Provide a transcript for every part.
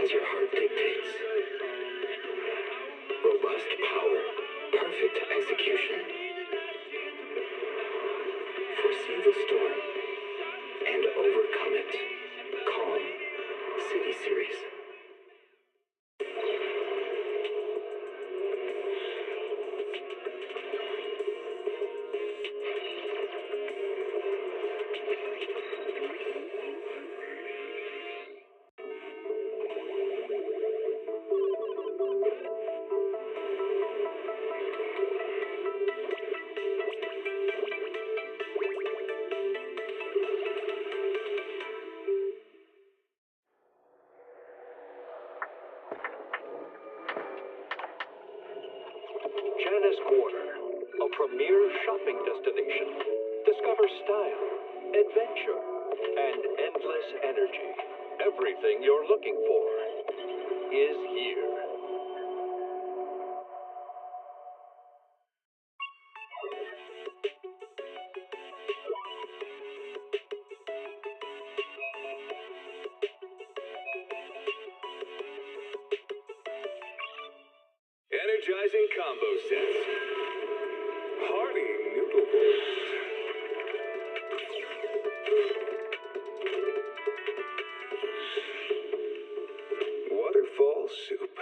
as your heart dictates. Robust power, perfect execution. Foresee the storm and overcome it. Calm City Series. A premier shopping destination. Discover style, adventure, and endless energy. Everything you're looking for is here. Energizing combo sets. Hearty noodle bowls. Waterfall soup.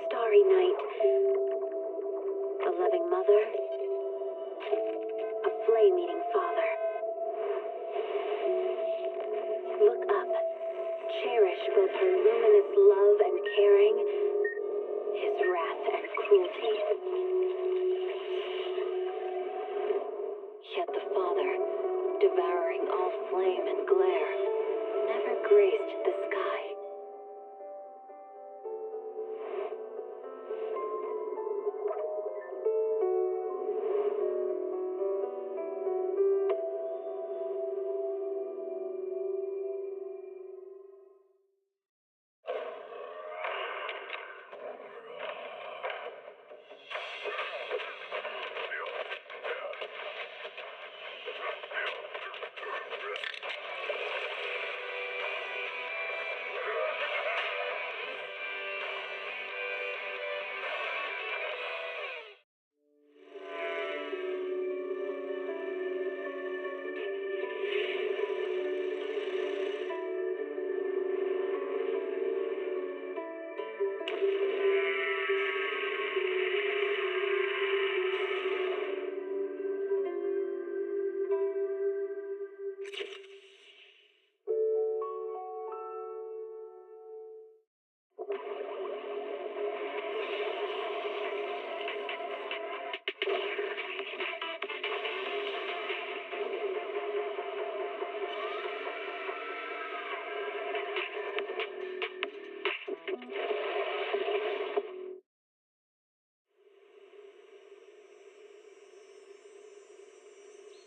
Starry night, a loving mother, a flame-eating father. Look up, cherish both her luminous love and caring, his wrath and cruelty. Yet the Father, devouring all flame and glare, never graced the sky.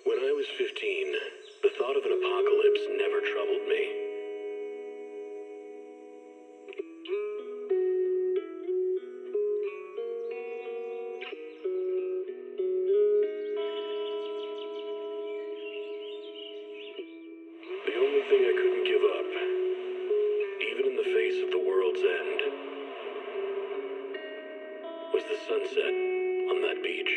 When I was 15, the thought of an apocalypse never troubled me. The only thing I couldn't give up, even in the face of the world's end, was the sunset on that beach.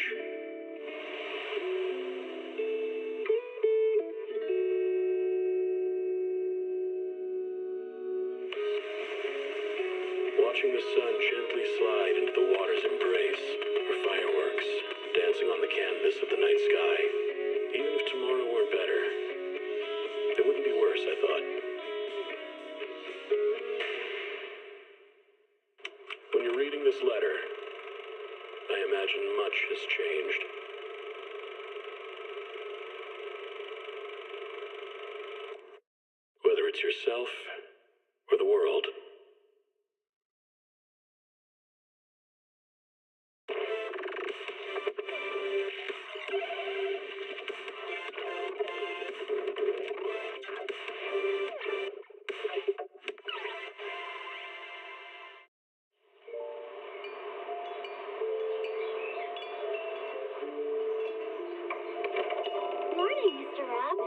sun gently slide into the water's embrace, or fireworks dancing on the canvas of the night sky. Even if tomorrow weren't better, it wouldn't be worse, I thought. When you're reading this letter, I imagine much has changed. Whether it's yourself or the world. Morning, Mr. Rob.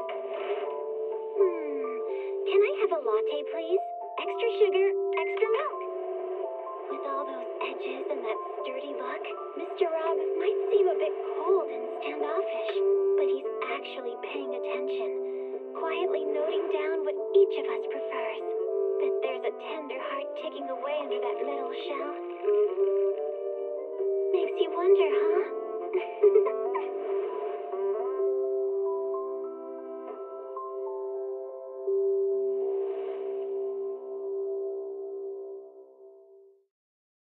Can I have a latte, please? Extra sugar, extra milk. With all those edges and that sturdy look, Mr. Rob might seem a bit cold and standoffish, but he's actually paying attention, quietly noting down what each of us prefers. Bet there's a tender heart ticking away under that metal shell. Makes you wonder, huh?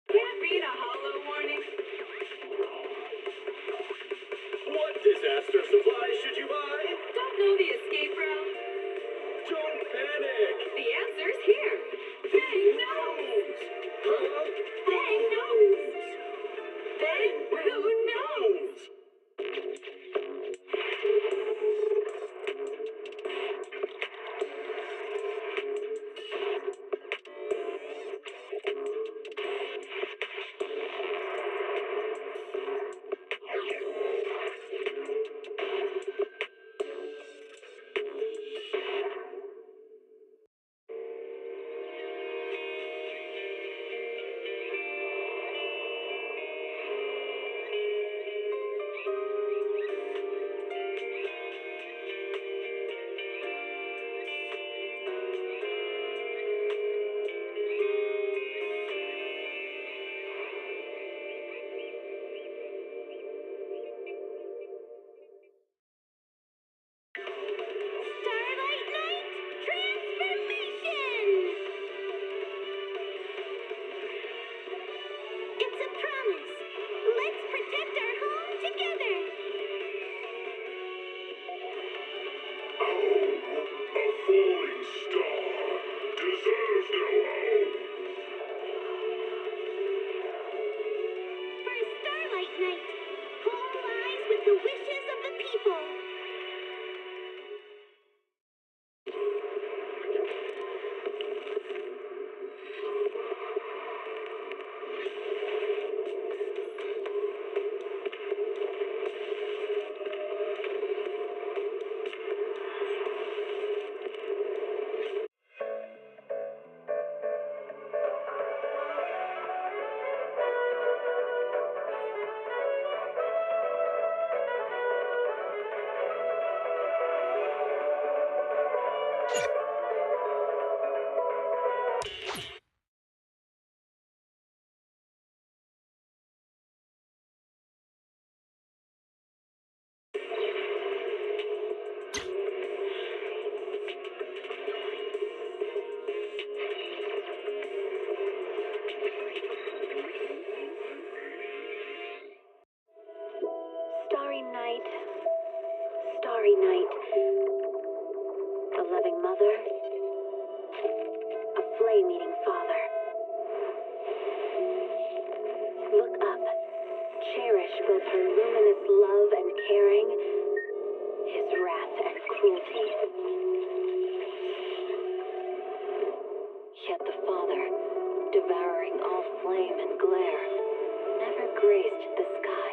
Can't beat a hollow warning. What disaster supplies should you buy? Don't know the escape route? Don't panic! The answer's here. Bang nose! Huh? Bang nose! Bang blue nose! Starlight Night Transformation! It's a promise. Let's protect our home together. A falling star deserves no home. For Starlight Night, home lies with the wishes of the people. Starry night. A loving mother, a flame-eating father. Look up, cherish both her luminous love and caring, his wrath and cruelty. Yet the Father, devouring all flame and glare, never graced the sky.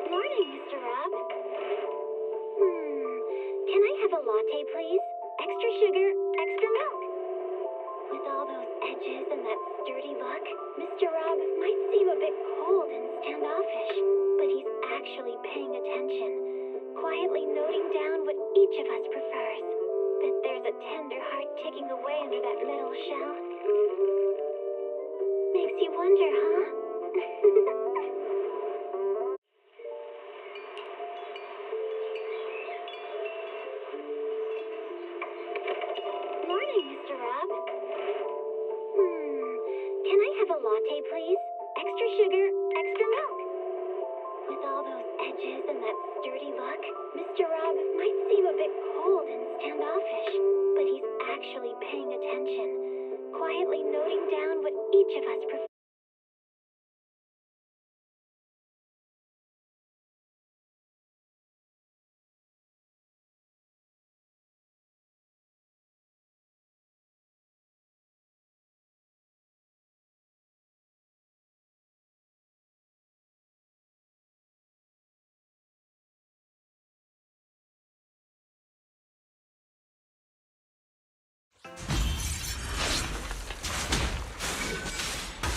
Morning, Mr. Rob. Can I have a latte, please? Extra sugar, extra milk. With all those edges and that sturdy look, Mr. Rob might seem a bit cold and standoffish, but he's actually paying attention, quietly noting down what each of us prefers. Bet there's a tender heart ticking away under that metal shell. Makes you wonder, huh? Morning, Mr. Rob. Can I have a latte, please? Extra sugar, extra milk. With all those edges and that sturdy look, Mr. Rob might seem a bit cold and standoffish, but he's actually paying attention, quietly noting down what each of us prefers.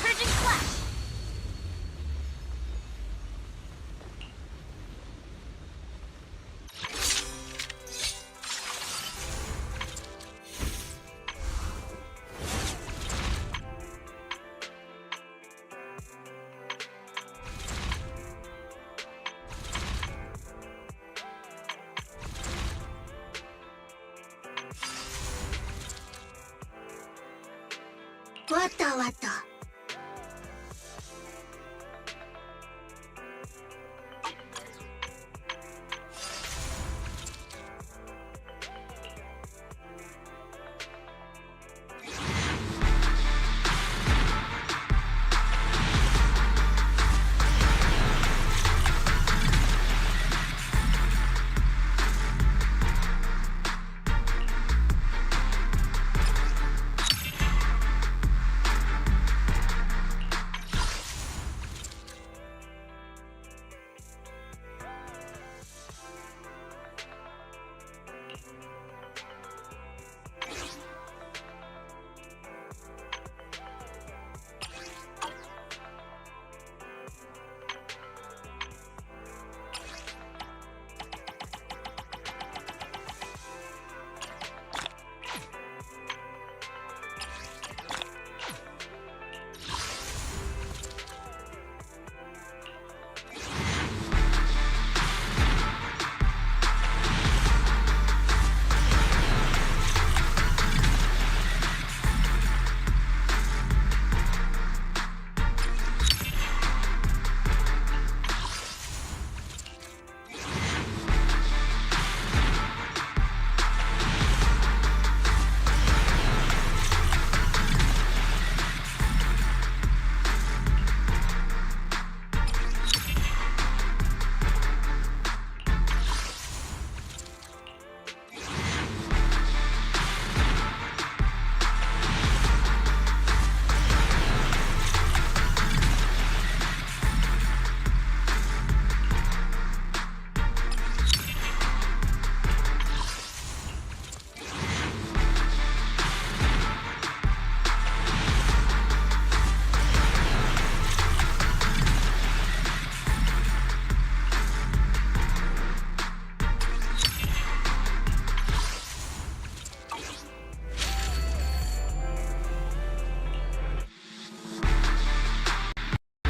Purging Flash! Wata wata.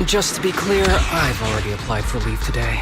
Just to be clear, I've already applied for leave today.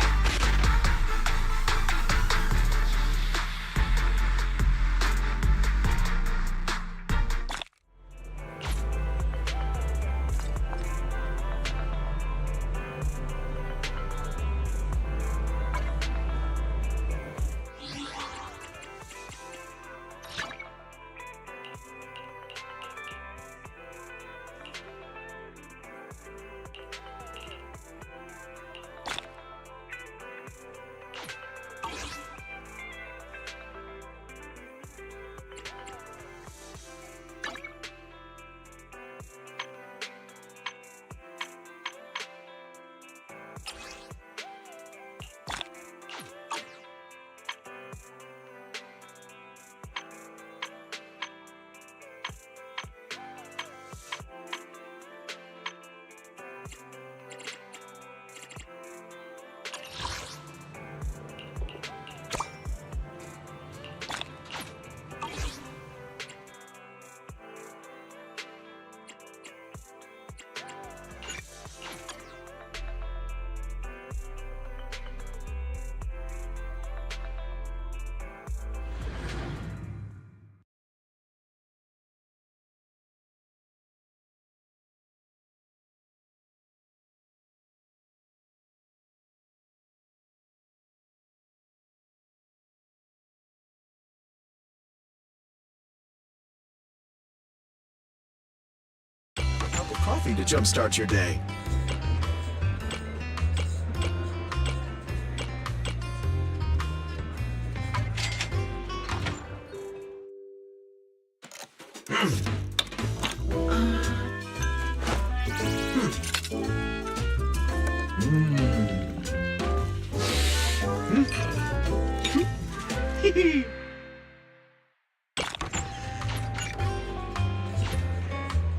coffee to jumpstart your day.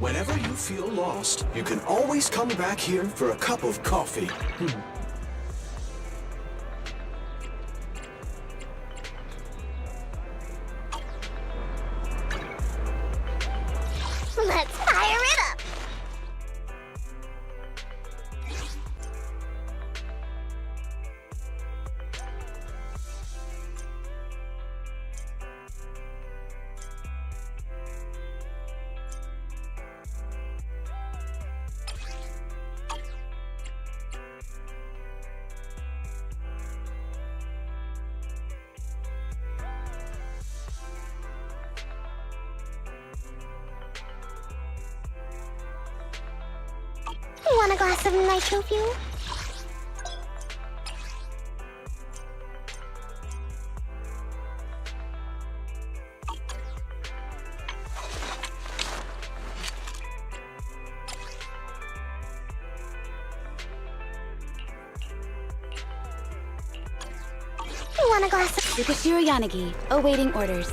Whenever you feel lost, you can always come back here for a cup of coffee. Let's fire it up! Want a glass of nitro fuel? Want a glass of Yukishiro Yanagi, awaiting orders.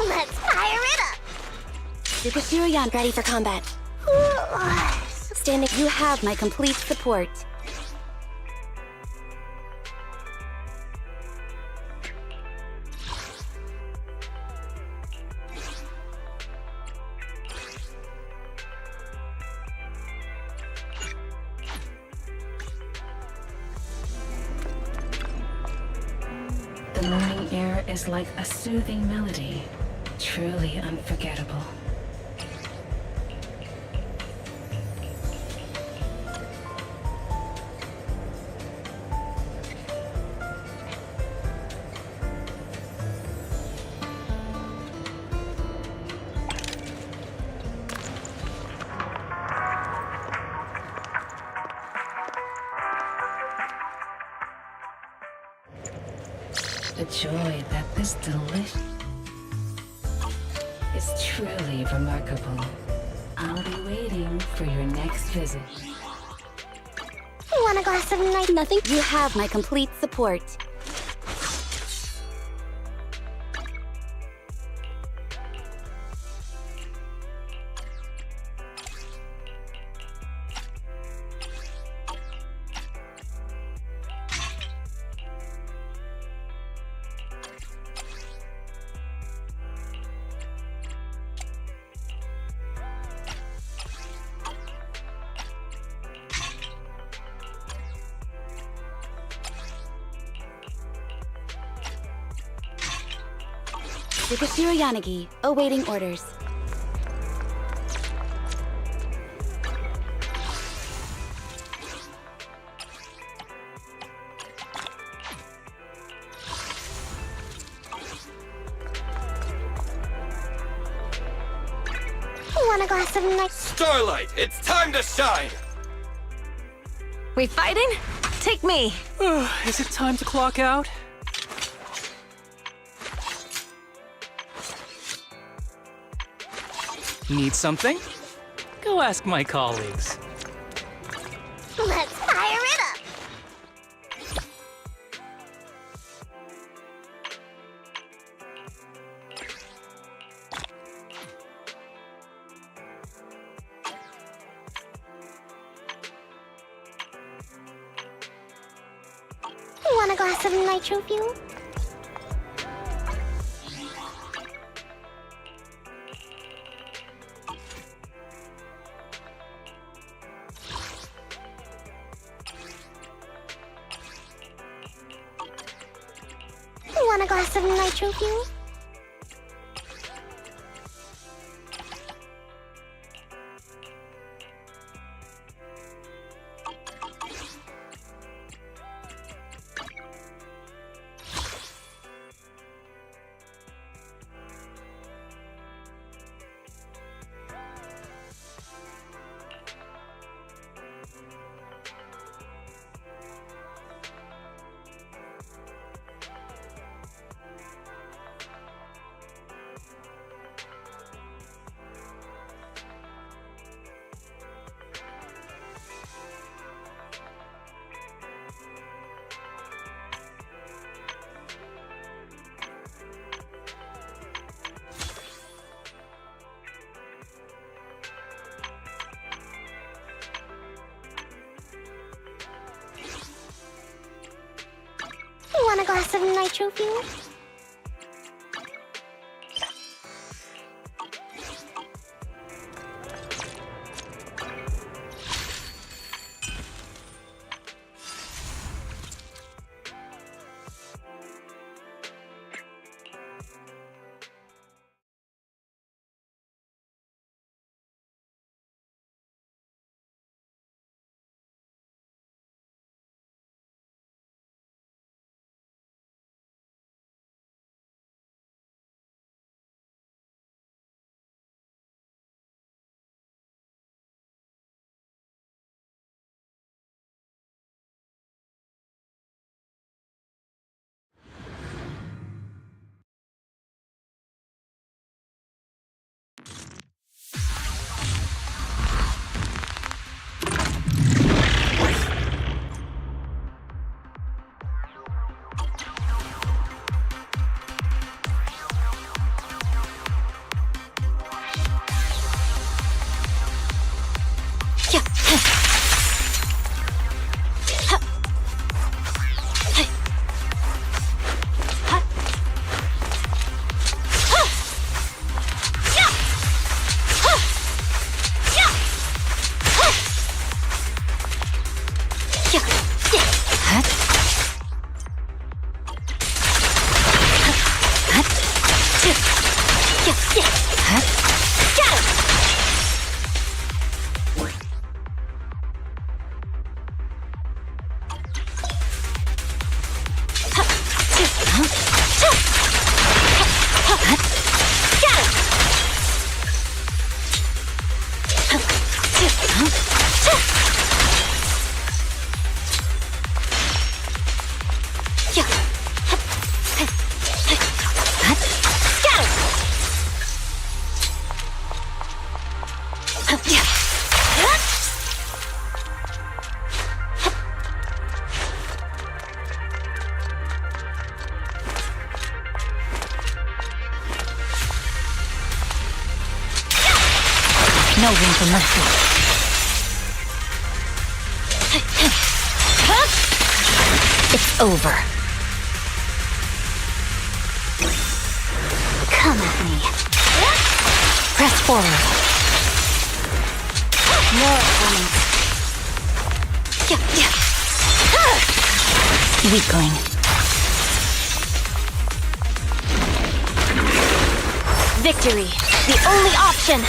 Let's fire it up! Yukishiro Yan, ready for combat. Standing, you have my complete support. The morning air is like a soothing melody, truly unforgettable. The joy that this delicious is truly remarkable. I'll be waiting for your next visit. Want a glass of night? Nothing. You have my complete support. Yukishiro Yanagi, awaiting orders. glass of night? Starlight, it's time to shine! We fighting? Take me. Is it time to clock out? Need something? Go ask my colleagues. Let's fire it up! Want a glass of nitro fuel? Want a glass of nitro fuel? Want a glass of nitro fuel? No room for mercy. It's over. Come at me. Press forward. More opponents. Weakling. Victory, the only option.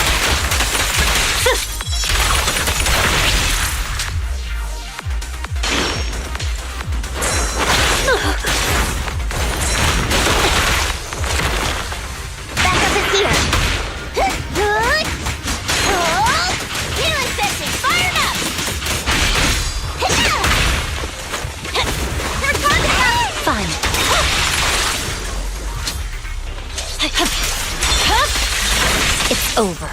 Backup is here. over.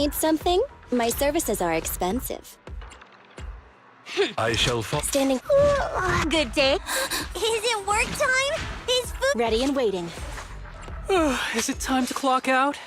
Need something? My services are expensive. I shall fall. Standing. Good day. Is it work time? Is food ready and waiting? Is it time to clock out?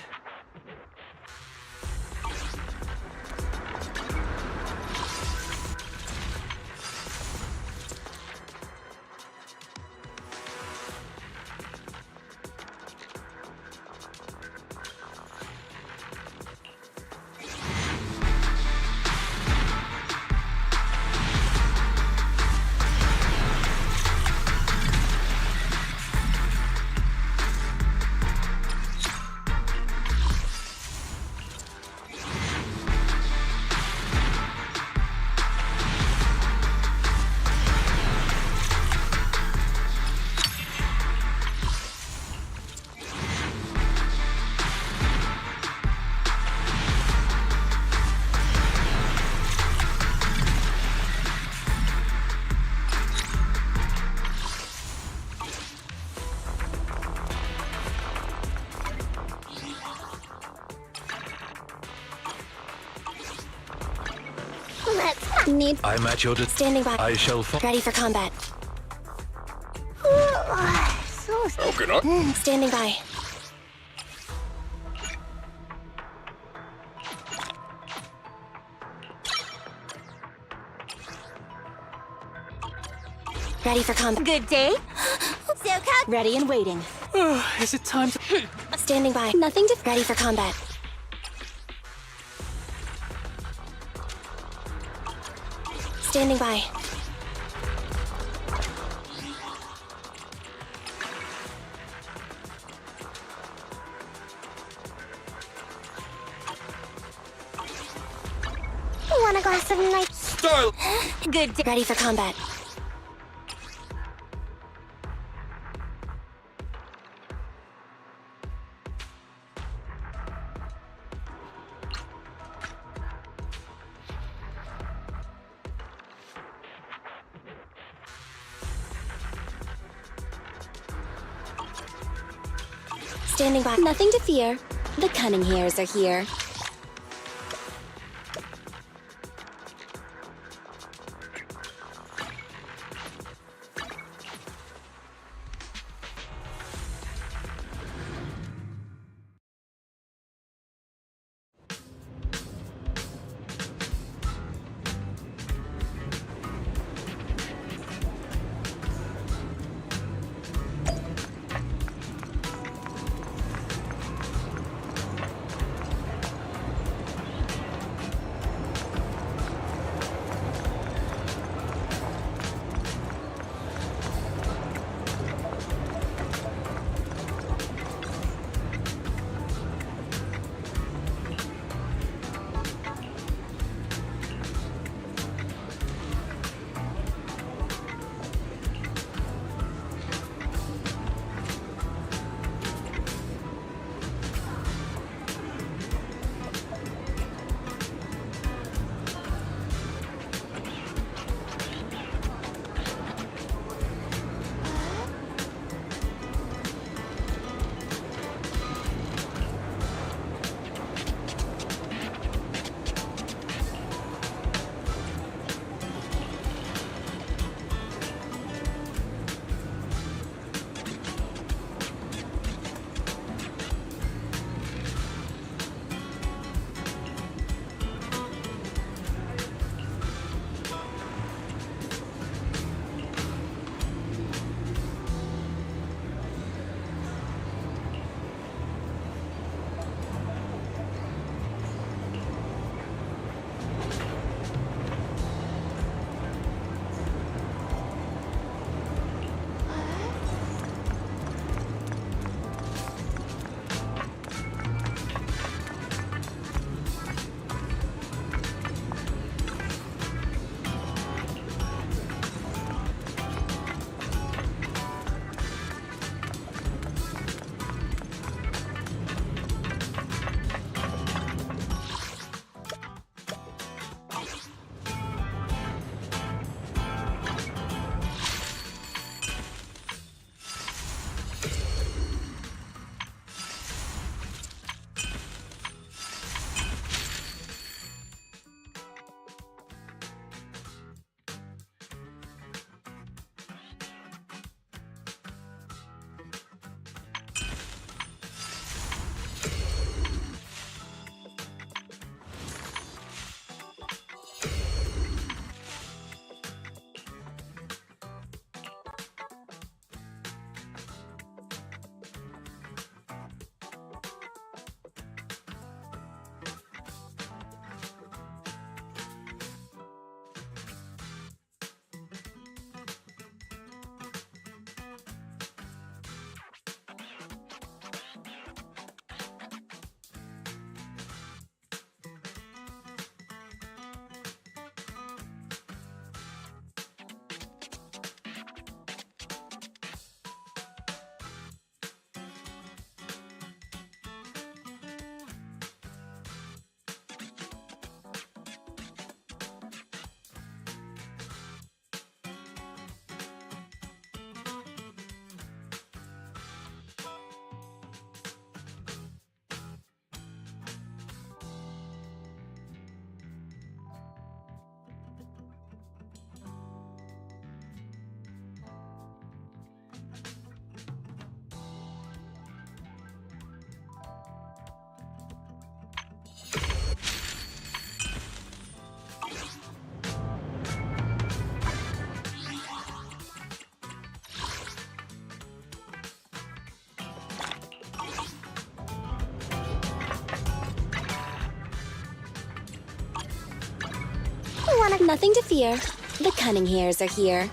Need I'm at your standing by. I shall fall. Ready for combat. Okay, not. Standing by. Ready for combat. Good day. Ready and waiting. Is it time to... Standing by. Nothing to. Ready for combat. Standing by. Want a glass of night? Style. Good day. Ready for combat. Standing by. Nothing to fear. The cunning hairs are here. Nothing to fear. The cunning hairs are here.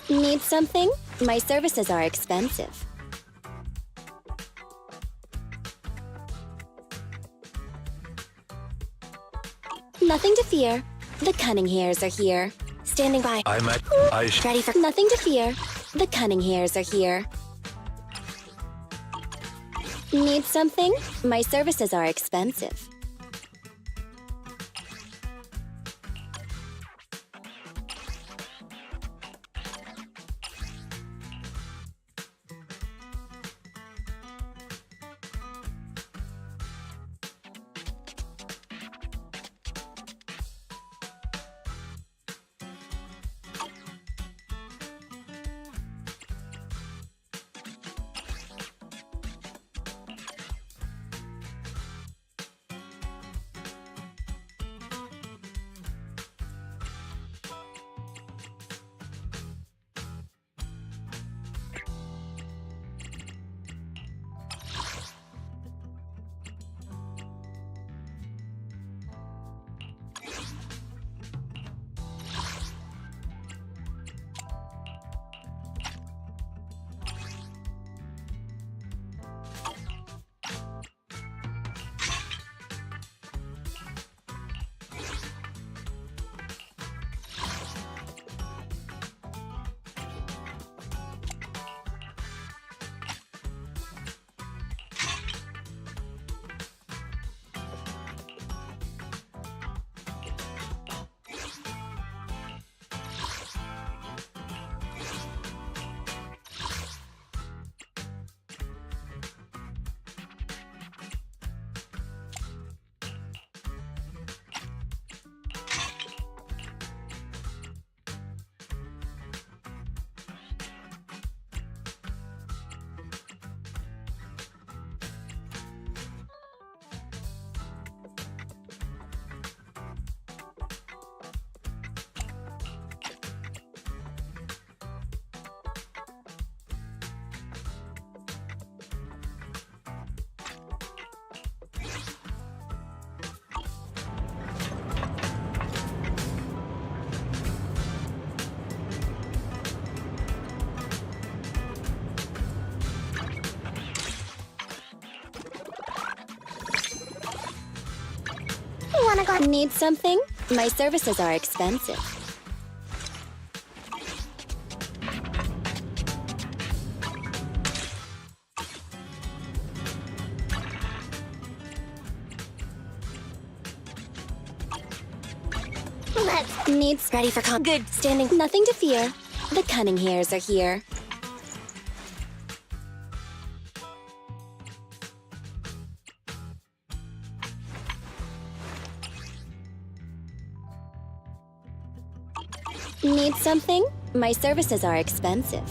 Need something? My services are expensive. Nothing to fear. The cunning hairs are here. Standing by. Ready for nothing to fear. The cunning hairs are here. Need something? My services are expensive. Need something? My services are expensive. Needs ready for good standing. Nothing to fear. The cunning hairs are here. Need something? My services are expensive.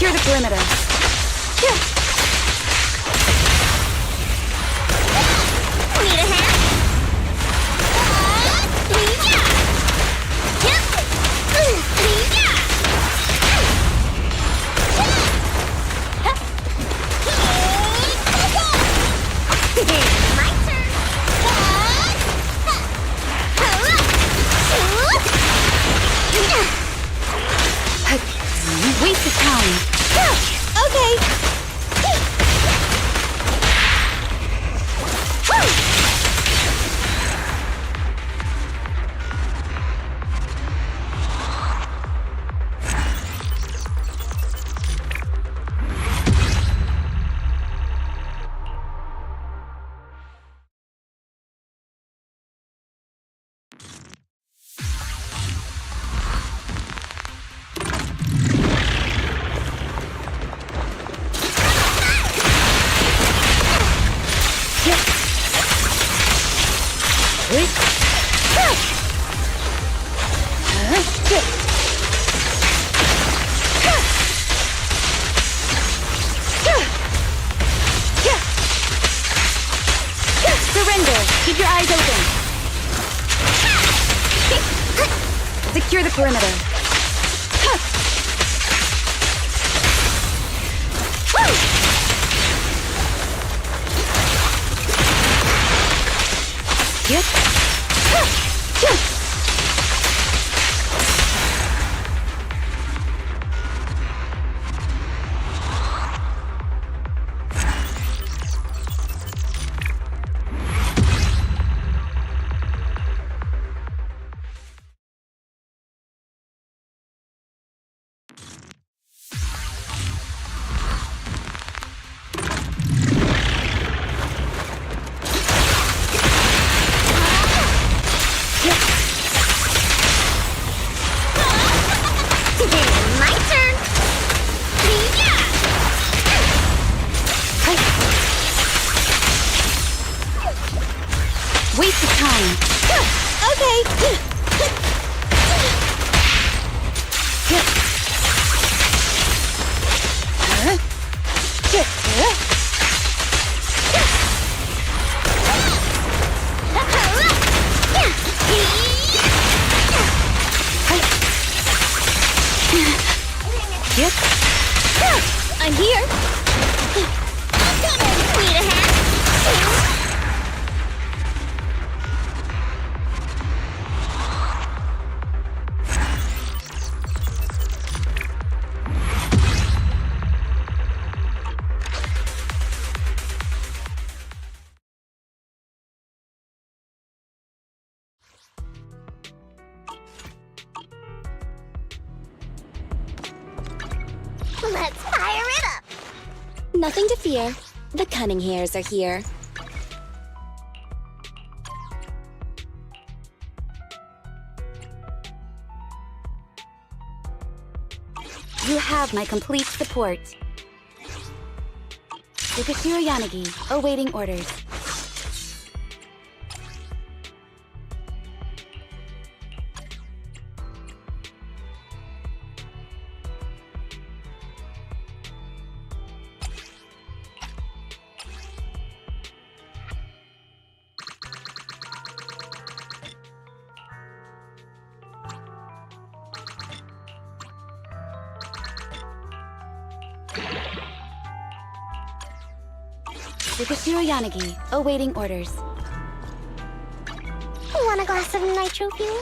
Secure the perimeter. Need a hand? My turn. Waste of time. Okay. Surrender. Keep your eyes open. Secure the perimeter. Yep. My turn. Waste of time. Okay. Yep. I'm here. Need a hand? Let's fire it up! Nothing to fear. The cunning hairs are here. You have my complete support. Yukashiro Yanagi, awaiting orders. Yukashiro Yanagi, awaiting orders. Want a glass of nitro fuel?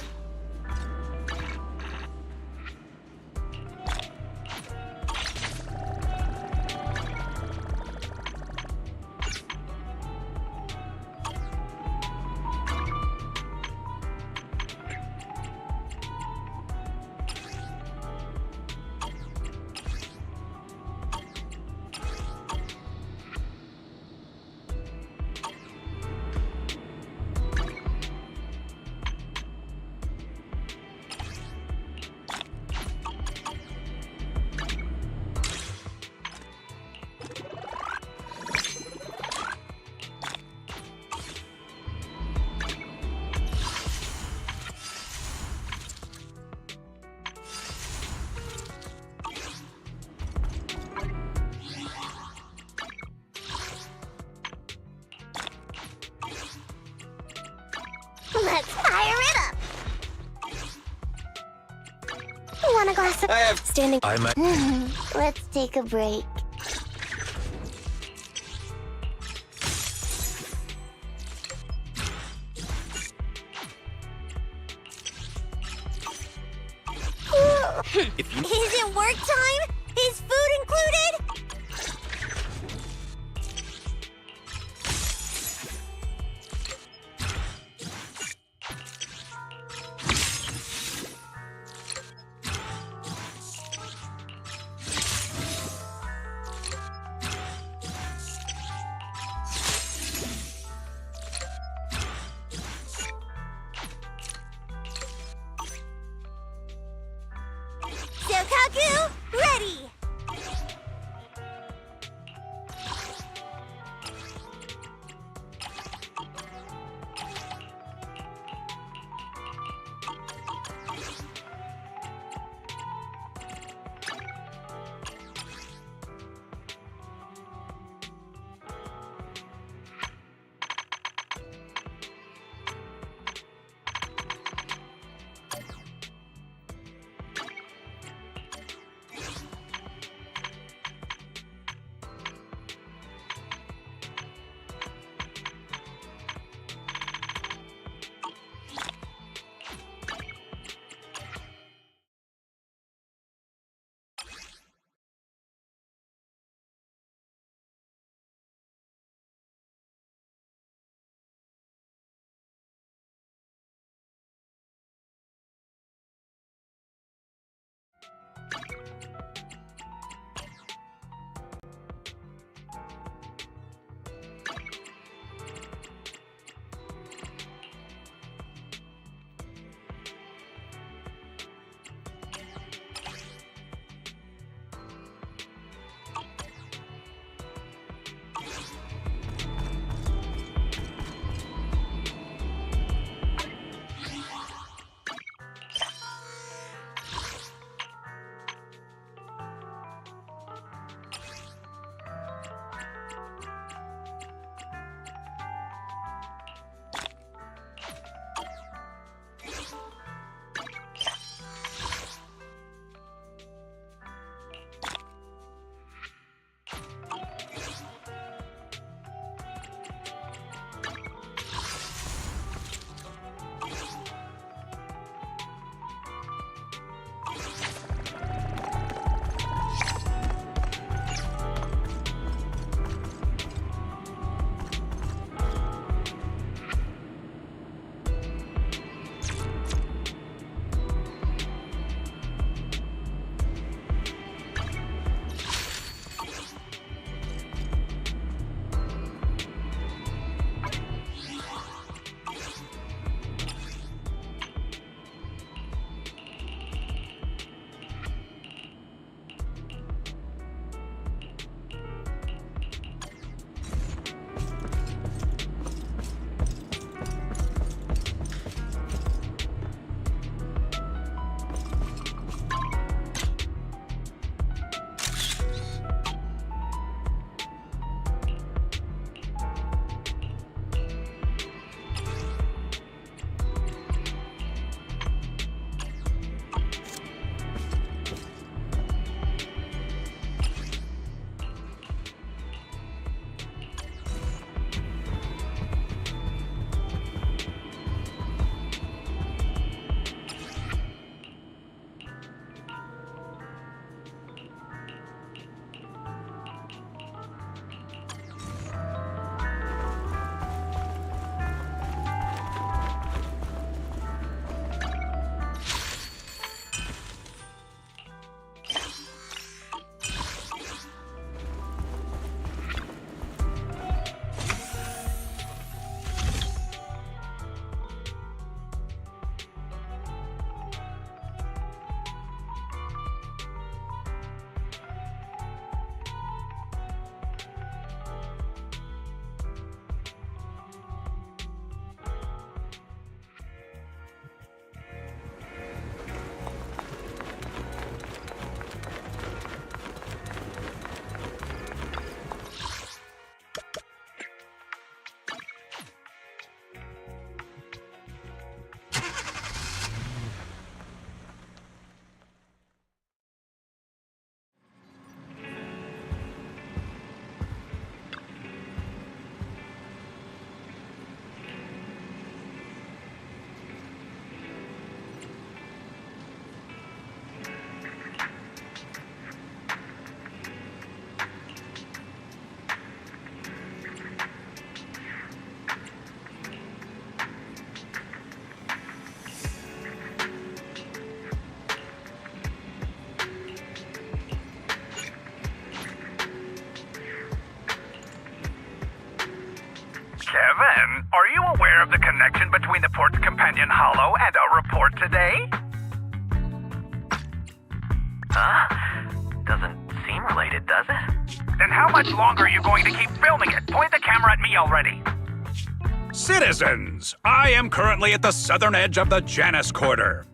want a glass of... I have... Standing... I'm a... Let's take a break. If you... Is it work time? Is food included? Sokaku, ready! the connection between the port's companion hollow and our report today? Huh? Doesn't seem related, does it? Then how much longer are you going to keep filming it? Point the camera at me already. Citizens, I am currently at the southern edge of the Janus Quarter.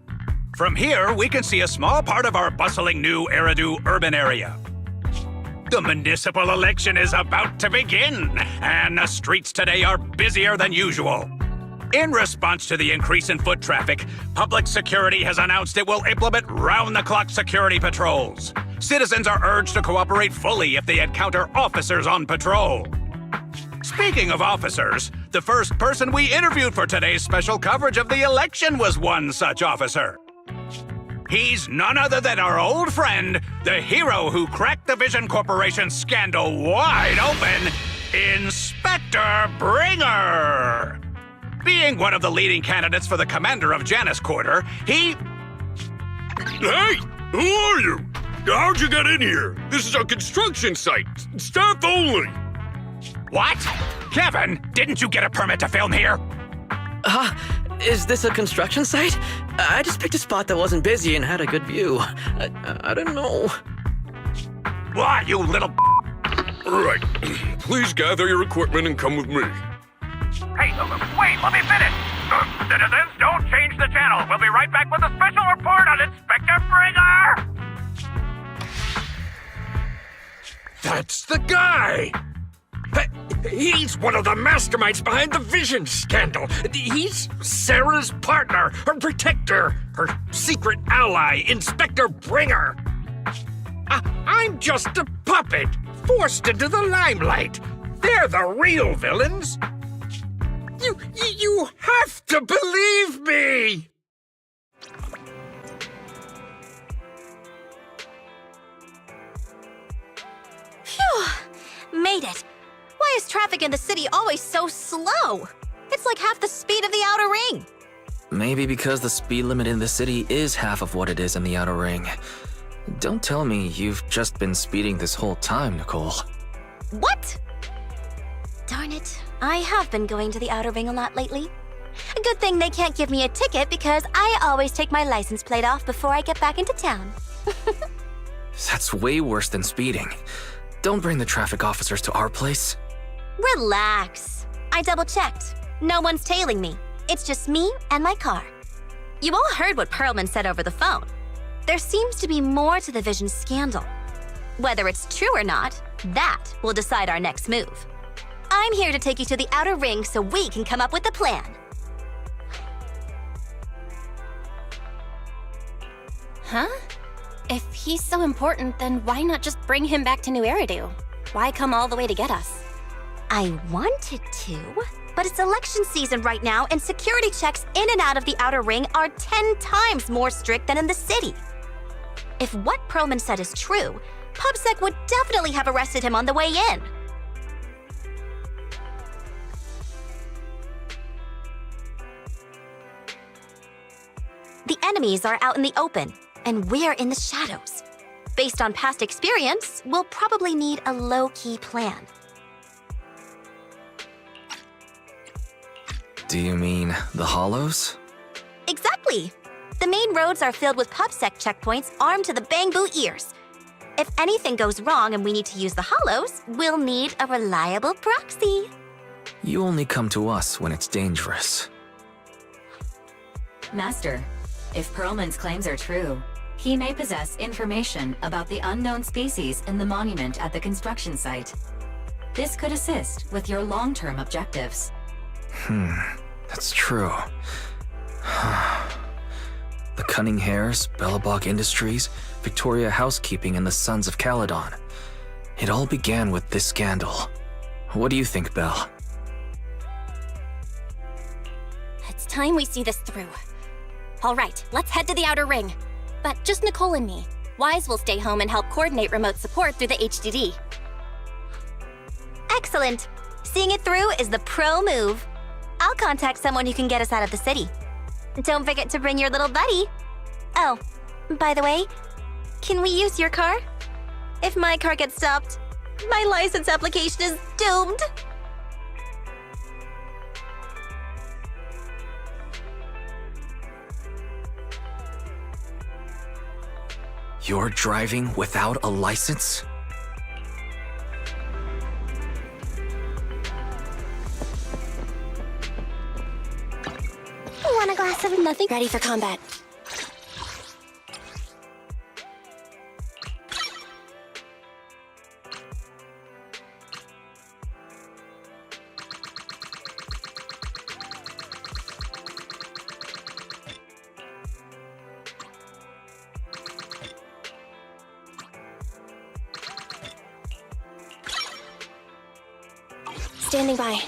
From here, we can see a small part of our bustling new Eridu urban area. The municipal election is about to begin, and the streets today are busier than usual. In response to the increase in foot traffic, public security has announced it will implement round-the-clock security patrols. Citizens are urged to cooperate fully if they encounter officers on patrol. Speaking of officers, the first person we interviewed for today's special coverage of the election was one such officer. He's none other than our old friend, the hero who cracked the Vision Corporation scandal wide open, Inspector Bringer. Being one of the leading candidates for the commander of Janus Quarter, he... Hey! Who are you? How'd you get in here? This is a construction site. Staff only. What? Kevin, didn't you get a permit to film here? Is this a construction site? I just picked a spot that wasn't busy and had a good view. I don't know. Why, you little... Right. Please gather your equipment and come with me. Hey, wait, let me finish. Citizens, don't change the channel. We'll be right back with a special report on Inspector Bringer. That's the guy! He's one of the masterminds behind the Vision scandal. He's Sarah's partner, her protector, her secret ally, Inspector Bringer. I'm just a puppet, forced into the limelight. They're the real villains. You have to believe me! Phew! Made it. Why is traffic in the city always so slow? It's like half the speed of the outer ring. Maybe because the speed limit in the city is half of what it is in the outer ring. Don't tell me you've just been speeding this whole time, Nicole. What? Darn it. I have been going to the outer ring a lot lately. A good thing they can't give me a ticket because I always take my license plate off before I get back into town. That's way worse than speeding. Don't bring the traffic officers to our place. Relax. I double-checked. No one's tailing me. It's just me and my car. You all heard what Perlman said over the phone. There seems to be more to the Vision scandal. Whether it's true or not, that will decide our next move. I'm here to take you to the outer ring so we can come up with a plan. Huh? If he's so important, then why not just bring him back to New Eridu? Why come all the way to get us? I wanted to, but it's election season right now, and security checks in and out of the outer ring are 10 times more strict than in the city. If what Perlman said is true, PubSec would definitely have arrested him on the way in. The enemies are out in the open, and we're in the shadows. Based on past experience, we'll probably need a low-key plan. Do you mean the hollows? Exactly! The main roads are filled with PubSec checkpoints armed to the bamboo ears. If anything goes wrong and we need to use the hollows, we'll need a reliable proxy. You only come to us when it's dangerous. Master, if Perlman's claims are true, he may possess information about the unknown species in the monument at the construction site. This could assist with your long-term objectives. That's true. The Cunning Hares, Bellabog Industries, Victoria Housekeeping, and the Sons of Caledon. It all began with this scandal. What do you think, Belle? It's time we see this through. All right, let's head to the outer ring. But just Nicole and me. Wise will stay home and help coordinate remote support through the HDD. Excellent. Seeing it through is the pro move. I'll contact someone who can get us out of the city. Don't forget to bring your little buddy. Oh, by the way, can we use your car? If my car gets stopped, my license application is doomed. You're driving without a license? Want a glass of nothing? Ready for combat. Standing by.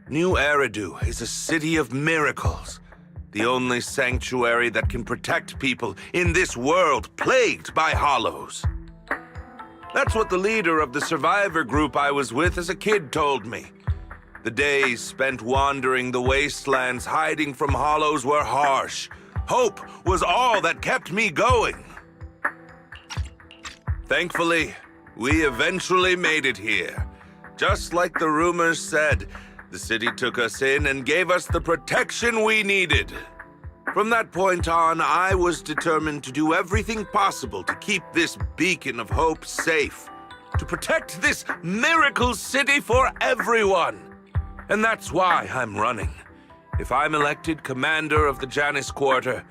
New Eridu is a city of miracles. The only sanctuary that can protect people in this world plagued by hollows. That's what the leader of the survivor group I was with as a kid told me. The days spent wandering the wastelands hiding from hollows were harsh. Hope was all that kept me going. Thankfully, we eventually made it here. Just like the rumors said, the city took us in and gave us the protection we needed. From that point on, I was determined to do everything possible to keep this beacon of hope safe, to protect this miracle city for everyone. And that's why I'm running. If I'm elected commander of the Janus Quarter,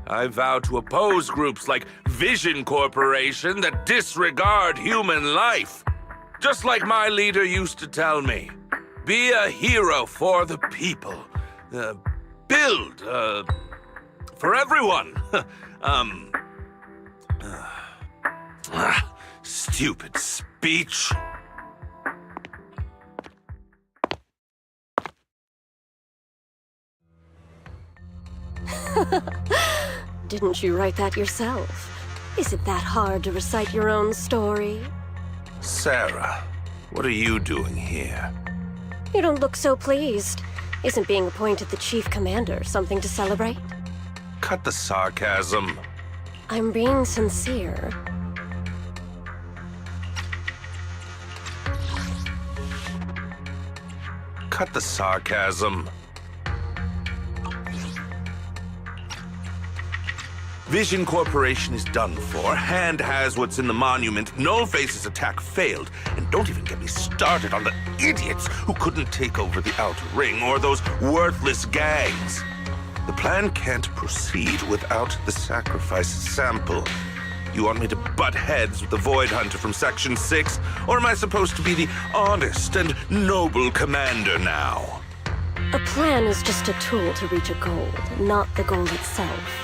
I vow to oppose groups like Vision Corporation that disregard human life. Just like my leader used to tell me. Be a hero for the people. Build, for everyone. Stupid speech. Didn't you write that yourself? Is it that hard to recite your own story? Sarah, what are you doing here? You don't look so pleased. Isn't being appointed the chief commander something to celebrate? Cut the sarcasm. I'm being sincere. Cut the sarcasm. Vision Corporation is done for. Hand has what's in the monument. Nullface's attack failed. And don't even get me started on the idiots who couldn't take over the Outer Ring or those worthless gangs. The plan can't proceed without the sacrifice sample. You want me to butt heads with the Void Hunter from Section 6? Or am I supposed to be the honest and noble commander now? A plan is just a tool to reach a goal, not the goal itself.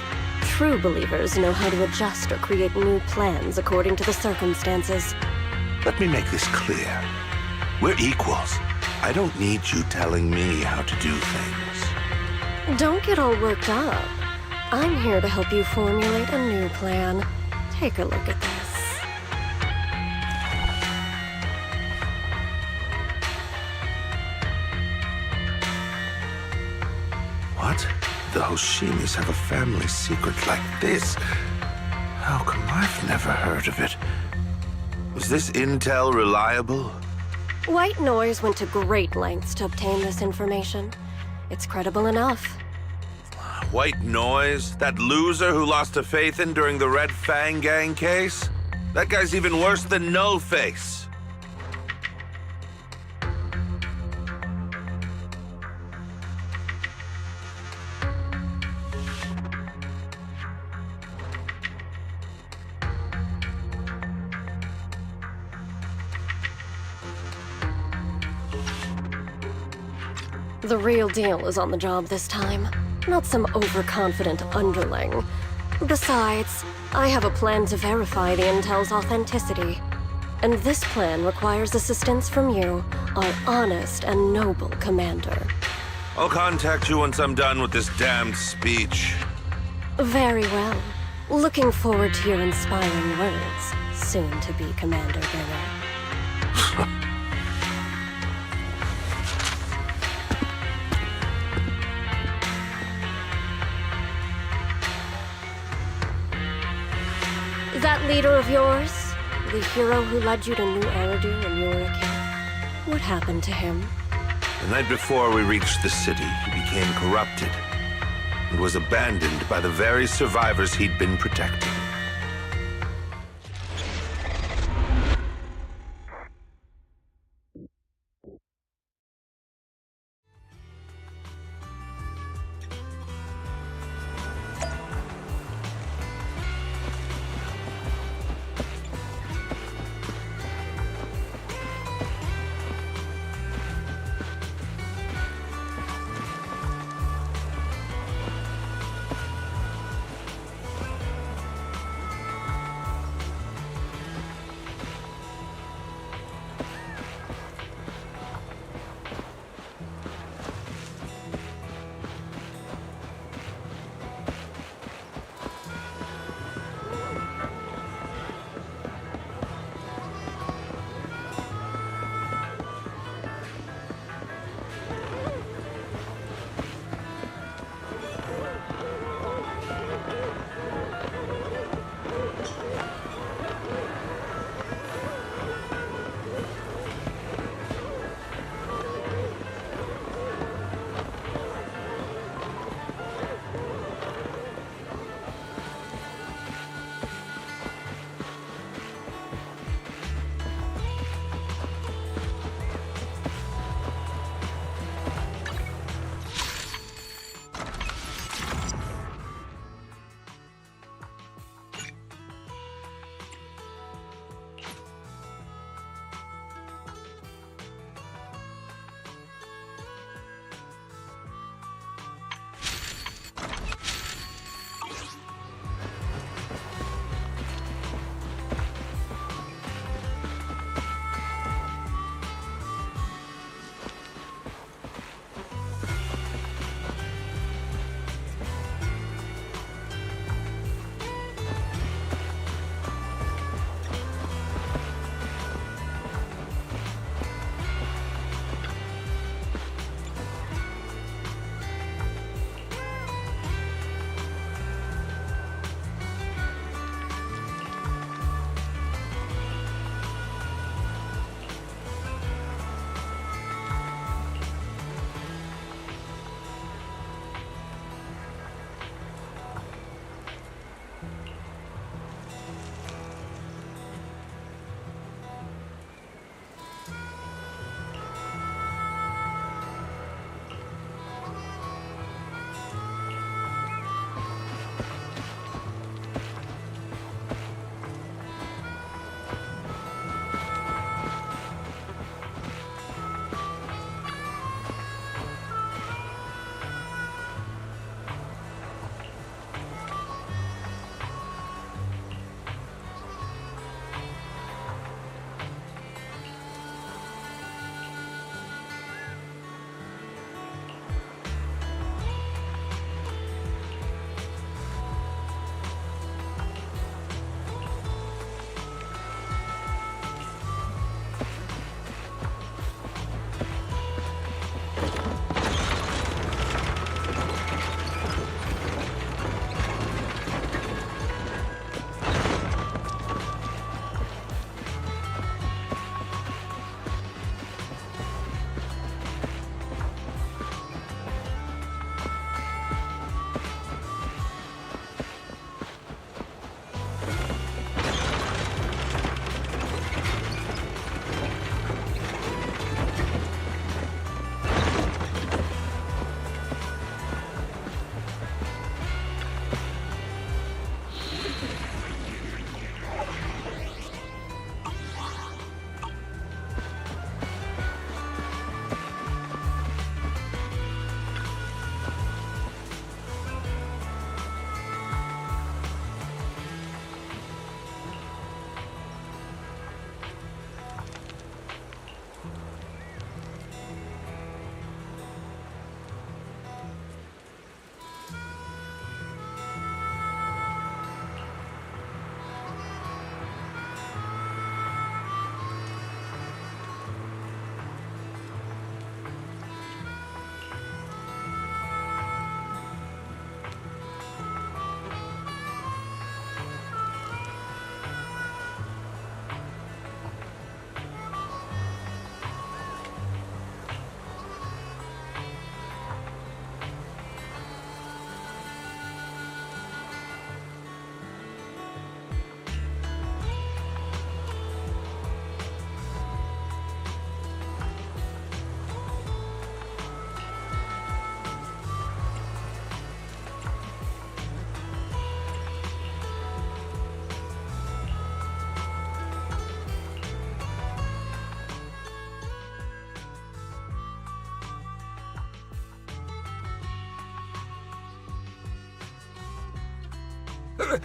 True believers know how to adjust or create new plans according to the circumstances. Let me make this clear. We're equals. I don't need you telling me how to do things. Don't get all worked up. I'm here to help you formulate a new plan. Take a look at this. What? The Hoshimis have a family secret like this? How come I've never heard of it? Is this intel reliable? White Noise went to great lengths to obtain this information. It's credible enough. White Noise? That loser who lost to Fathan during the Red Fang Gang case? That guy's even worse than No-Face. The real deal is on the job this time, not some overconfident underling. Besides, I have a plan to verify the intel's authenticity. And this plan requires assistance from you, our honest and noble commander. I'll contact you once I'm done with this damned speech. Very well. Looking forward to your inspiring words, soon to be Commander Bringer. That leader of yours, the hero who led you to New Eridu when you were a kid, what happened to him? The night before we reached the city, he became corrupted and was abandoned by the very survivors he'd been protecting.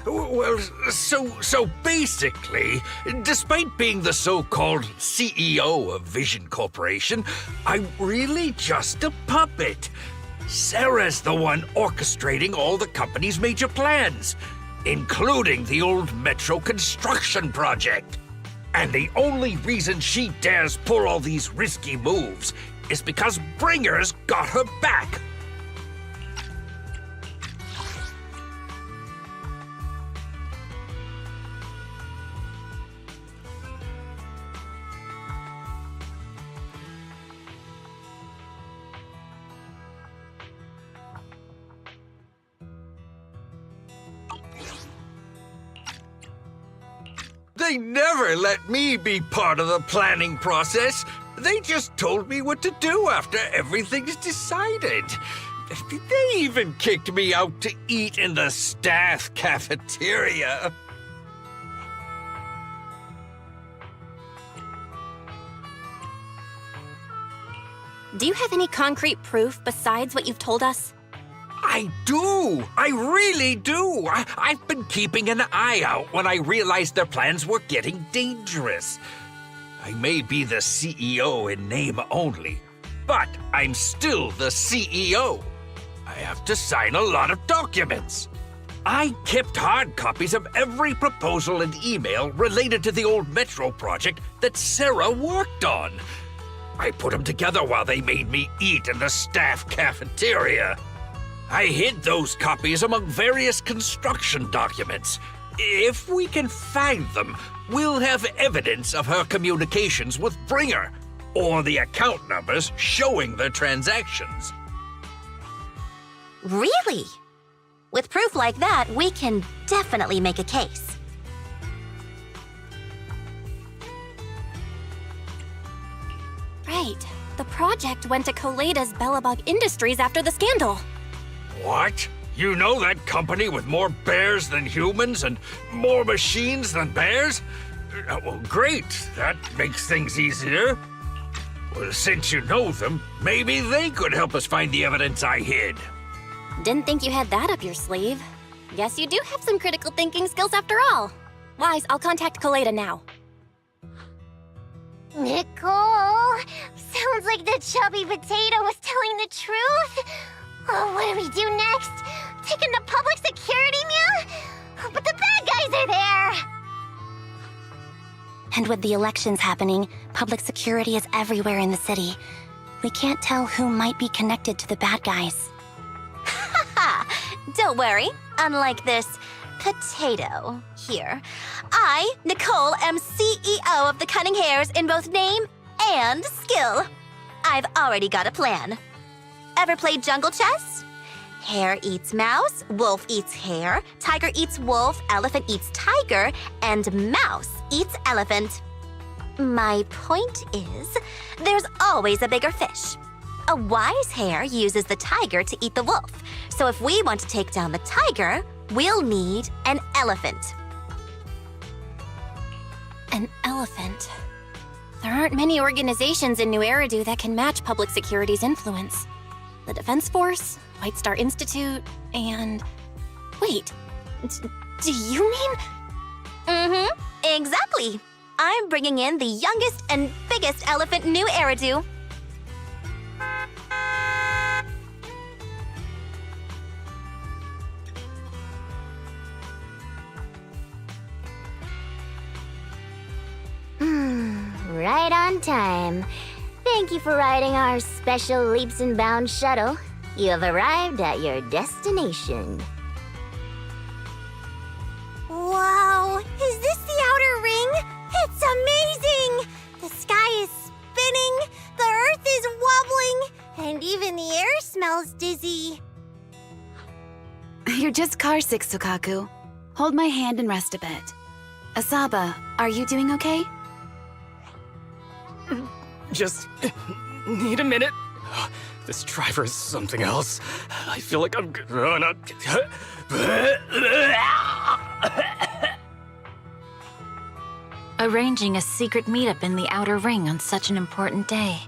Well, so basically, despite being the so-called CEO of Vision Corporation, I'm really just a puppet. Sarah's the one orchestrating all the company's major plans, including the old metro construction project. And the only reason she dares pull all these risky moves is because Bringer's got her back. They never let me be part of the planning process. They just told me what to do after everything's decided. They even kicked me out to eat in the staff cafeteria. Do you have any concrete proof besides what you've told us? I do! I really do! I've been keeping an eye out when I realized their plans were getting dangerous. I may be the CEO in name only, but I'm still the CEO. I have to sign a lot of documents. I kept hard copies of every proposal and email related to the old metro project that Sarah worked on. I put them together while they made me eat in the staff cafeteria. I hid those copies among various construction documents. If we can find them, we'll have evidence of her communications with Bringer, or the account numbers showing the transactions. Really? With proof like that, we can definitely make a case. Right. The project went to Koleda's Bellabog Industries after the scandal. What? You know that company with more bears than humans and more machines than bears? Well, great. That makes things easier. Well, since you know them, maybe they could help us find the evidence I hid. Didn't think you had that up your sleeve. Guess you do have some critical thinking skills after all. Wise, I'll contact Koleda now. Nicole! Sounds like the chubby potato was telling the truth. Oh, what do we do next? Taking the public security, Mia? But the bad guys are there! And with the elections happening, public security is everywhere in the city. We can't tell who might be connected to the bad guys. Don't worry. Unlike this potato here, I, Nicole, am CEO of the Cunning Hares in both name and skill. I've already got a plan. Ever played jungle chess? Hare eats mouse, wolf eats hare, tiger eats wolf, elephant eats tiger, and mouse eats elephant. My point is, there's always a bigger fish. A wise hare uses the tiger to eat the wolf. So if we want to take down the tiger, we'll need an elephant. An elephant? There aren't many organizations in New Eridu that can match public security's influence. The Defense Force, White Star Institute, and... Wait, do you mean... Mm-hmm, exactly. I'm bringing in the youngest and biggest elephant in New Eridu. Right on time. Thank you for riding our special leaps and bounds shuttle. You have arrived at your destination. Wow, is this the outer ring? It's amazing! The sky is spinning, the earth is wobbling, and even the air smells dizzy. You're just carsick, Sukaku. Hold my hand and rest a bit. Asaba, are you doing okay? Just need a minute. This driver is something else. I feel like I'm gonna... Arranging a secret meetup in the Outer Ring on such an important day.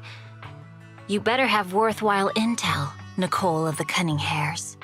You better have worthwhile intel, Nicole of the Cunning Hares.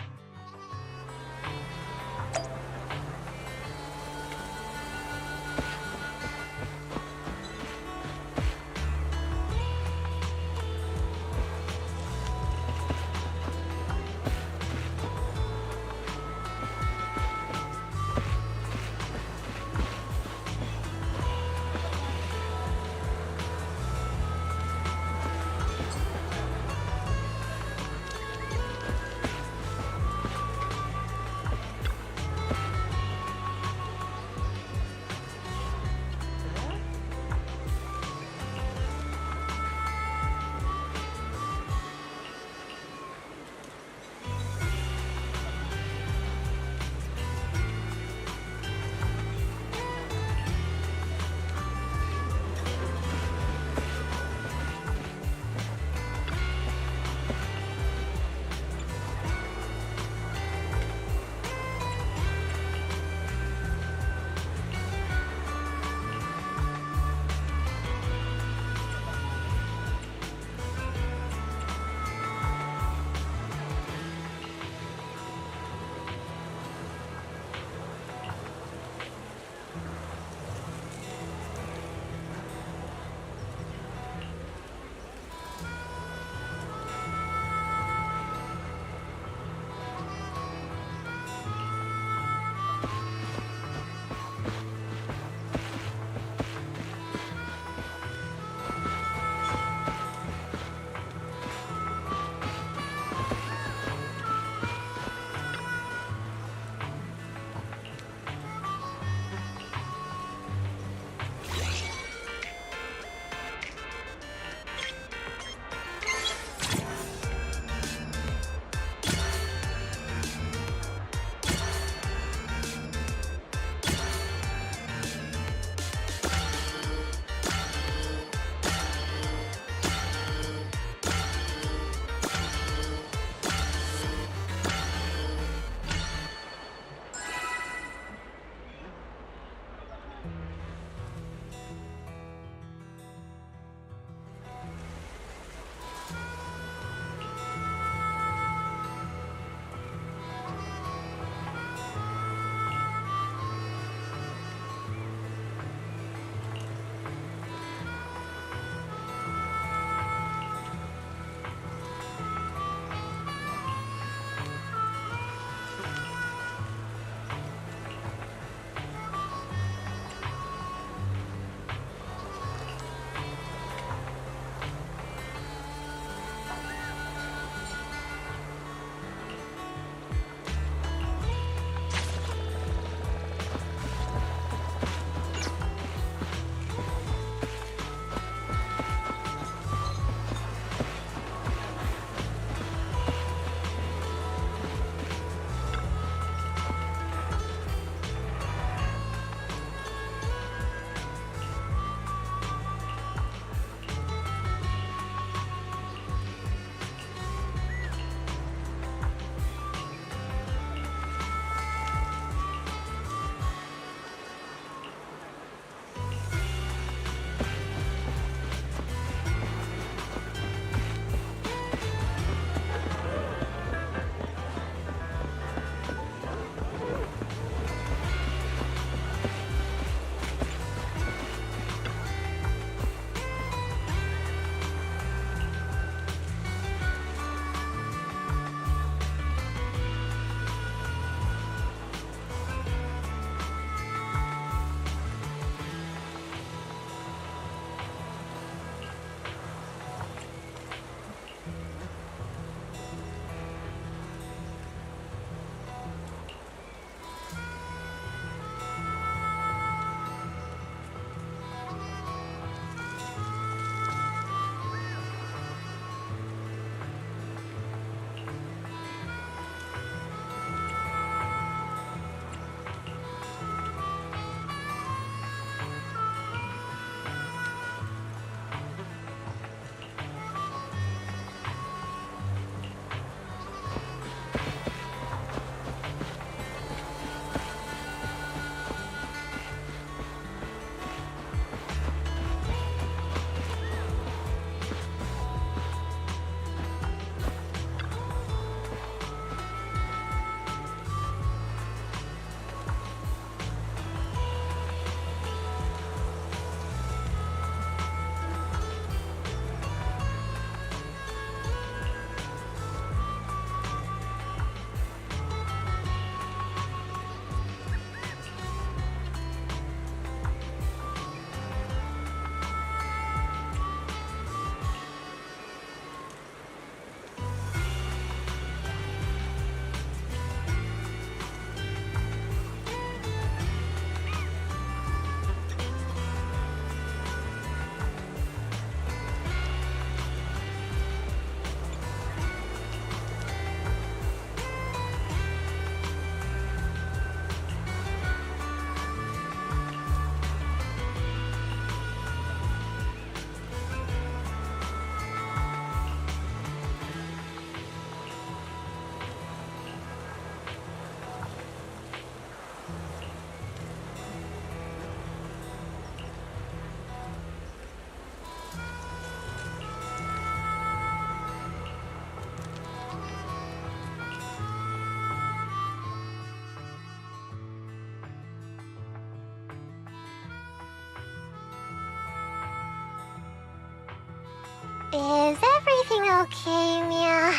Is everything okay, Mia?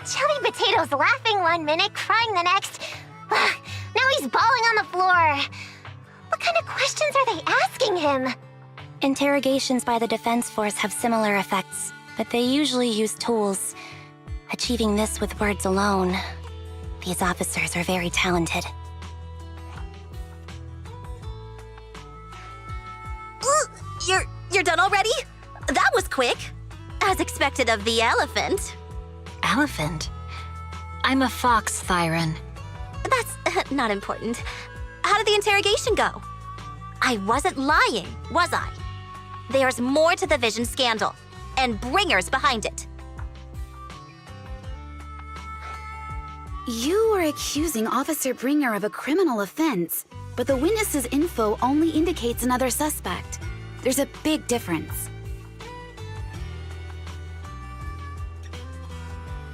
Chubby Potato's laughing one minute, crying the next. Now he's bawling on the floor. What kind of questions are they asking him? Interrogations by the Defense Force have similar effects, but they usually use tools. Achieving this with words alone. These officers are very talented. You're done already? That was quick. As expected of the elephant. Elephant? I'm a fox, Thyron. That's not important. How did the interrogation go? I wasn't lying, was I? There's more to the Vision scandal, and bringers behind it. You are accusing Officer Bringer of a criminal offense. but the witness's info only indicates another suspect. There's a big difference.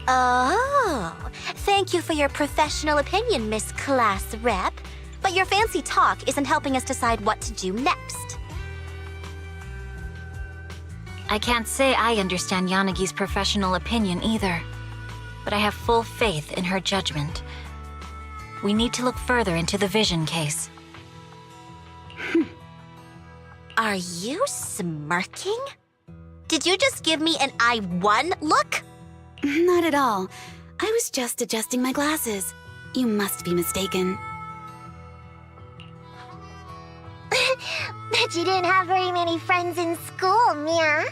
Oh, thank you for your professional opinion, Miss Class Rep. But your fancy talk isn't helping us decide what to do next. I can't say I understand Yanagi's professional opinion either, but I have full faith in her judgment. We need to look further into the Vision case. Are you smirking? Did you just give me an I won look? Not at all. I was just adjusting my glasses. You must be mistaken. Bet you didn't have very many friends in school, Mia.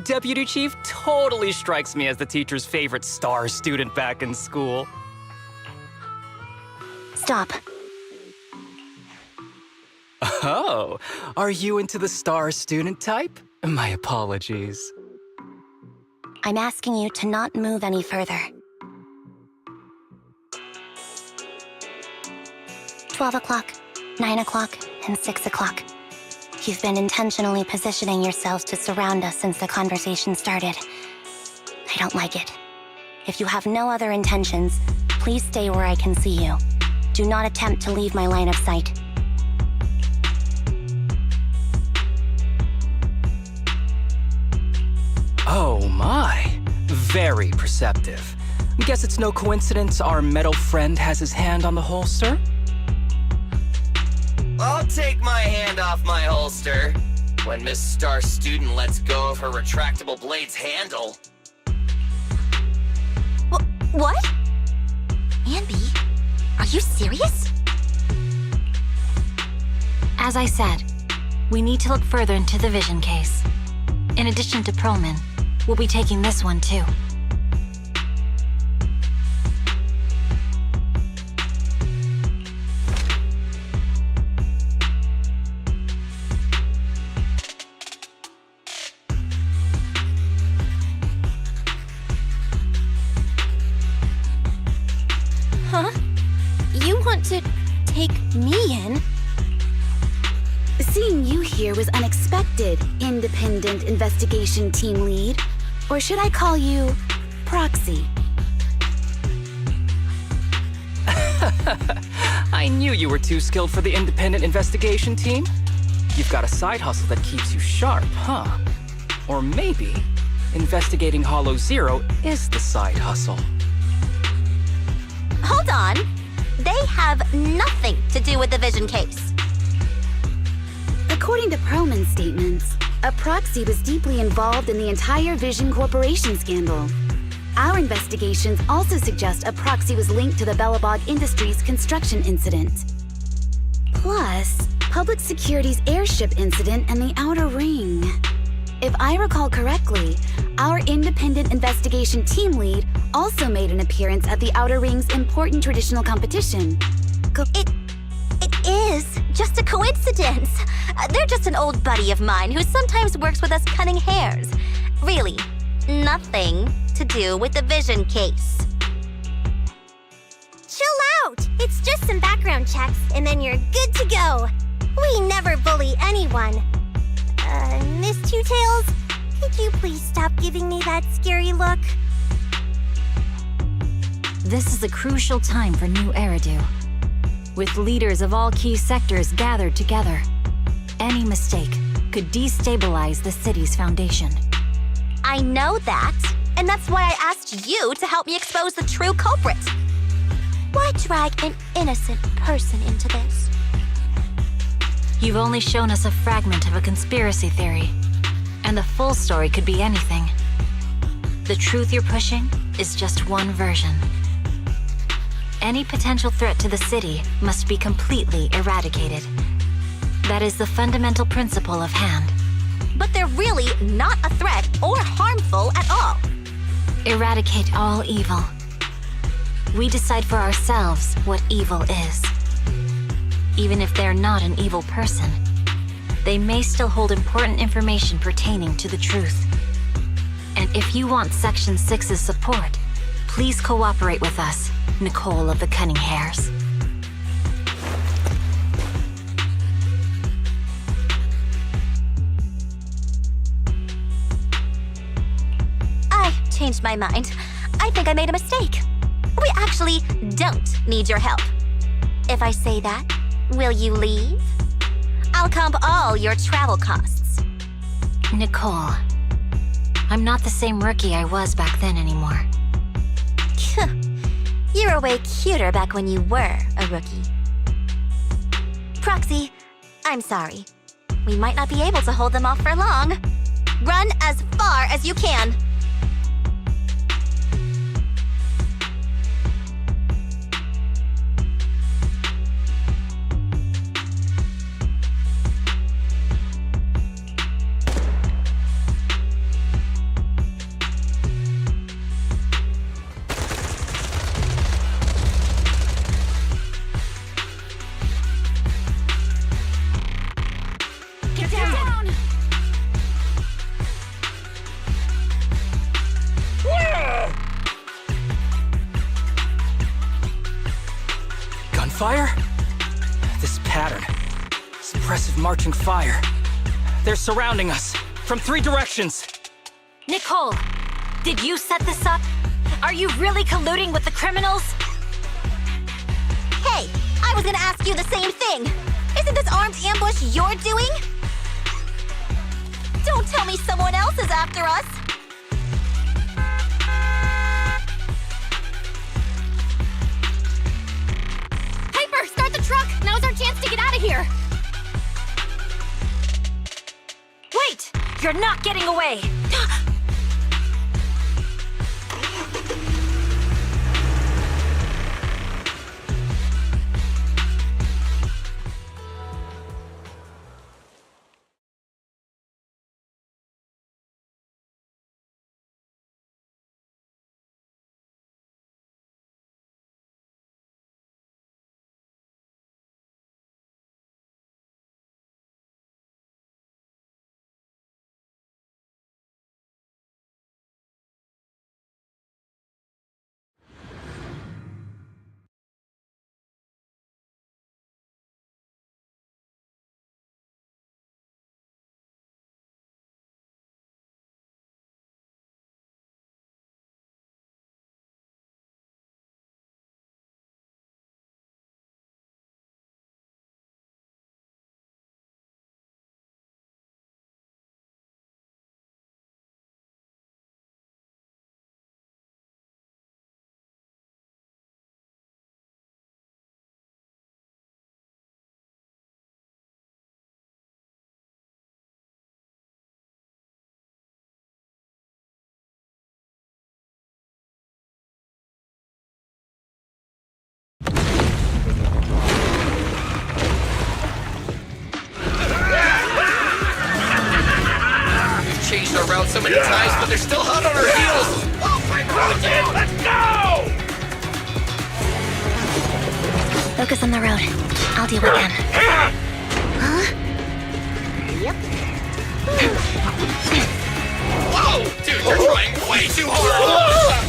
Deputy Chief totally strikes me as the teacher's favorite star student back in school. Stop. Oh, are you into the star student type? My apologies. I'm asking you to not move any further. 12 o'clock, 9 o'clock, and 6 o'clock. You've been intentionally positioning yourselves to surround us since the conversation started. I don't like it. If you have no other intentions, please stay where I can see you. Do not attempt to leave my line of sight. Oh my, very perceptive. Guess it's no coincidence our metal friend has his hand on the holster? I'll take my hand off my holster when Miss Star Student lets go of her retractable blade's handle. What? Anby, are you serious? As I said, we need to look further into the Vision case. In addition to Perlman, we'll be taking this one too. Huh? You want to take me in? Seeing you here was unexpected, Independent Investigation Team Lead. Or should I call you Proxy? I knew you were too skilled for the Independent Investigation Team. You've got a side hustle that keeps you sharp, huh? Or maybe investigating Hollow Zero is the side hustle. Hold on. They have nothing to do with the Vision case. According to Perlman's statements, a proxy was deeply involved in the entire Vision Corporation scandal. Our investigations also suggest a proxy was linked to the Belobog Industries construction incident. Plus, Public Security's airship incident and the Outer Ring. If I recall correctly, our Independent Investigation Team Lead also made an appearance at the Outer Ring's important traditional competition. It is just a coincidence. They're just an old buddy of mine who sometimes works with us cutting hairs. Really, nothing to do with the Vision case. Chill out! It's just some background checks, and then you're good to go. We never bully anyone. Miss Two Tails, could you please stop giving me that scary look? This is a crucial time for New Eridu. With leaders of all key sectors gathered together, any mistake could destabilize the city's foundation. I know that, and that's why I asked you to help me expose the true culprit. Why drag an innocent person into this? You've only shown us a fragment of a conspiracy theory, and the full story could be anything. The truth you're pushing is just one version. Any potential threat to the city must be completely eradicated. That is the fundamental principle of Hand. But they're really not a threat or harmful at all. Eradicate all evil. We decide for ourselves what evil is. Even if they're not an evil person, they may still hold important information pertaining to the truth. And if you want Section 6's support, please cooperate with us. Nicole of the Cunning Hairs. I changed my mind. I think I made a mistake. We actually don't need your help. If I say that, will you leave? I'll comp all your travel costs. Nicole, I'm not the same rookie I was back then anymore. You were way cuter back when you were a rookie. Proxy, I'm sorry. We might not be able to hold them off for long. Run as far as you can. Gunfire? This pattern. Suppressive marching fire. They're surrounding us from 3 directions. Nicole, did you set this up? Are you really colluding with the criminals? Hey, I was gonna ask you the same thing. Isn't this armed ambush you're doing? Don't tell me someone else is after us. Piper, start the truck! Now's our chance to get out of here! Wait! You're not getting away! Changed our route so many times, but they're still hot on our heels. Oh my God! Let's go! Focus on the road. I'll deal with them. Huh? Yep. Whoa! Dude, you're trying way too hard!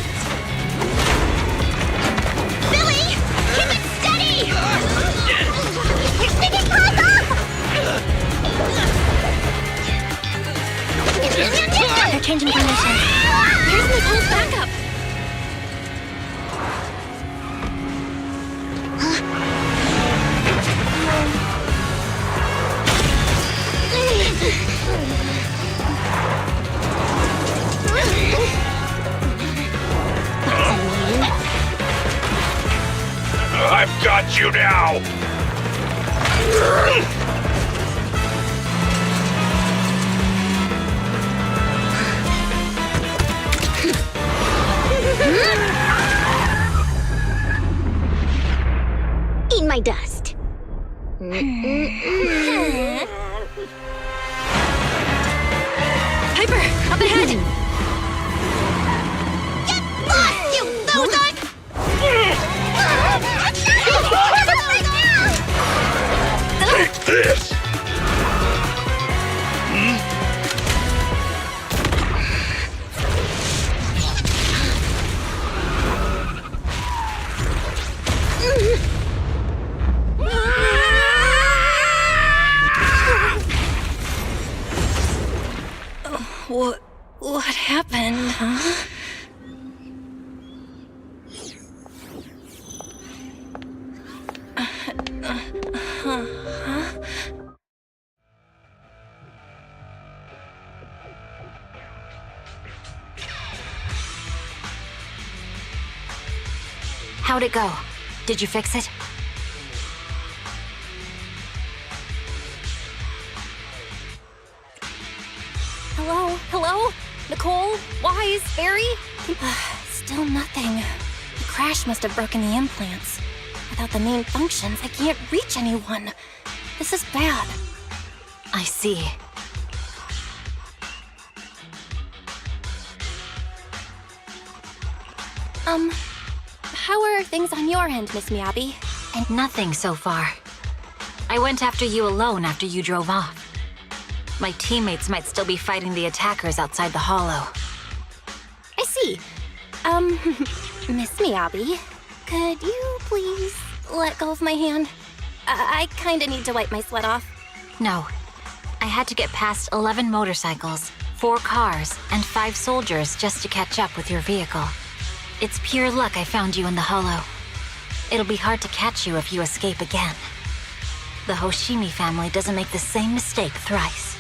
Billy! Keep it steady! We're sneaking close up! They're changing formation. Here's Nicole's backup. I've got you now! Eat my dust. Piper, up ahead! Get lost, you boozard! Take this! What happened, huh? How'd it go? Did you fix it? Hello? Nicole? Wise? Barry? Still nothing. The crash must have broken the implants. Without the main functions, I can't reach anyone. This is bad. I see. How are things on your end, Miss Miyabi? And nothing so far. I went after you alone after you drove off. My teammates might still be fighting the attackers outside the hollow. I see. Miss Miyabi, could you please let go of my hand? I kinda need to wipe my sweat off. No. I had to get past 11 motorcycles, 4 cars, and 5 soldiers just to catch up with your vehicle. It's pure luck I found you in the hollow. It'll be hard to catch you if you escape again. The Hoshimi family doesn't make the same mistake thrice.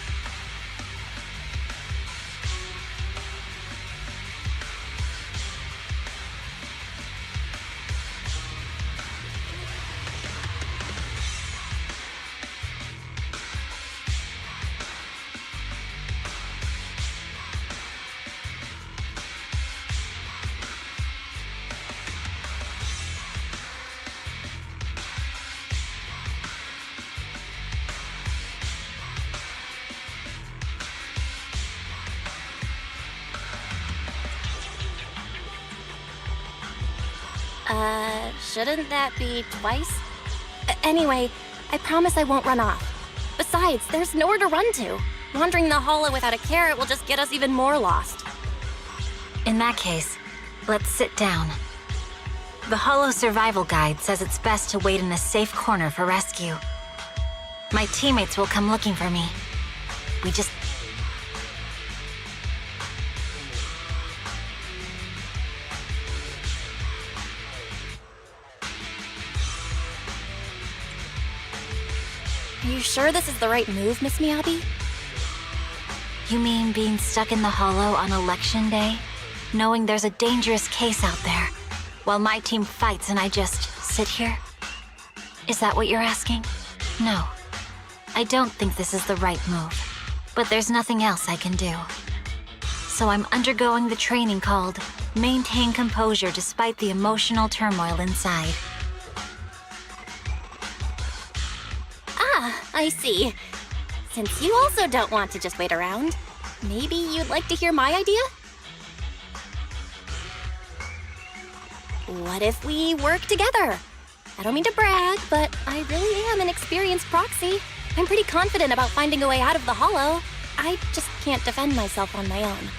Shouldn't that be twice? Anyway, I promise I won't run off. Besides, there's nowhere to run to. Wandering the hollow without a carrot will just get us even more lost. In that case, let's sit down. The hollow survival guide says it's best to wait in a safe corner for rescue. My teammates will come looking for me. We just... Are you sure this is the right move, Miss Miyabi? You mean being stuck in the hollow on election day? Knowing there's a dangerous case out there, while my team fights and I just sit here? Is that what you're asking? No. I don't think this is the right move. But there's nothing else I can do. So I'm undergoing the training called Maintain Composure Despite the Emotional Turmoil Inside. I see. Since you also don't want to just wait around, maybe you'd like to hear my idea? What if we work together? I don't mean to brag, but I really am an experienced proxy. I'm pretty confident about finding a way out of the hollow. I just can't defend myself on my own.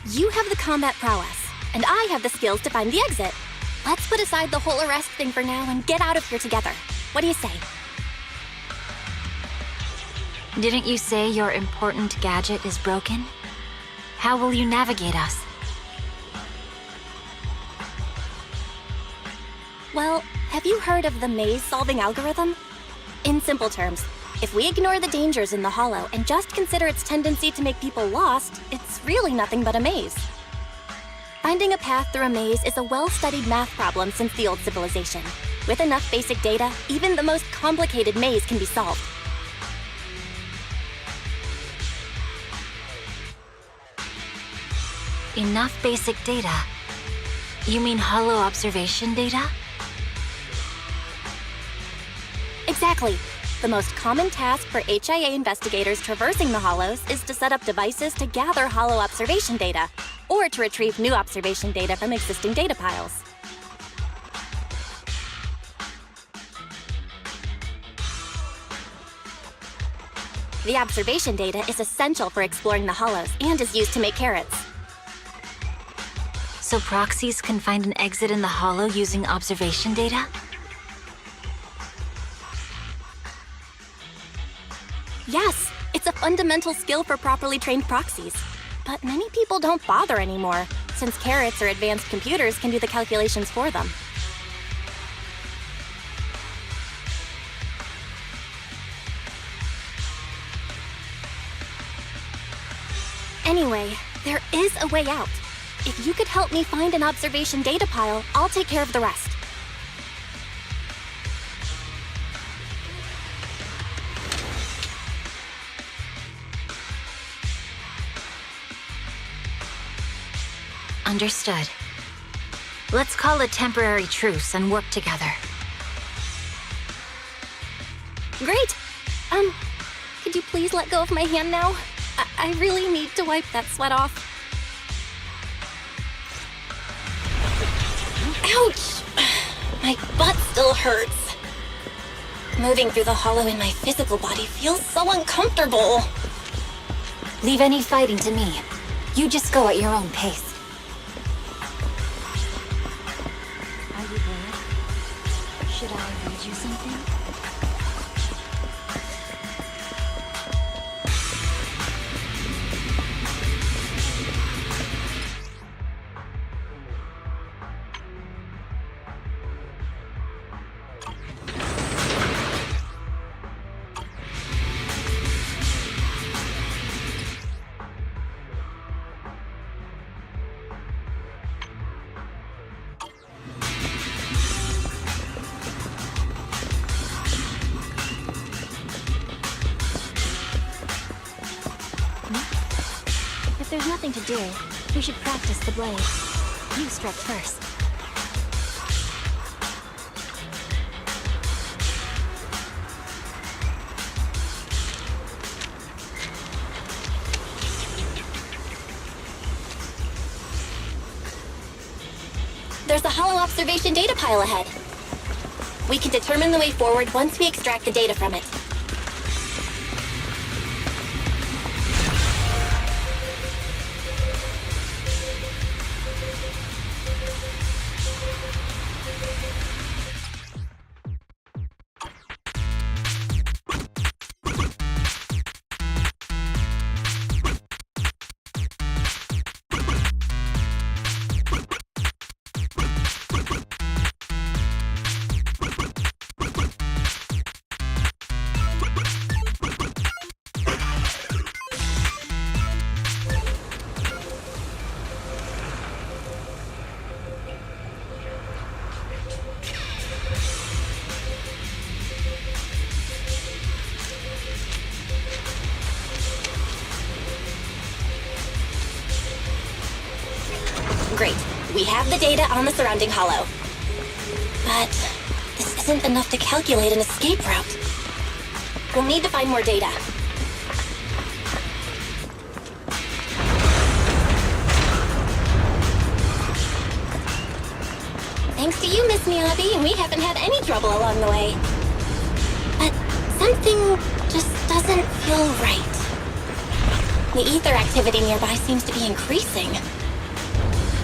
You have the combat prowess, and I have the skills to find the exit. Let's put aside the whole arrest thing for now and get out of here together. What do you say? Didn't you say your important gadget is broken? How will you navigate us? Well, have you heard of the maze-solving algorithm? In simple terms, if we ignore the dangers in the hollow and just consider its tendency to make people lost, it's really nothing but a maze. Finding a path through a maze is a well-studied math problem since the old civilization. With enough basic data, even the most complicated maze can be solved. Enough basic data? You mean hollow observation data? Exactly. The most common task for HIA investigators traversing the Hollows is to set up devices to gather Hollow observation data, or to retrieve new observation data from existing data piles. The observation data is essential for exploring the Hollows and is used to make carrots. So proxies can find an exit in the Hollow using observation data? Yes, it's a fundamental skill for properly trained proxies. But many people don't bother anymore, since carrots or advanced computers can do the calculations for them. Anyway, there is a way out. If you could help me find an observation data pile, I'll take care of the rest. Understood. Let's call a temporary truce and work together. Great! Could you please let go of my hand now? I really need to wipe that sweat off. Ouch! My butt still hurts. Moving through the Hollow in my physical body feels so uncomfortable. Leave any fighting to me. You just go at your own pace. Are you bored? Should I read you something? If there's nothing to do, we should practice the blade. You strike first. There's a Hollow observation data pile ahead. We can determine the way forward once we extract the data from it. Great. We have the data on the surrounding Hollow. But this isn't enough to calculate an escape route. We'll need to find more data. Thanks to you, Miss Miyabi, we haven't had any trouble along the way. But something just doesn't feel right. The ether activity nearby seems to be increasing.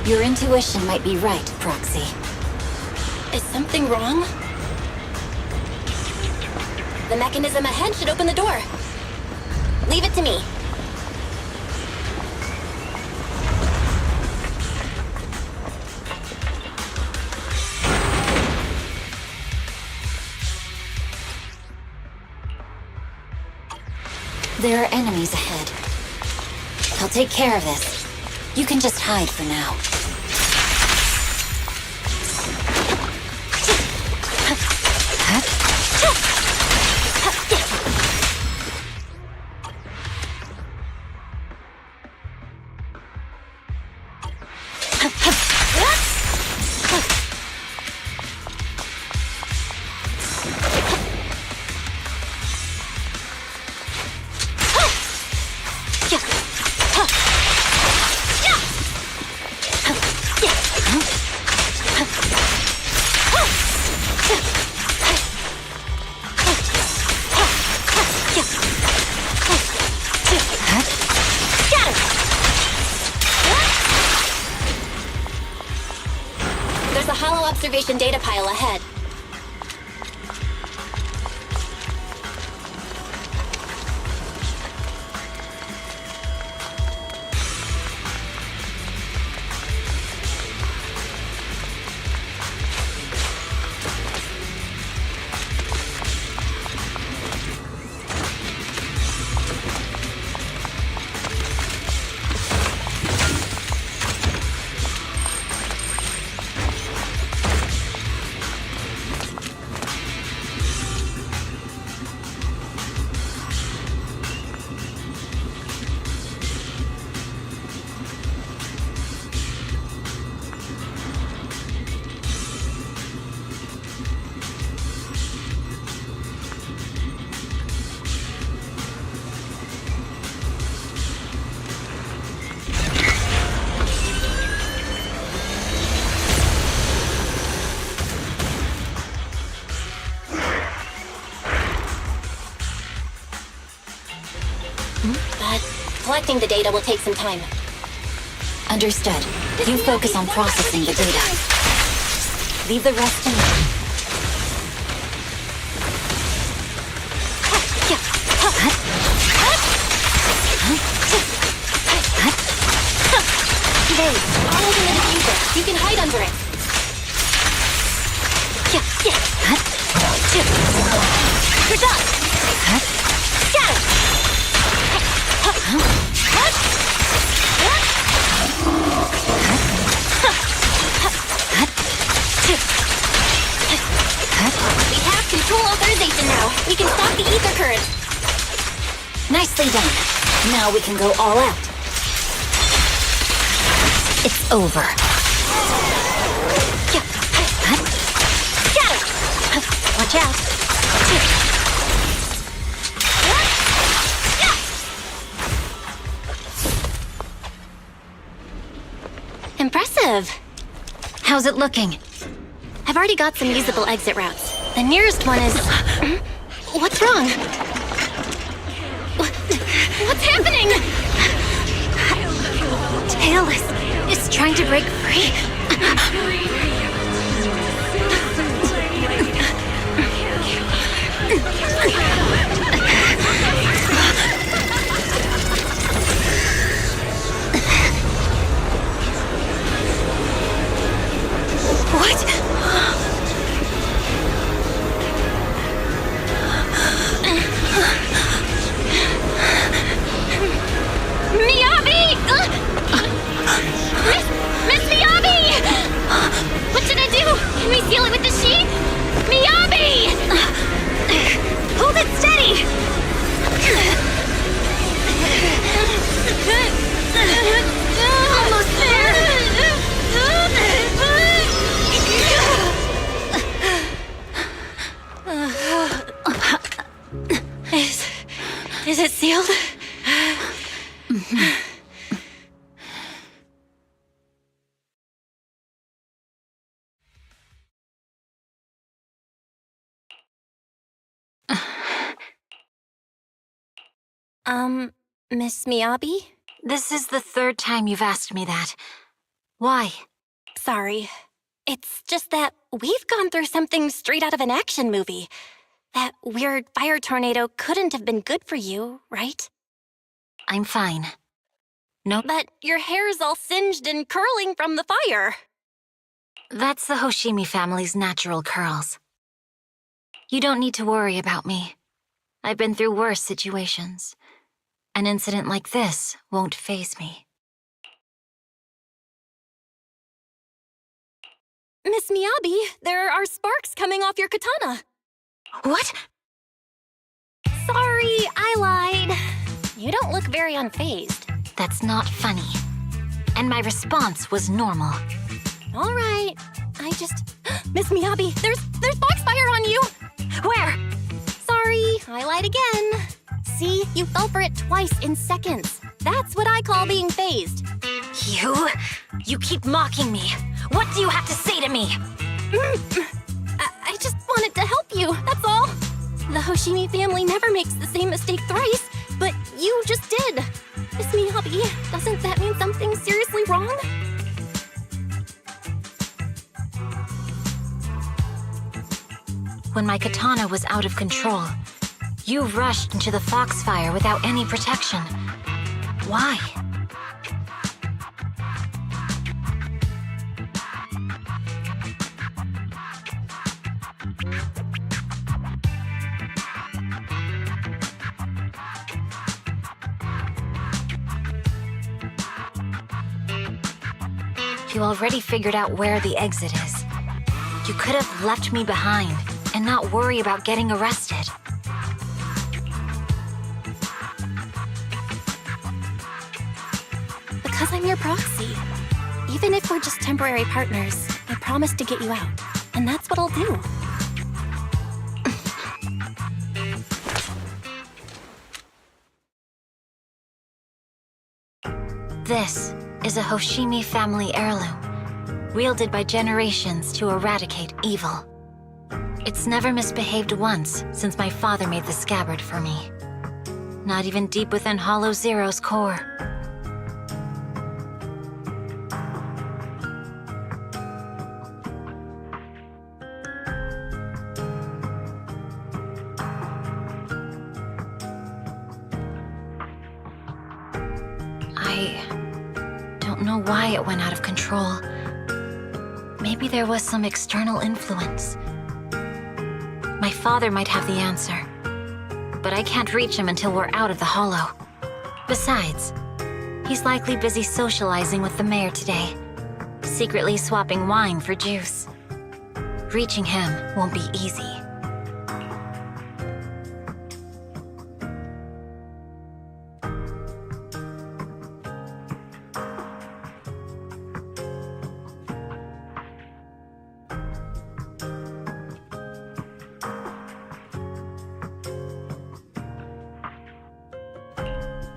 Your intuition might be right, Proxy. Is something wrong? The mechanism ahead should open the door. Leave it to me. There are enemies ahead. I'll take care of this. You can just hide for now. observation data pile ahead. But collecting the data will take some time. Understood. You focus on processing the data. Leave the rest to me. There, all the diffuser. You can hide under it. You're done. Scatter. We have control authorization now. We can stop the ether current. Nicely done. Now we can go all out. It's over. Scatter. Watch out. Impressive. How's it looking? I've already got some usable exit routes. The nearest one is... What's wrong? What's happening? Tailless is trying to break free. What? Miyabi! Miss Miyabi! What should I do? Can we seal it with the sheet? Miyabi! Hold it steady! Almost there! Is it sealed? Miss Miyabi? This is the third time you've asked me that. Why? Sorry. It's just that we've gone through something straight out of an action movie. That weird fire tornado couldn't have been good for you, right? I'm fine. Nope. But your hair's all singed and curling from the fire. That's the Hoshimi family's natural curls. You don't need to worry about me. I've been through worse situations. An incident like this won't faze me. Miss Miyabi, there are sparks coming off your katana. What? Sorry, I lied. You don't look very unfazed. That's not funny. And my response was normal. All right. Miss Miyabi, there's foxfire on you! Where? Sorry, I lied again. See, you fell for it twice in seconds. That's what I call being phased. You keep mocking me. What do you have to say to me? I just wanted to help you, that's all. The Hoshimi family never makes the same mistake thrice, but you just did. Miss Miyabi, doesn't that mean something seriously wrong? katana was out of control. You rushed into the foxfire without any protection. Why? You already figured out where the exit is. You could have left me behind and not worry about getting arrested. Because I'm your proxy. Even if we're just temporary partners, I promise to get you out. And that's what I'll do. This is a Hoshimi family heirloom, wielded by generations to eradicate evil. It's never misbehaved once since my father made the scabbard for me. Not even deep within Hollow Zero's core. I don't know why it went out of control. Maybe there was some external influence. My father might have the answer, but I can't reach him until we're out of the hollow. Besides, he's likely busy socializing with the mayor today, secretly swapping wine for juice. Reaching him won't be easy.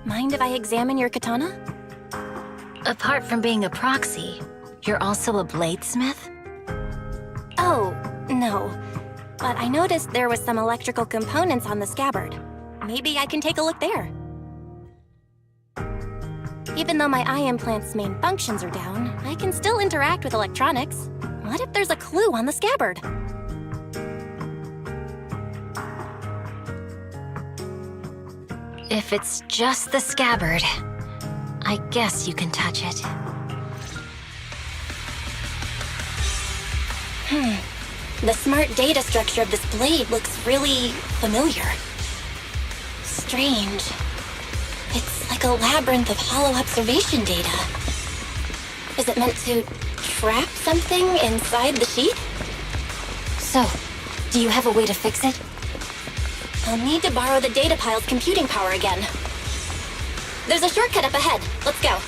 Mind if I examine your katana? Apart from being a proxy, you're also a bladesmith? Oh, no. But I noticed there was some electrical components on the scabbard. Maybe I can take a look there. Even though my eye implant's main functions are down, I can still interact with electronics. What if there's a clue on the scabbard? If it's just the scabbard, I guess you can touch it. The smart data structure of this blade looks really familiar. Strange. It's like a labyrinth of hollow observation data. Is it meant to trap something inside the sheath? So, do you have a way to fix it? I'll need to borrow the data pile's computing power again. There's a shortcut up ahead. Let's go.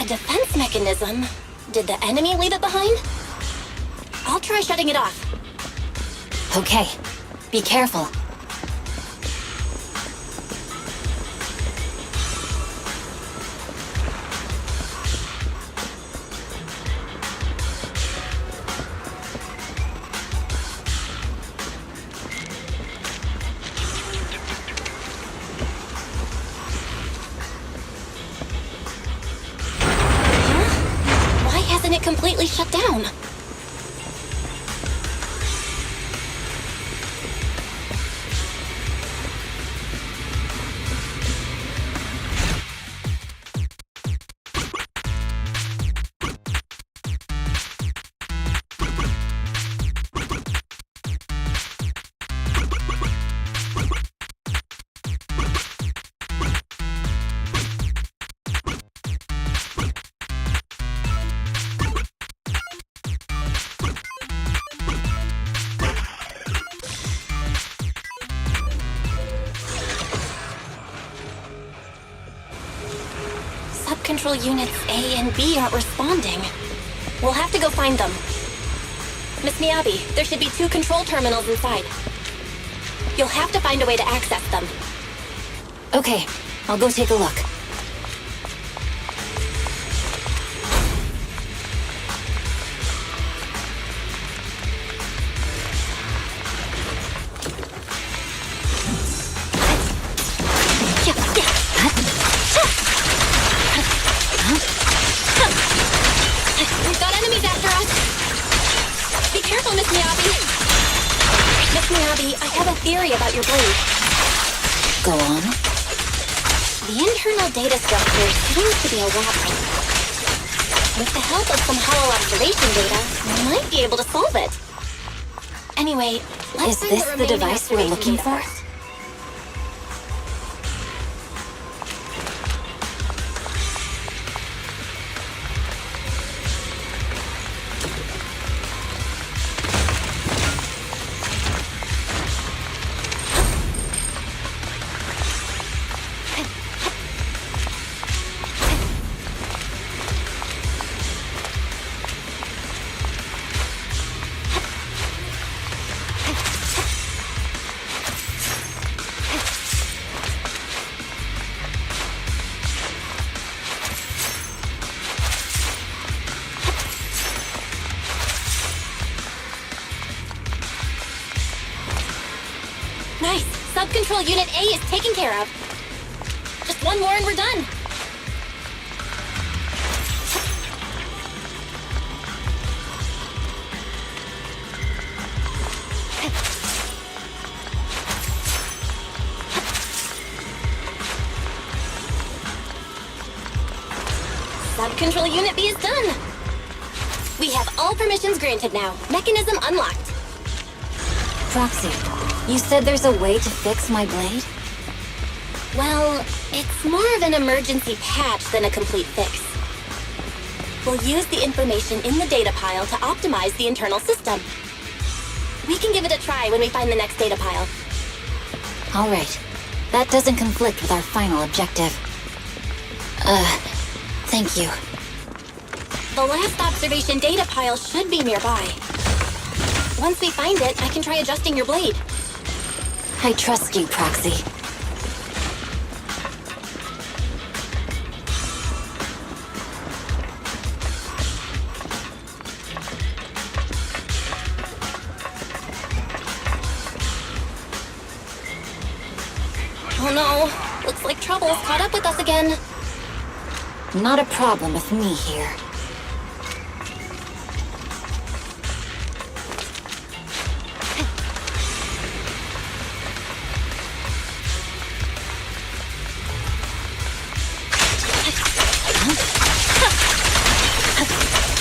A defense mechanism? Did the enemy leave it behind? I'll try shutting it off. Okay, be careful. It completely shut down. Sub-control units A and B aren't responding. We'll have to go find them. Miss Miyabi, there should be 2 control terminals inside. You'll have to find a way to access them. Okay, I'll go take a look. We've got enemies after us! Be careful, Miss Miyabi! Miss Miyabi, I have a theory about your blade. Go on. The internal data structure seems to be a labyrinth. With the help of some hollow observation data, we might be able to solve it. Anyway, let's Is find this the remaining device we're observation looking data for? first. Nice! Sub-control unit A is taken care of. Just one more and we're done. Sub-control unit B is done. We have all permissions granted now. Mechanism unlocked. Proxy, you said there's a way to fix my blade? Well, it's more of an emergency patch than a complete fix. We'll use the information in the data pile to optimize the internal system. We can give it a try when we find the next data pile. All right. That doesn't conflict with our final objective. Thank you. The last observation data pile should be nearby. Once we find it, I can try adjusting your blade. I trust you, Proxy. Oh no, looks like trouble's caught up with us again. Not a problem with me here.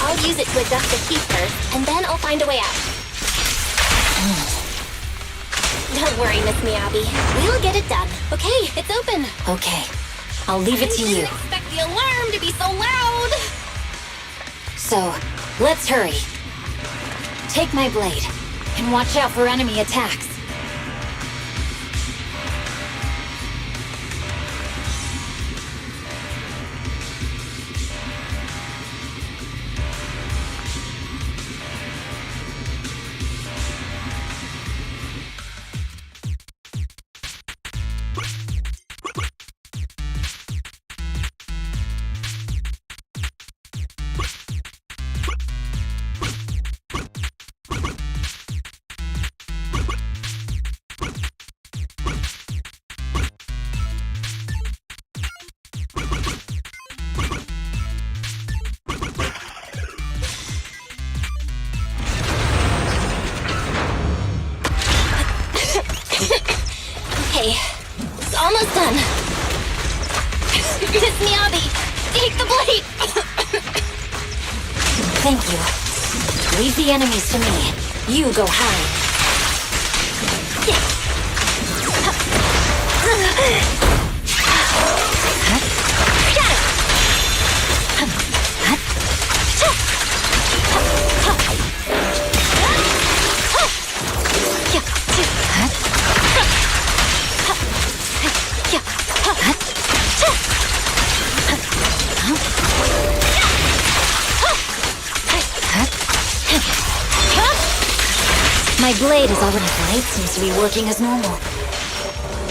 I'll use it to adjust the heat first, and then I'll find a way out. Don't worry, Miss Miyabi. We'll get it done. Okay, it's open. Okay, I'll leave it to you. I didn't expect the alarm to be so loud. So, let's hurry. Take my blade, and watch out for enemy attacks. Okay, it's almost done. Miss Miyabi, take the blade! Thank you. Leave the enemies to me. You go hide. blade is already right, seems to be working as normal.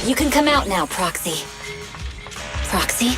You can come out now, Proxy. Proxy?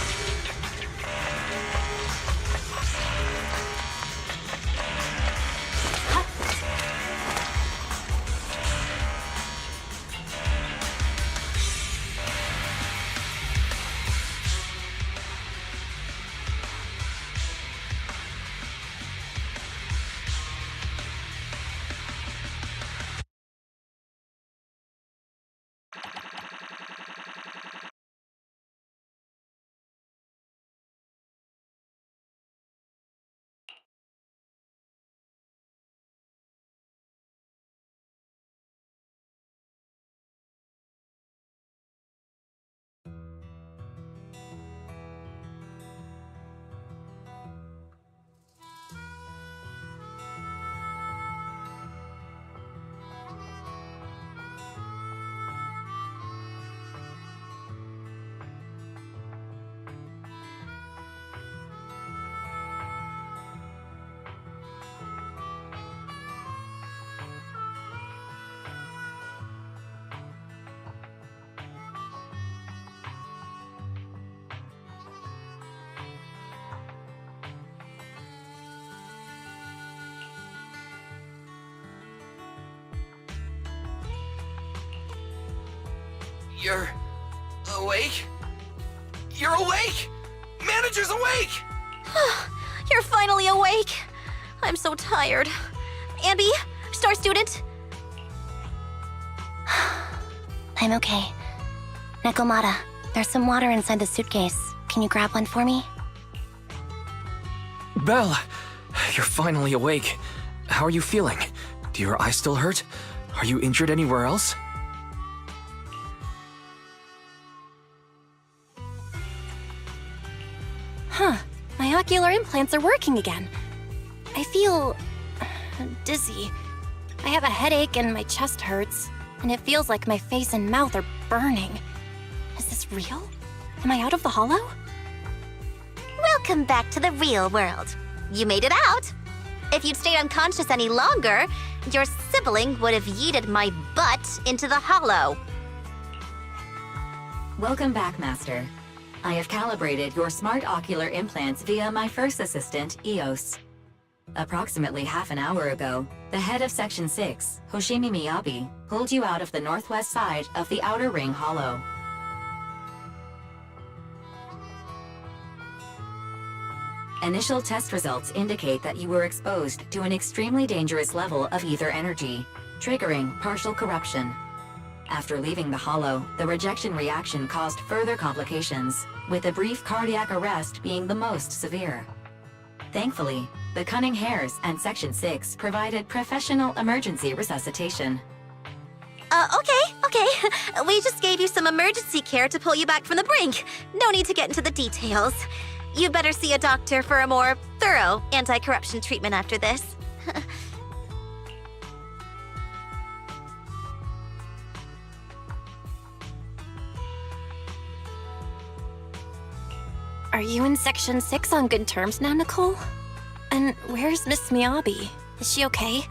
You're awake? You're awake! Manager's awake! You're finally awake. I'm so tired. Ambi, Star Student? I'm okay. Nekomata, there's some water inside the suitcase. Can you grab one for me? Belle, you're finally awake. How are you feeling? Do your eyes still hurt? Are you injured anywhere else? Huh. My ocular implants are working again. I feel dizzy. I have a headache and my chest hurts, and it feels like my face and mouth are burning. Is this real? Am I out of the hollow? Welcome back to the real world. You made it out. If you'd stayed unconscious any longer, your sibling would have yeeted my butt into the hollow. Welcome back, Master. I have calibrated your smart ocular implants via my first assistant, EOS. Approximately half an hour ago, the head of Section 6, Hoshimi Miyabi, pulled you out of the northwest side of the Outer Ring Hollow. Initial test results indicate that you were exposed to an extremely dangerous level of ether energy, triggering partial corruption. After leaving the hollow, the rejection reaction caused further complications, with a brief cardiac arrest being the most severe. Thankfully, the Cunning Hares and Section 6 provided professional emergency resuscitation. Okay. We just gave you some emergency care to pull you back from the brink. No need to get into the details. You'd better see a doctor for a more thorough anti-corruption treatment after this. Are you in Section 6 on good terms now, Nicole? And where's Miss Miyabi? Is she okay?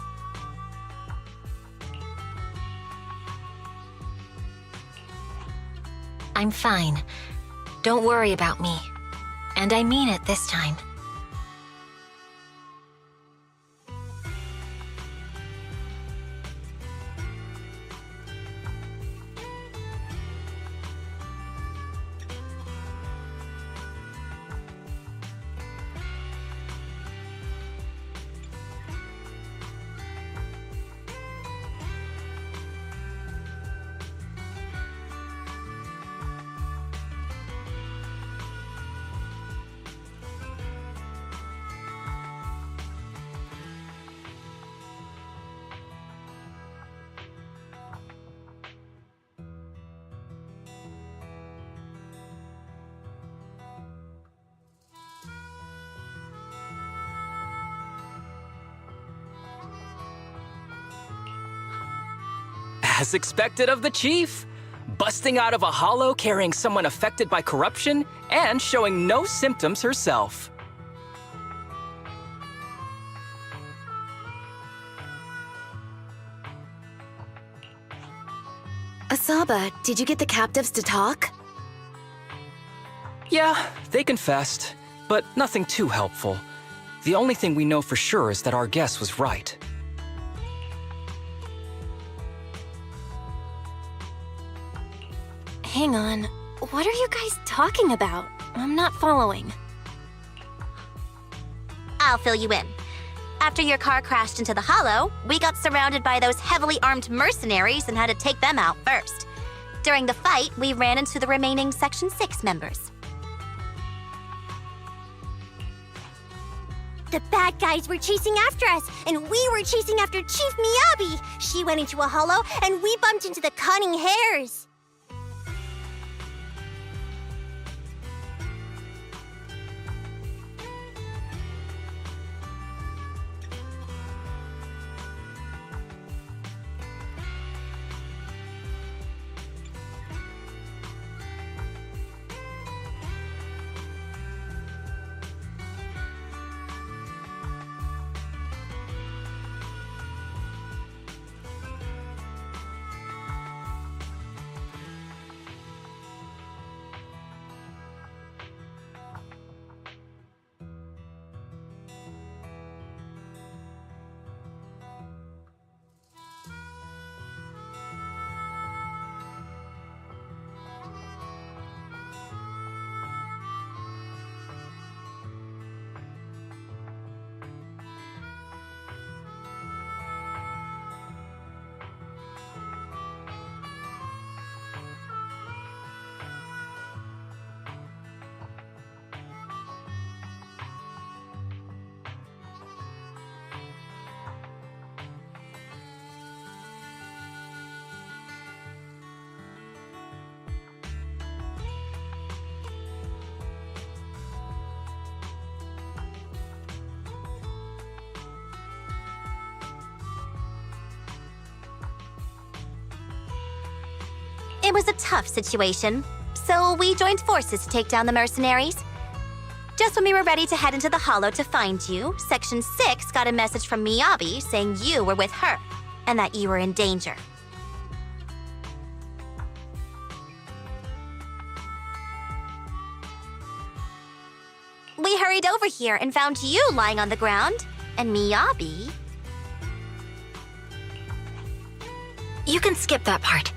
I'm fine. Don't worry about me. And I mean it this time. As expected of the Chief, busting out of a hollow carrying someone affected by corruption and showing no symptoms herself. Asaba, did you get the captives to talk? Yeah, they confessed, but nothing too helpful. The only thing we know for sure is that our guess was right. Hang on. What are you guys talking about? I'm not following. I'll fill you in. After your car crashed into the hollow, we got surrounded by those heavily armed mercenaries and had to take them out first. During the fight, we ran into the remaining Section 6 members. The bad guys were chasing after us, and we were chasing after Chief Miyabi. She went into a hollow, and we bumped into the cunning hares. It was a tough situation, so we joined forces to take down the mercenaries. Just when we were ready to head into the hollow to find you, Section 6 got a message from Miyabi saying you were with her, and that you were in danger. We hurried over here and found you lying on the ground, and Miyabi... You can skip that part.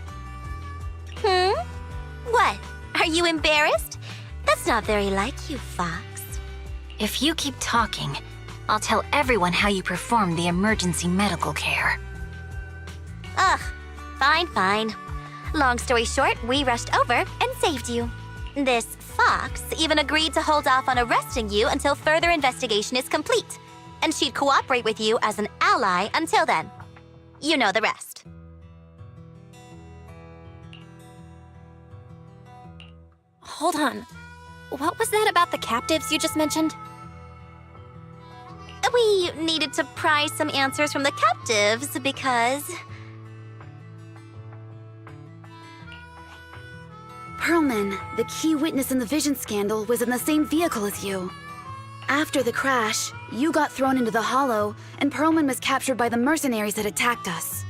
What? Are you embarrassed? That's not very like you, Fox. If you keep talking, I'll tell everyone how you performed the emergency medical care. Ugh, fine. Long story short, we rushed over and saved you. This Fox even agreed to hold off on arresting you until further investigation is complete, and she'd cooperate with you as an ally until then. You know the rest. Hold on. What was that about the captives you just mentioned? We needed to pry some answers from the captives because... Pearlman, the key witness in the Vision scandal, was in the same vehicle as you. After the crash, you got thrown into the hollow, and Pearlman was captured by the mercenaries that attacked us.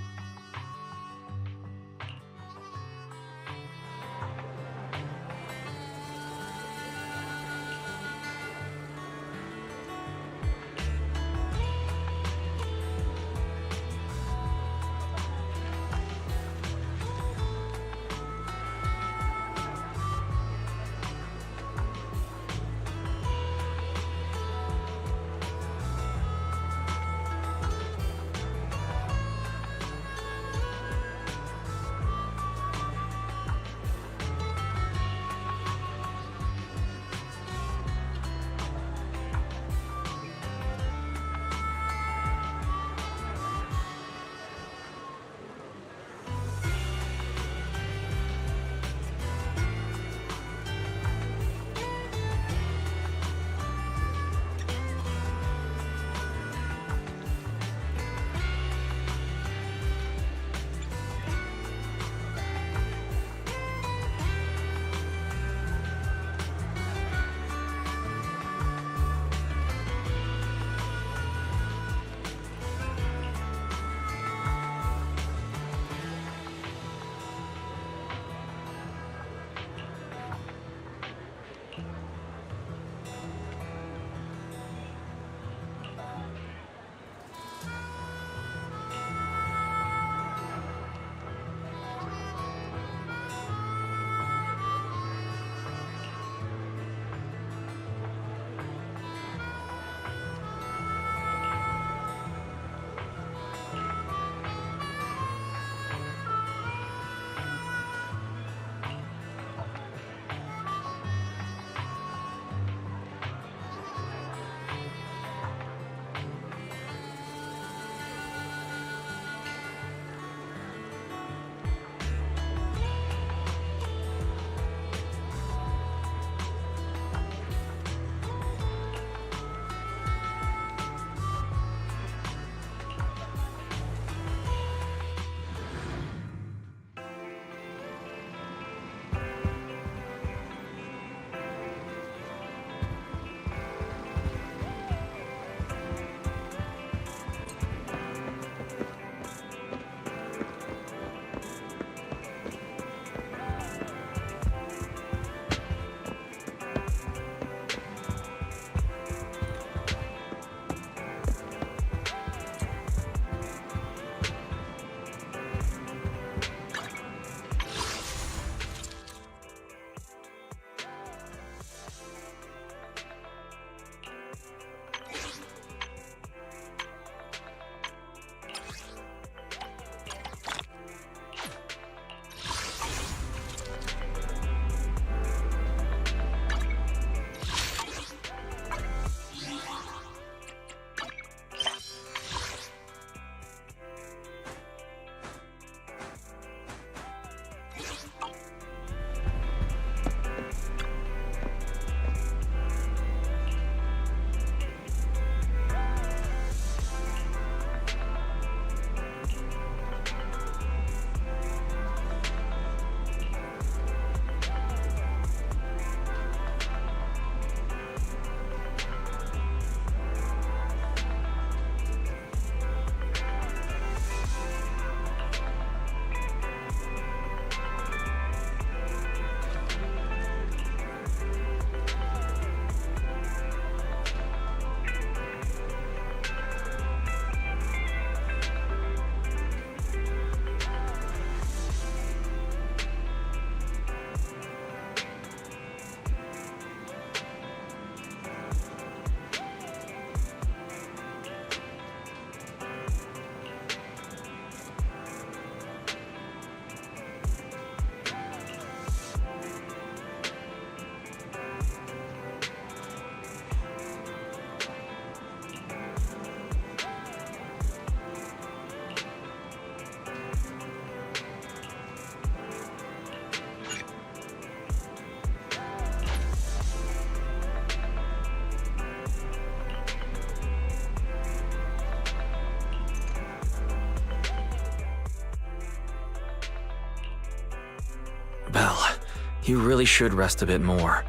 You really should rest a bit more.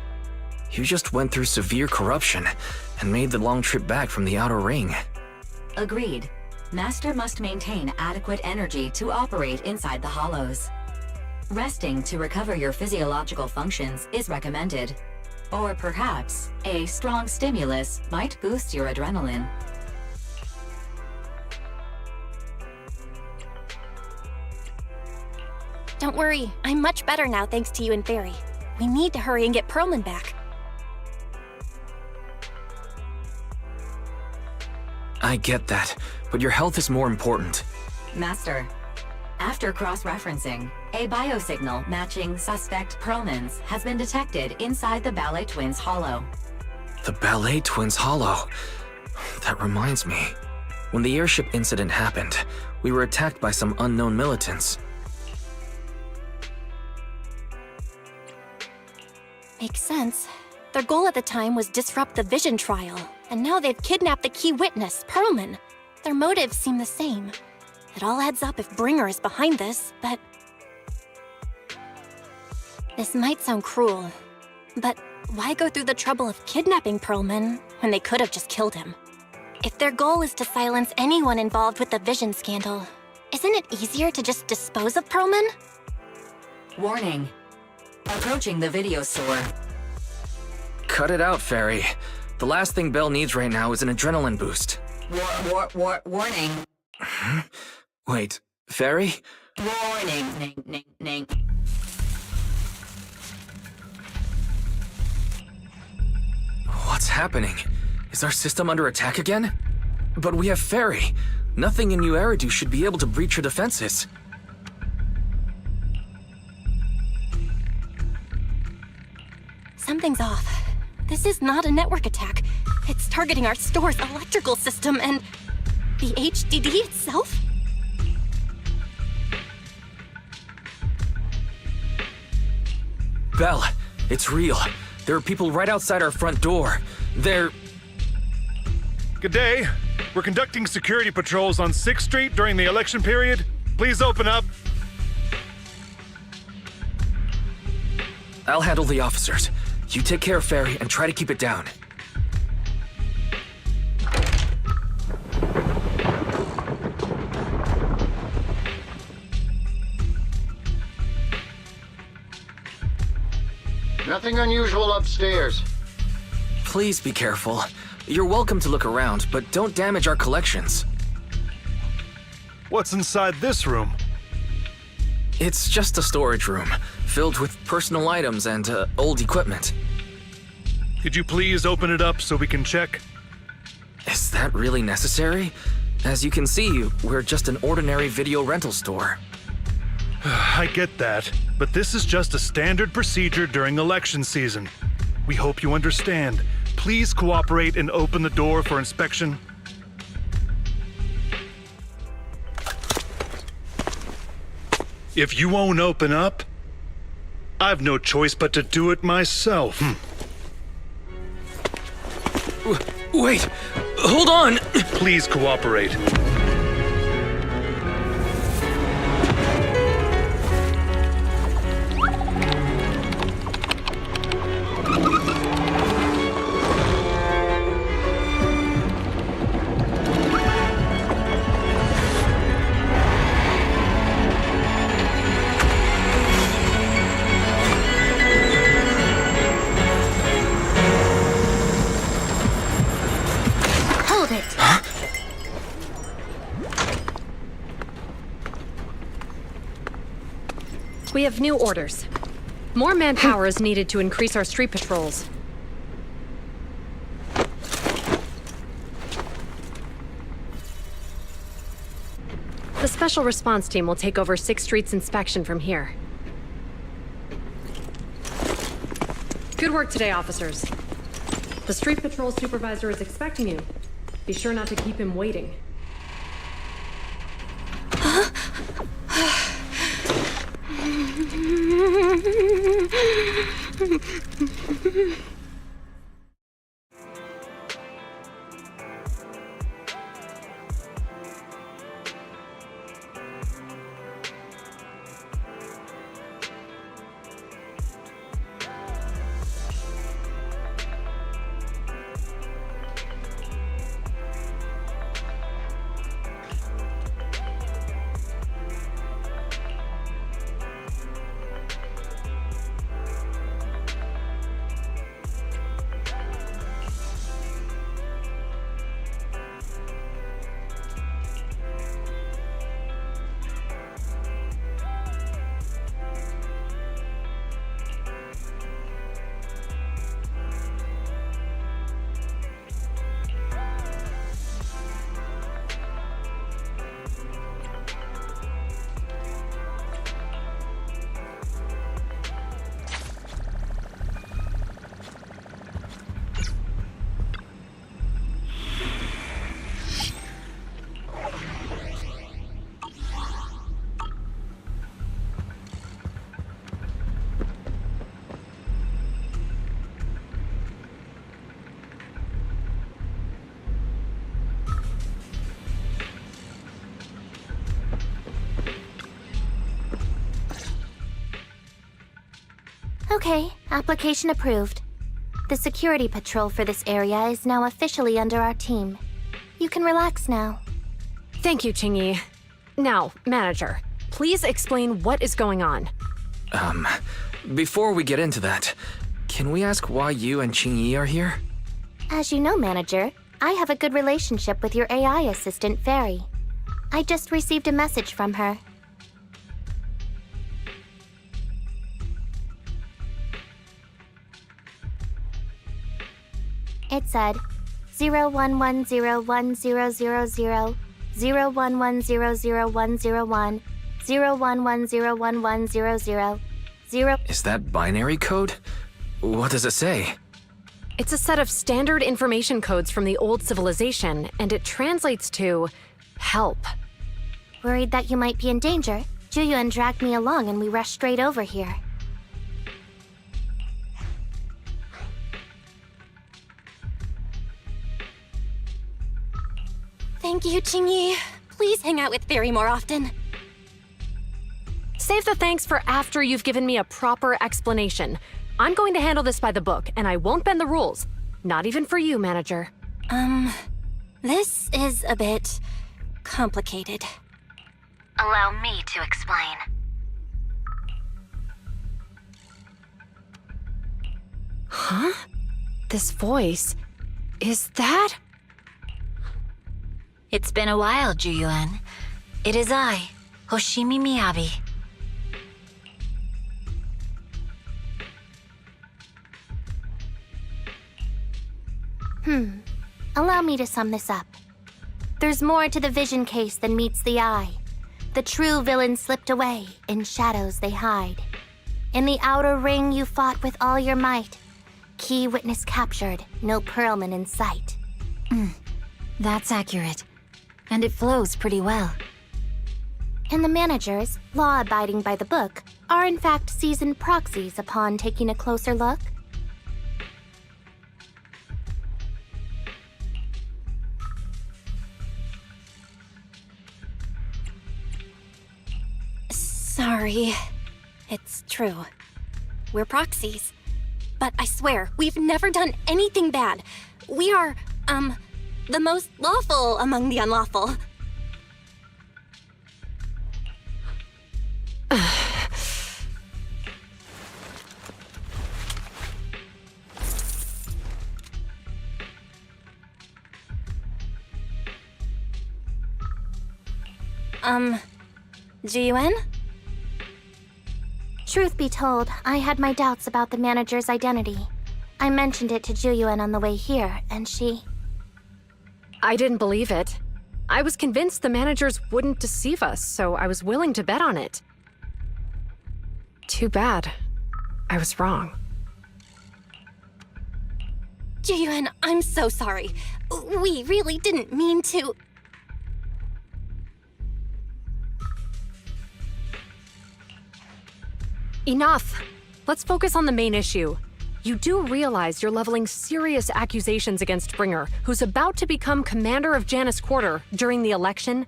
You just went through severe corruption and made the long trip back from the outer ring. Agreed. Master must maintain adequate energy to operate inside the hollows. Resting to recover your physiological functions is recommended. Or perhaps, a strong stimulus might boost your adrenaline. Don't worry, I'm much better now thanks to you and Fairy. We need to hurry and get Perlman back. I get that, but your health is more important. Master, after cross-referencing, a biosignal matching suspect Perlman's has been detected inside the Ballet Twins hollow. The Ballet Twins hollow. That reminds me. When the airship incident happened, we were attacked by some unknown militants. Makes sense. Their goal at the time was disrupt the Vision trial, and now they've kidnapped the key witness, Perlman. Their motives seem the same. It all adds up if Bringer is behind this, but... This might sound cruel, but why go through the trouble of kidnapping Perlman when they could have just killed him? If their goal is to silence anyone involved with the Vision scandal, isn't it easier to just dispose of Perlman? Warning. Approaching the video store. Cut it out, Fairy. The last thing Belle needs right now is an adrenaline boost. Warning. Wait, Fairy? Warning. What's happening? Is our system under attack again? But we have Fairy. Nothing in New Eridu should be able to breach her defenses. Something's off. This is not a network attack. It's targeting our store's electrical system and... the HDD itself? Belle, it's real. There are people right outside our front door. They're... Good day. We're conducting security patrols on 6th Street during the election period. Please open up. I'll handle the officers. You take care of Fairy and try to keep it down. Nothing unusual upstairs. Please be careful. You're welcome to look around, but don't damage our collections. What's inside this room? It's just a storage room, filled with personal items and old equipment. Could you please open it up so we can check? Is that really necessary? As you can see, we're just an ordinary video rental store. I get that, but this is just a standard procedure during election season. We hope you understand. Please cooperate and open the door for inspection. If you won't open up, I've no choice but to do it myself. Wait! Hold on! Please cooperate. We have new orders. More manpower is needed to increase our street patrols. The Special Response Team will take over 6th Street's inspection from here. Good work today, officers. The Street Patrol Supervisor is expecting you. Be sure not to keep him waiting. Okay, application approved. The security patrol for this area is now officially under our team. You can relax now. Thank you, Qingyi. Now, Manager, please explain what is going on. Before we get into that, can we ask why you and Qingyi are here? As you know, Manager, I have a good relationship with your AI assistant, Fairy. I just received a message from her. It said 01101000, 01100101, 01101100, 0. Is that binary code? What does it say? It's a set of standard information codes from the old civilization, and it translates to help. Worried that you might be in danger, Juyuan dragged me along and we rushed straight over here. Thank you, Qingyi. Please hang out with Fairy more often. Save the thanks for after you've given me a proper explanation. I'm going to handle this by the book, and I won't bend the rules. Not even for you, Manager. This is a bit complicated. Allow me to explain. Huh? This voice... is that... It's been a while, Juyuan. It is I, Hoshimi Miyabi. Allow me to sum this up. There's more to the vision case than meets the eye. The true villain slipped away, in shadows they hide. In the outer ring you fought with all your might. Key witness captured, no Pearlman in sight. That's accurate. And it flows pretty well. And the managers, law-abiding by the book, are in fact seasoned proxies upon taking a closer look. Sorry. It's true. We're proxies. But I swear, we've never done anything bad. We are, the most lawful among the unlawful. Jiyuan? Truth be told, I had my doubts about the manager's identity. I mentioned it to Juyuan on the way here, and she... I didn't believe it. I was convinced the managers wouldn't deceive us, so I was willing to bet on it. Too bad. I was wrong. Juyuan, I'm so sorry. We really didn't mean to... Enough! Let's focus on the main issue. You do realize you're leveling serious accusations against Bringer, who's about to become commander of Janus Quarter during the election?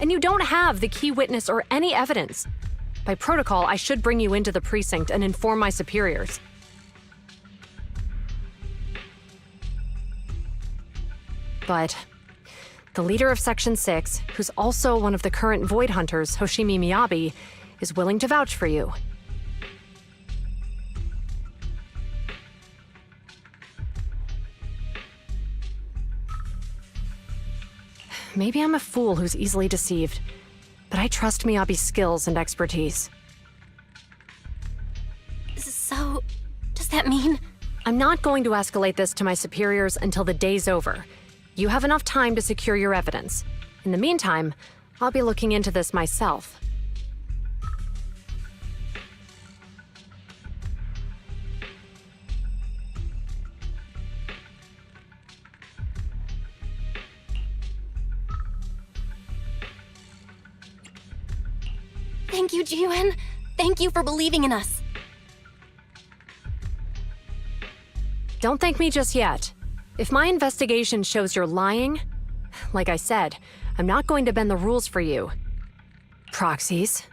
And you don't have the key witness or any evidence. By protocol, I should bring you into the precinct and inform my superiors. But the leader of Section 6, who's also one of the current Void Hunters, Hoshimi Miyabi, is willing to vouch for you. Maybe I'm a fool who's easily deceived, but I trust Miyabi's skills and expertise. So, does that mean? I'm not going to escalate this to my superiors until the day's over. You have enough time to secure your evidence. In the meantime, I'll be looking into this myself. Thank you, Jiyuan. Thank you for believing in us. Don't thank me just yet. If my investigation shows you're lying, like I said, I'm not going to bend the rules for you. Proxies.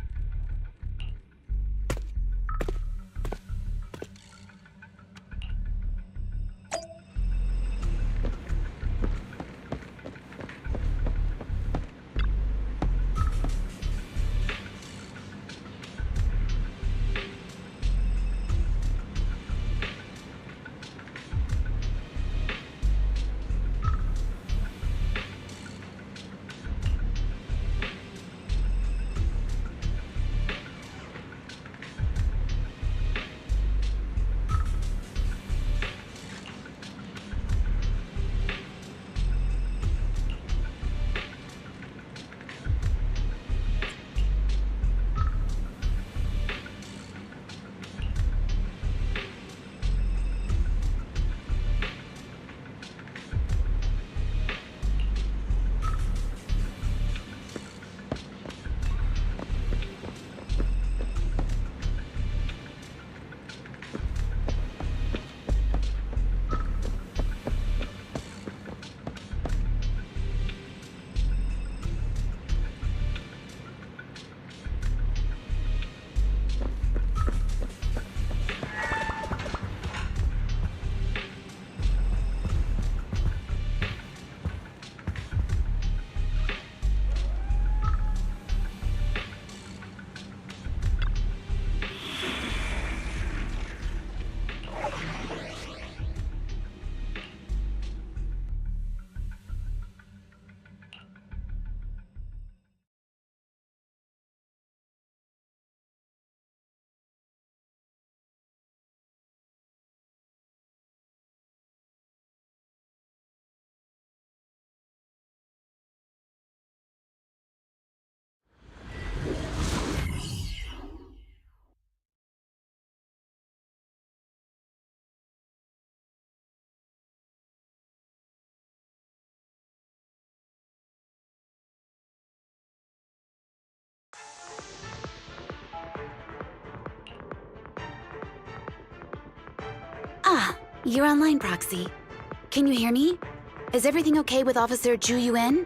You're online, Proxy. Can you hear me? Is everything okay with Officer Zhu Yuan?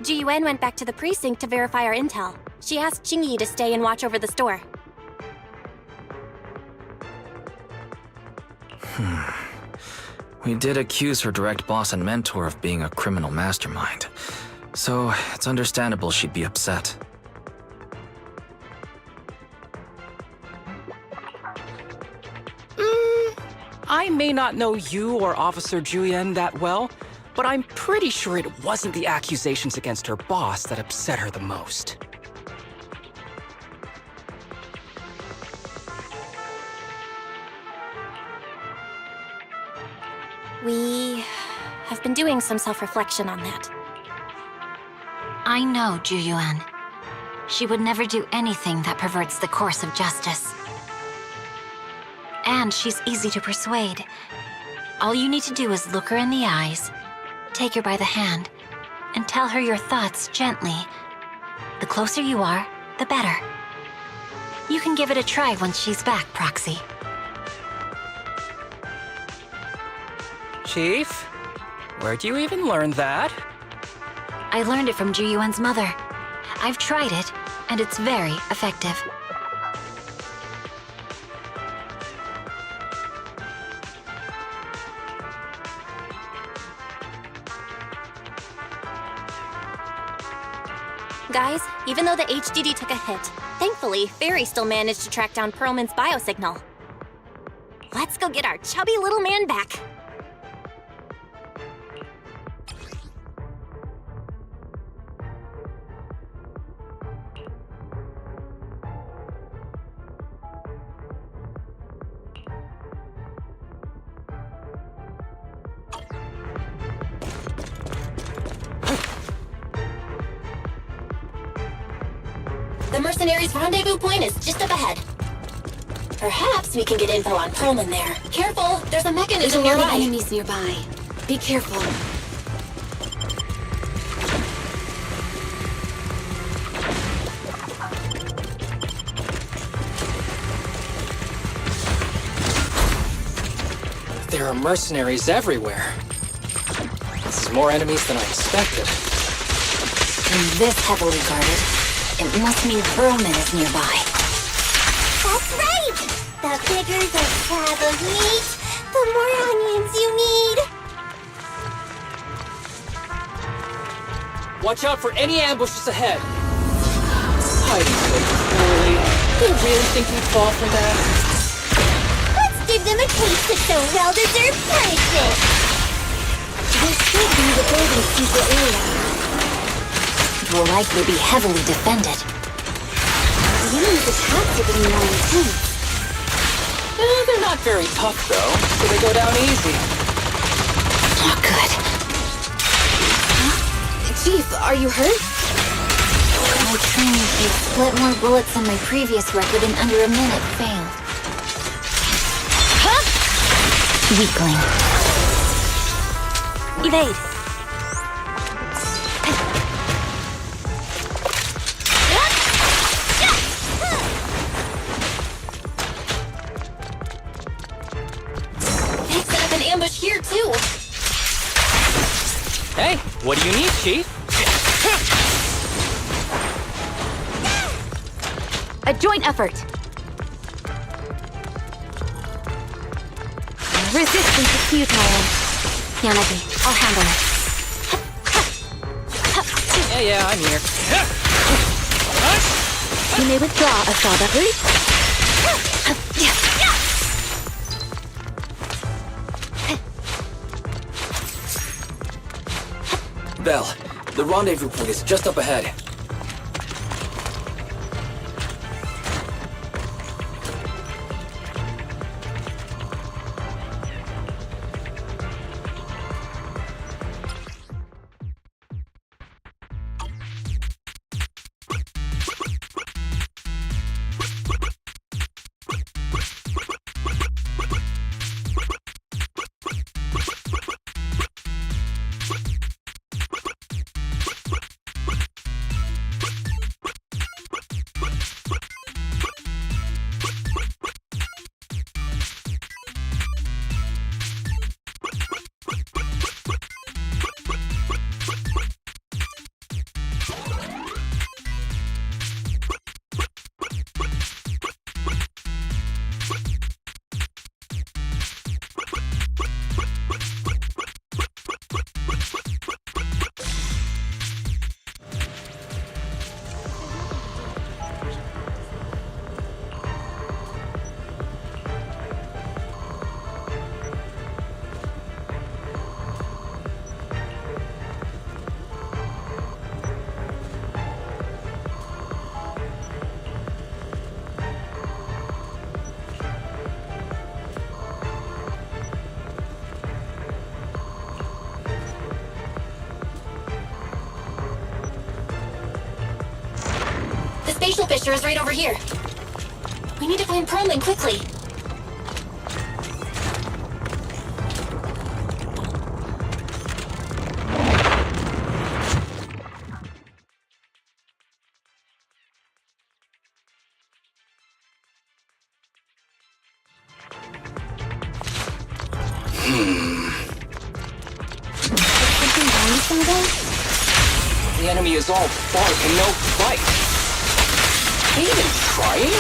Ji Yuan went back to the precinct to verify our intel. She asked Qingyi to stay and watch over the store. We did accuse her direct boss and mentor of being a criminal mastermind, so it's understandable she'd be upset. I may not know you or Officer Julian that well, but I'm pretty sure it wasn't the accusations against her boss that upset her the most. We have been doing some self-reflection on that. I know Zhu Yuan. She would never do anything that perverts the course of justice. And she's easy to persuade. All you need to do is look her in the eyes, take her by the hand, and tell her your thoughts gently. The closer you are, the better. You can give it a try once she's back, Proxy. Chief, where'd you even learn that? I learned it from Zhu Yuan's mother. I've tried it, and it's very effective. Guys, even though the HDD took a hit, thankfully, Fairy still managed to track down Perlman's biosignal. Let's go get our chubby little man back. The mercenaries' rendezvous point is just up ahead. Perhaps we can get info on Perlman there. Careful, there's a mechanism There's a lot nearby. of enemies nearby. Be careful. There are mercenaries everywhere. This is more enemies than I expected. And this heavily guarded, it must mean Perlman is nearby. That's right! The bigger the slab of meat, the more onions you need. Watch out for any ambushes ahead. Hiding so poorly. Do you really think we'd fall for that? Let's give them a taste of some well-deserved punishment. This should be the building's secret area. It will likely be heavily defended. The enemy's attacks are getting more intense. They're not very tough, though, so they go down easy. Not good. Chief, are you hurt? My training phase split more bullets than my previous record in under a minute failed. Huh? Weakling. Evade. They set up an ambush here, too. Hey, what do you need, Chief? A joint effort. Resistance is futile. Yanagi, I'll handle it. Yeah, I'm here. You may withdraw, Asada. Belle, the rendezvous point is just up ahead. spatial fissure is right over here. We need to find Perlman quickly. The enemy is all bark and no bite. Ain't even trying?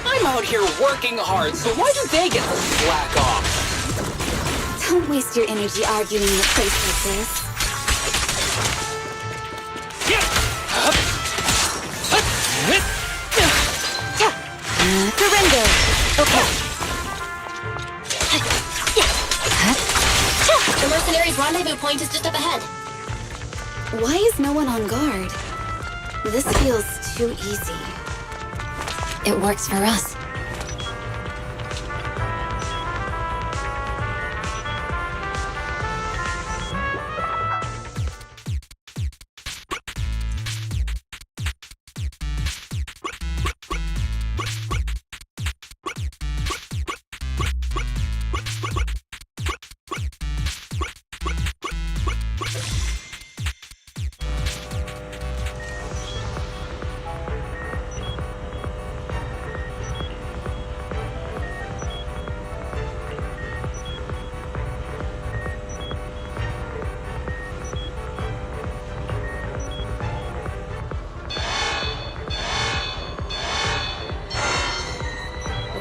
I'm out here working hard, so why do they get the slack off? Don't waste your energy arguing in a place like this. Surrender. Okay. The mercenaries' rendezvous point is just up ahead. Why is no one on guard? This feels too easy. It works for us.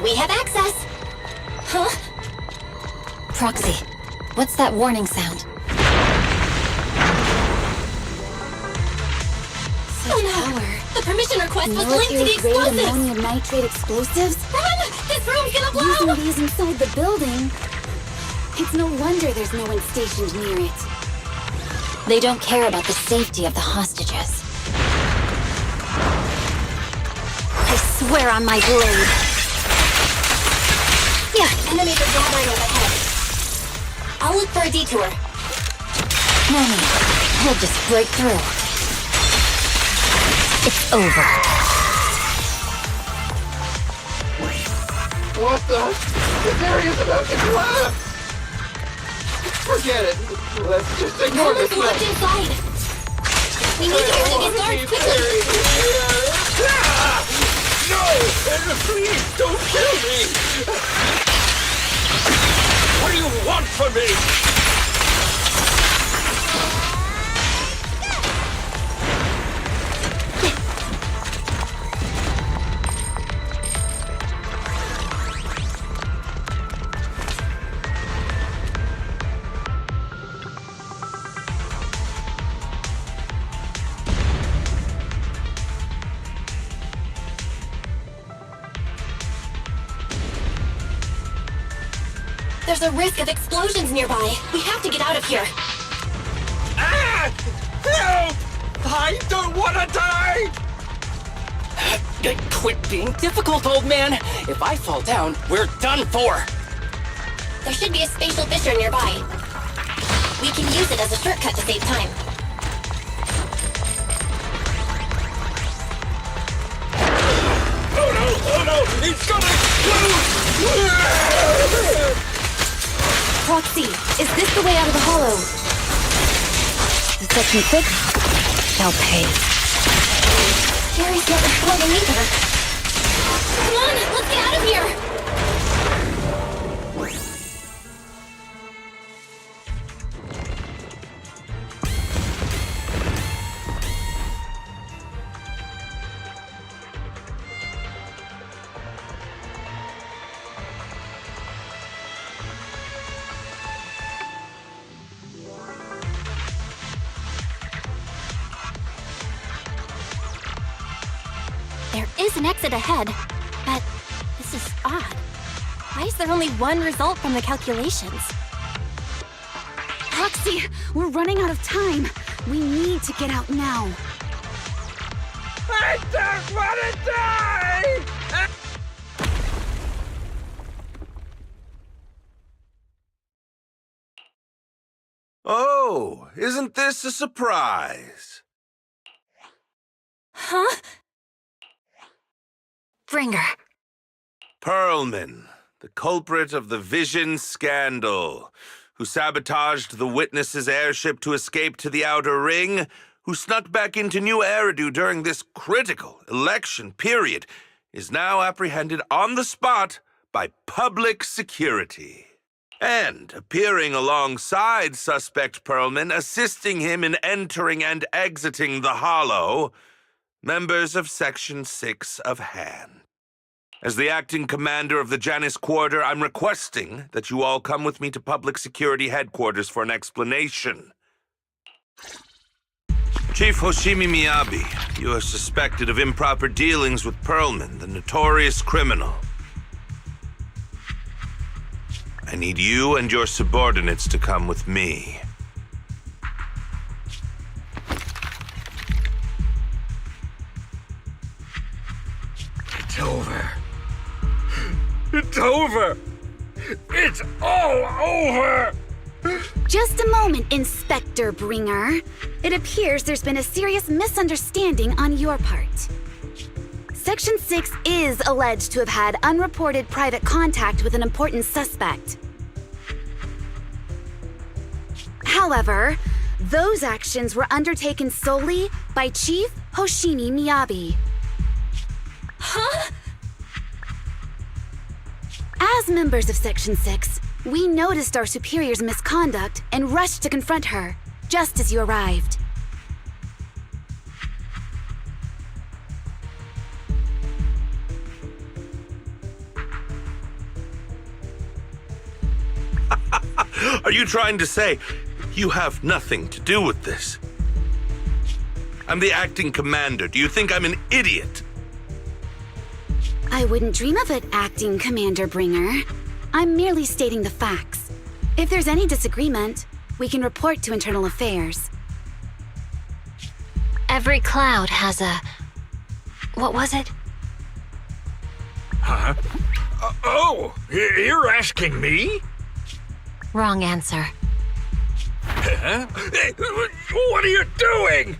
We have access! Huh? Proxy, what's that warning sound? Oh no! The permission request was linked to the Military-grade explosives! ammonium nitrate explosives? Run! This room's gonna blow! Using these inside the building? It's no wonder there's no one stationed near it. They don't care about the safety of the hostages. I swear on my blade! Yeah, enemies are gathering overhead. I'll look for a detour. No need. We'll just break through. It's over. What the? This area's about to collapse! Forget it. Let's just ignore this Perlman's locked inside! We need to get rid of his guards quickly! No! Please don't kill me! What do you want from me? There's a risk of explosions nearby. We have to get out of here. Ah! Help! I don't want to die! Quit being difficult, old man. If I fall down, we're done for. There should be a spatial fissure nearby. We can use it as a shortcut to save time. Oh no! It's gonna explode! Proxy, is this the way out of the hollow? The section 6 shall pay. Gary's not responding either. Come on, let's get out of here! There is an exit ahead, but this is odd. Why is there only one result from the calculations? Proxy, we're running out of time. We need to get out now. I don't want to die! Oh, isn't this a surprise? Huh? Bringer. Perlman, the culprit of the Vision scandal, who sabotaged the Witness's airship to escape to the Outer Ring, who snuck back into New Eridu during this critical election period, is now apprehended on the spot by public security. And appearing alongside suspect Perlman, assisting him in entering and exiting the Hollow, members of Section 6 of Han. As the acting commander of the Janus Quarter, I'm requesting that you all come with me to Public Security Headquarters for an explanation. Chief Hoshimi Miyabi, you are suspected of improper dealings with Perlman, the notorious criminal. I need you and your subordinates to come with me. It's over. It's over! It's all over! Just a moment, Inspector Bringer. It appears there's been a serious misunderstanding on your part. Section 6 is alleged to have had unreported private contact with an important suspect. However, those actions were undertaken solely by Chief Hoshimi Miyabi. Huh? As members of Section 6, we noticed our superior's misconduct and rushed to confront her, just as you arrived. Are you trying to say you have nothing to do with this? I'm the acting commander. Do you think I'm an idiot? I wouldn't dream of it, Acting Commander Bringer. I'm merely stating the facts. If there's any disagreement, we can report to Internal Affairs. Every cloud has a... What was it? Huh? You're asking me? Wrong answer. Huh? What are you doing?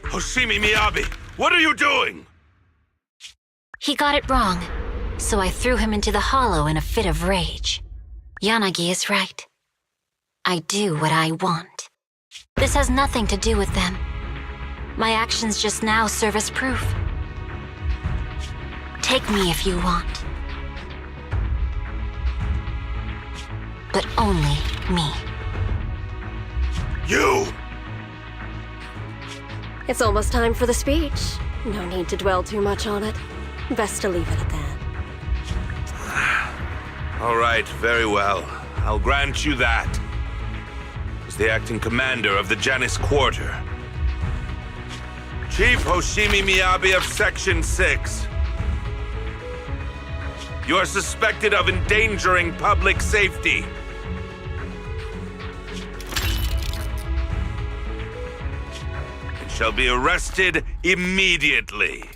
Hoshimi Miyabi, what are you doing? He got it wrong, so I threw him into the hollow in a fit of rage. Yanagi is right. I do what I want. This has nothing to do with them. My actions just now serve as proof. Take me if you want. But only me. You! It's almost time for the speech. No need to dwell too much on it. Best to leave it at that. All right, very well. I'll grant you that. As the acting commander of the Janus Quarter. Chief Hoshimi Miyabi of Section 6. You are suspected of endangering public safety. And shall be arrested immediately.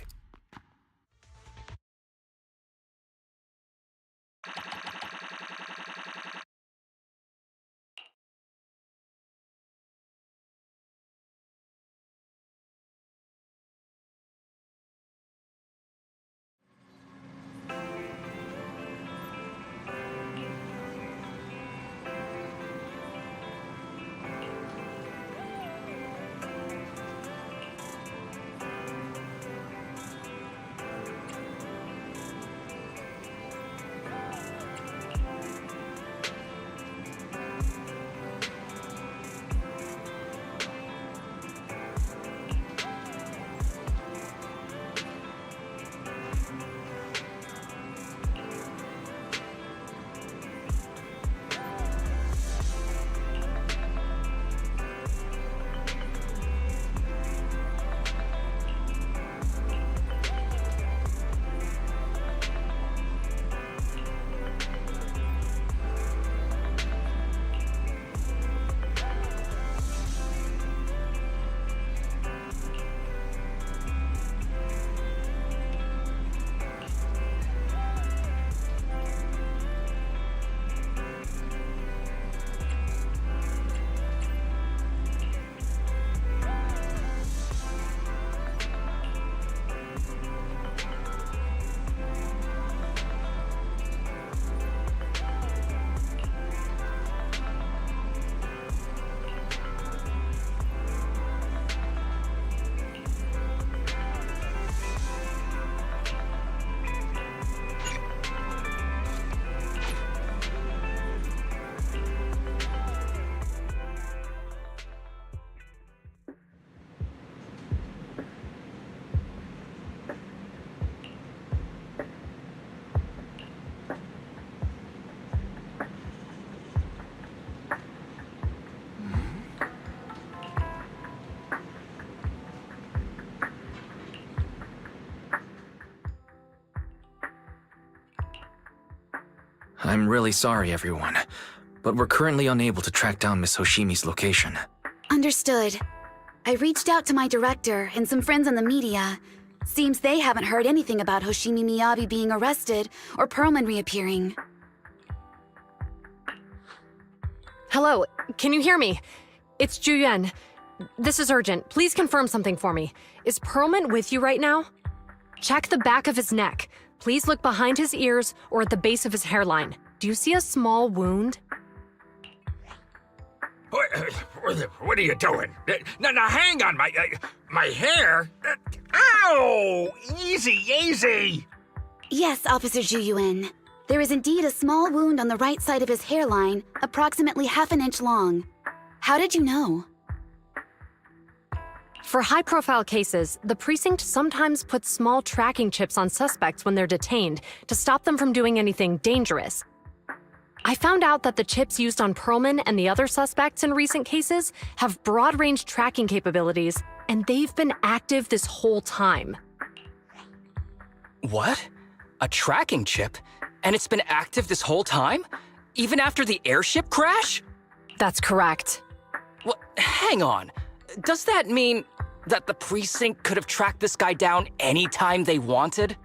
I'm really sorry, everyone, but we're currently unable to track down Miss Hoshimi's location. Understood. I reached out to my director and some friends in the media. Seems they haven't heard anything about Hoshimi Miyabi being arrested or Perlman reappearing. Hello, can you hear me? It's Juyuan. This is urgent. Please confirm something for me. Is Perlman with you right now? Check the back of his neck. Please look behind his ears or at the base of his hairline. Do you see a small wound? What are you doing? Now, hang on, my hair? Ow! Easy, easy! Yes, Officer Juyuan. There is indeed a small wound on the right side of his hairline, approximately ½ an inch long. How did you know? For high-profile cases, the precinct sometimes puts small tracking chips on suspects when they're detained to stop them from doing anything dangerous. I found out that the chips used on Perlman and the other suspects in recent cases have broad-range tracking capabilities, and they've been active this whole time. What? A tracking chip? And it's been active this whole time? Even after the airship crash? That's correct. What? Hang on. Does that mean that the precinct could have tracked this guy down anytime they wanted?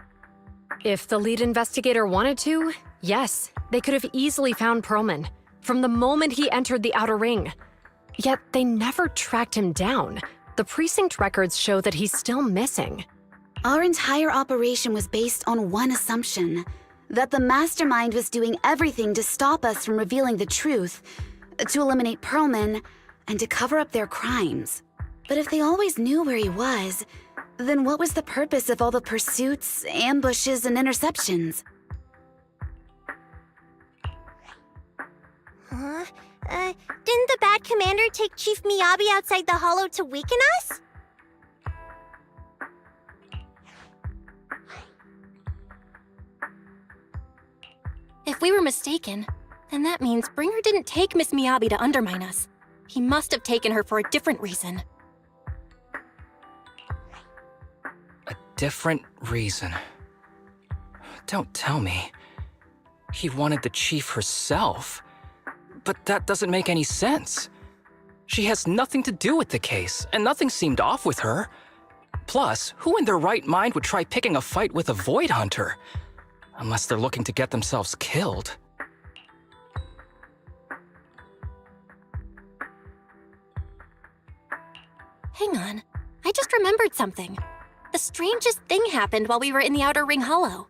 If the lead investigator wanted to, yes, they could have easily found Perlman from the moment he entered the outer ring. Yet they never tracked him down. The precinct records show that he's still missing. Our entire operation was based on one assumption, that the mastermind was doing everything to stop us from revealing the truth, to eliminate Perlman, and to cover up their crimes. But if they always knew where he was, then what was the purpose of all the pursuits, ambushes, and interceptions? Didn't the bad commander take Chief Miyabi outside the hollow to weaken us? If we were mistaken, then that means Bringer didn't take Miss Miyabi to undermine us. He must have taken her for a different reason. A different reason? Don't tell me. He wanted the chief herself. But that doesn't make any sense. She has nothing to do with the case, and nothing seemed off with her. Plus, who in their right mind would try picking a fight with a Void Hunter? Unless they're looking to get themselves killed. Hang on, I just remembered something. The strangest thing happened while we were in the Outer Ring Hollow.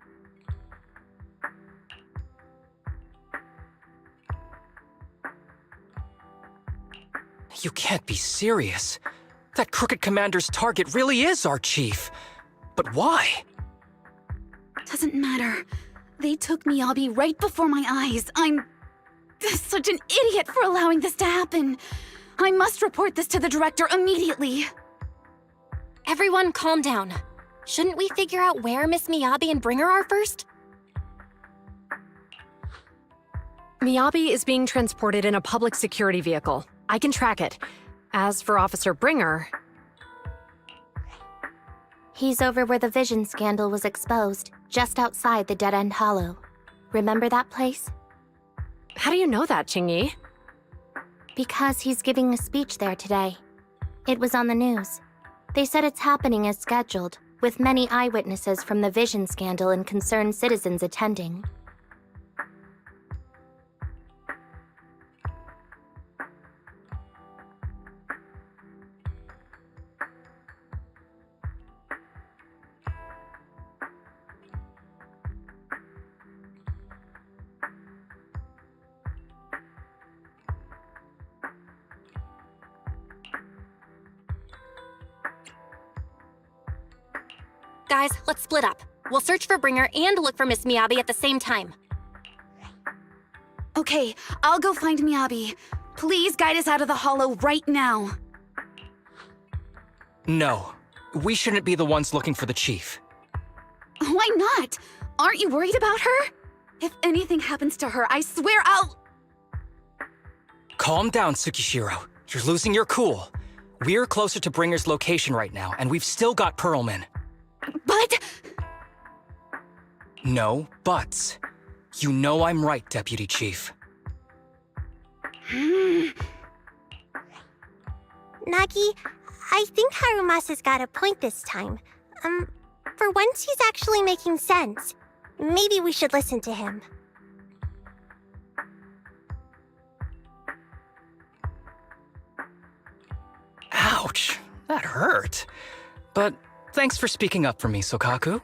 You can't be serious. That crooked commander's target really is our chief. But why? Doesn't matter. They took Miyabi right before my eyes. I'm such an idiot for allowing this to happen. I must report this to the director immediately. Everyone calm down. Shouldn't we figure out where Miss Miyabi and Bringer are first? Miyabi is being transported in a public security vehicle. I can track it. As for Officer Bringer... He's over where the vision scandal was exposed, just outside the Dead End Hollow. Remember that place? How do you know that, Qingyi? Because he's giving a speech there today. It was on the news. They said it's happening as scheduled, with many eyewitnesses from the vision scandal and concerned citizens attending. Guys, let's split up. We'll search for Bringer and look for Miss Miyabi at the same time. Okay, I'll go find Miyabi. Please guide us out of the hollow right now. No. We shouldn't be the ones looking for the chief. Why not? Aren't you worried about her? If anything happens to her, I swear I'll... Calm down, Tsukishiro. You're losing your cool. We're closer to Bringer's location right now, and we've still got Perlman. But... No buts. You know I'm right, Deputy Chief. Nagi, I think Harumasa's got a point this time. For once he's actually making sense. Maybe we should listen to him. Ouch, that hurt. But thanks for speaking up for me, Sokaku.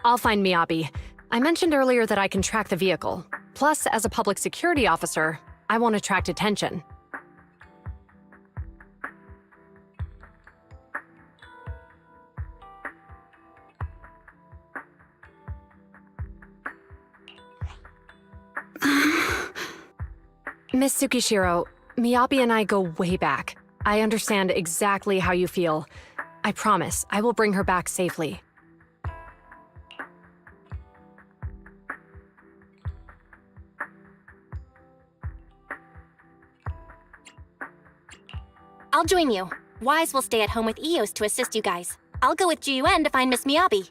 I'll find Miyabi. I mentioned earlier that I can track the vehicle. Plus, as a public security officer, I won't attract attention. Miss Tsukishiro, Miyabi and I go way back. I understand exactly how you feel. I promise, I will bring her back safely. I'll join you. Wise will stay at home with Eos to assist you guys. I'll go with GUN to find Miss Miyabi.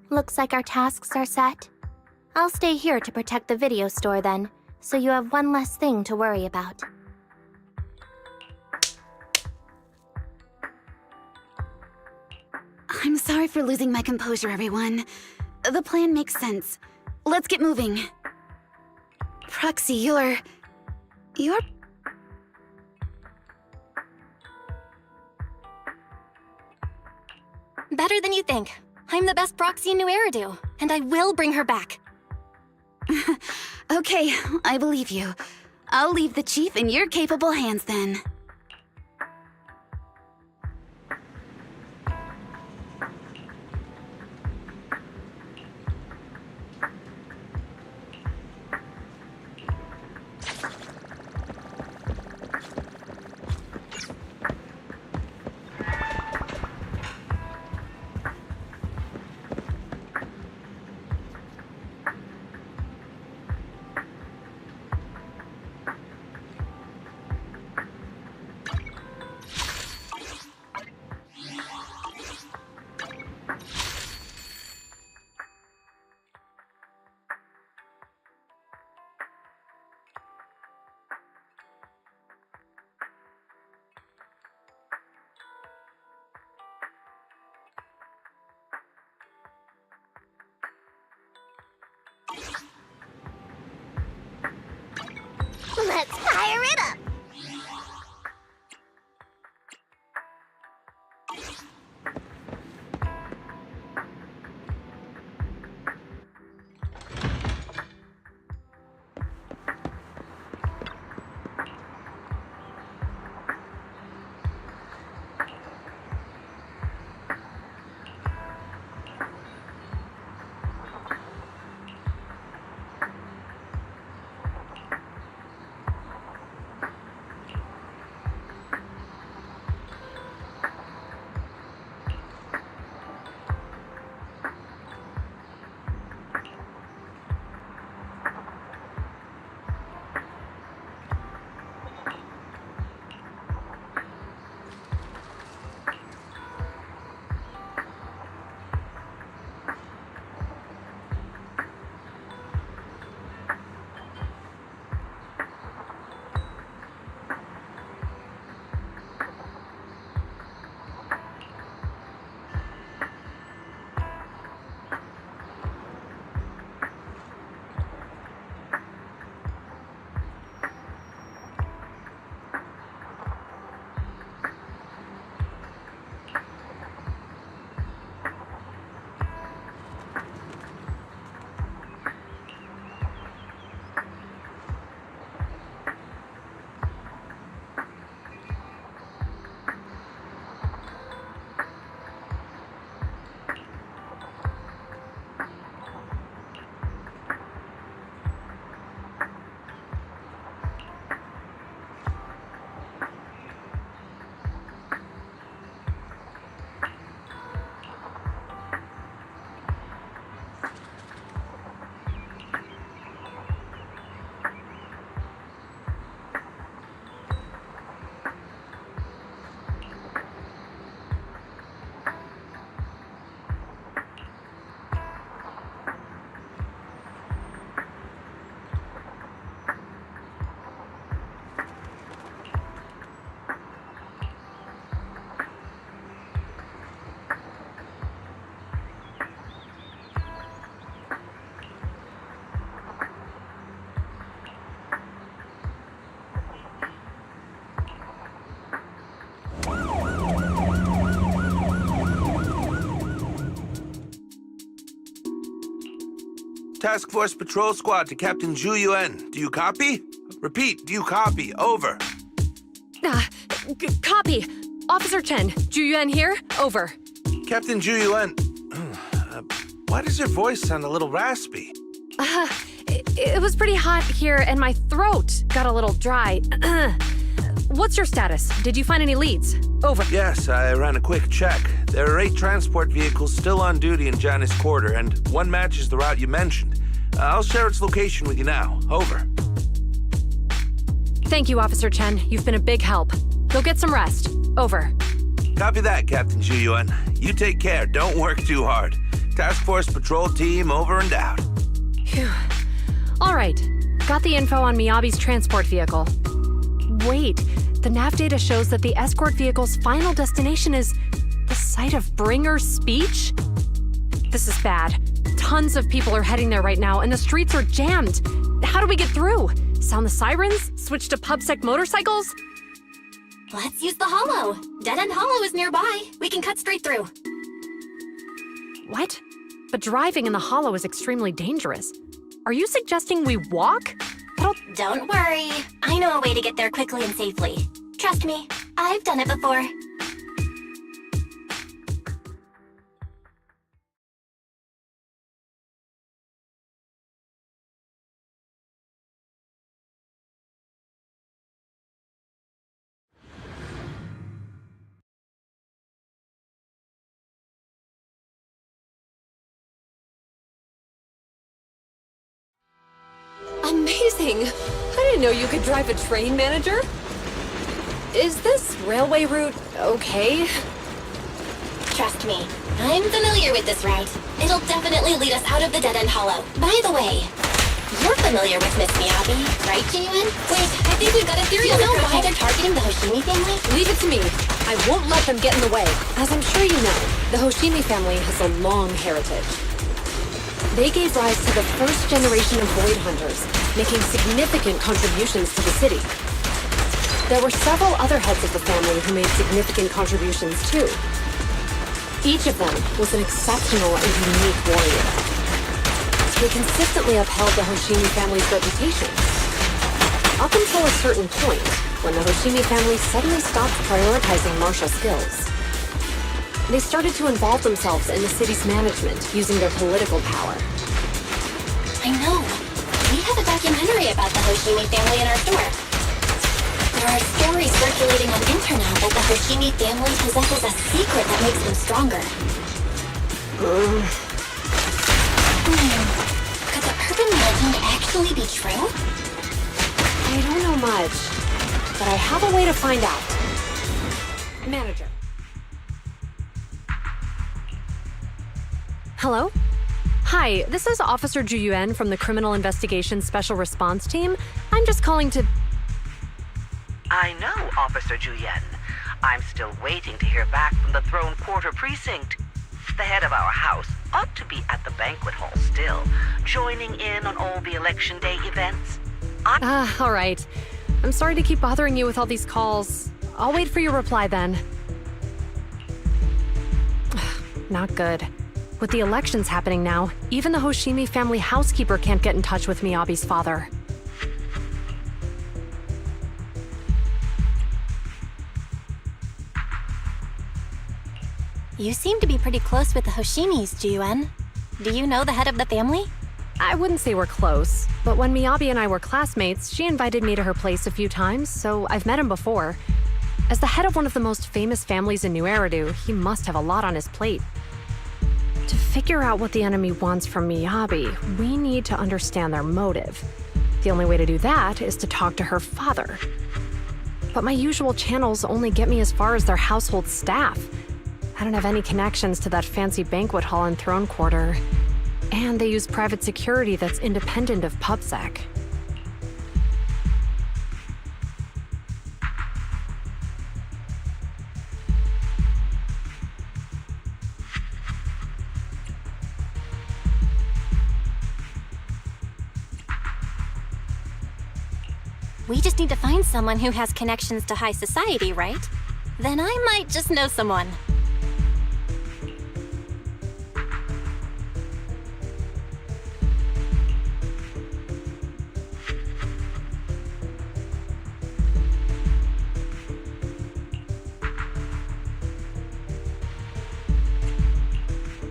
Looks like our tasks are set. I'll stay here to protect the video store then, so you have one less thing to worry about. I'm sorry for losing my composure, everyone. The plan makes sense. Let's get moving. Proxy, you're... Better than you think. I'm the best proxy in New Eridu, and I will bring her back. Okay, I believe you. I'll leave the chief in your capable hands then. Task Force Patrol Squad to Captain Zhu Yuan. Do you copy? Repeat, do you copy? Over. Copy. Officer Chen, Zhu Yuan here. Over. Captain Zhu Yuan, why does your voice sound a little raspy? It was pretty hot here, and my throat got a little dry. What's your status? Did you find any leads? Over. Yes, I ran a quick check. There are 8 transport vehicles still on duty in Janus Quarter, and one matches the route you mentioned. I'll share its location with you now. Over. Thank you, Officer Chen. You've been a big help. Go get some rest. Over. Copy that, Captain Zhu Yuan. You take care. Don't work too hard. Task Force Patrol Team over and out. Phew. All right. Got the info on Miyabi's transport vehicle. Wait, the nav data shows that the escort vehicle's final destination is the site of Bringer's speech? This is bad. Tons of people are heading there right now, and the streets are jammed. How do we get through? Sound the sirens? Switch to PubSec motorcycles? Let's use the hollow. Dead End Hollow is nearby. We can cut straight through. What? But driving in the hollow is extremely dangerous. Are you suggesting we walk? Don't worry. I know a way to get there quickly and safely. Trust me, I've done it before. Amazing! I didn't know you could drive a train, Manager. Is this railway route okay? Trust me, I'm familiar with this route. It'll definitely lead us out of the Dead End Hollow. By the way, you're familiar with Miss Miyabi, right, Jinyun? Wait, I think we've got a theory. Do you know why they're targeting the Hoshimi family? Leave it to me. I won't let them get in the way. As I'm sure you know, the Hoshimi family has a long heritage. They gave rise to the first generation of Void Hunters, making significant contributions to the city. There were several other heads of the family who made significant contributions too. Each of them was an exceptional and unique warrior. They consistently upheld the Hoshimi family's reputation. Up until a certain point, when the Hoshimi family suddenly stopped prioritizing martial skills. They started to involve themselves in the city's management using their political power. I know. We have a documentary about the Hoshimi family in our store. There are stories circulating on internet that the Hoshimi family possesses a secret that makes them stronger. Could the urban legend actually be true? I don't know much, but I have a way to find out. Manager. Hello? Hi, this is Officer Zhu Yuan from the Criminal Investigations Special Response Team. I'm just calling to... I know, Officer Zhu Yuan. I'm still waiting to hear back from the Throne Quarter Precinct. The head of our house ought to be at the banquet hall still, joining in on all the Election Day events. all right. I'm sorry to keep bothering you with all these calls. I'll wait for your reply then. Not good. With the elections happening now, even the Hoshimi family housekeeper can't get in touch with Miyabi's father. You seem to be pretty close with the Hoshimis, Jinyun. Do you know the head of the family? I wouldn't say we're close, but when Miyabi and I were classmates, she invited me to her place a few times, so I've met him before. As the head of one of the most famous families in New Eridu, he must have a lot on his plate. To figure out what the enemy wants from Miyabi, we need to understand their motive. The only way to do that is to talk to her father. But my usual channels only get me as far as their household staff. I don't have any connections to that fancy banquet hall in Throne Quarter. And they use private security that's independent of PubSec. We just need to find someone who has connections to high society, right? Then I might just know someone.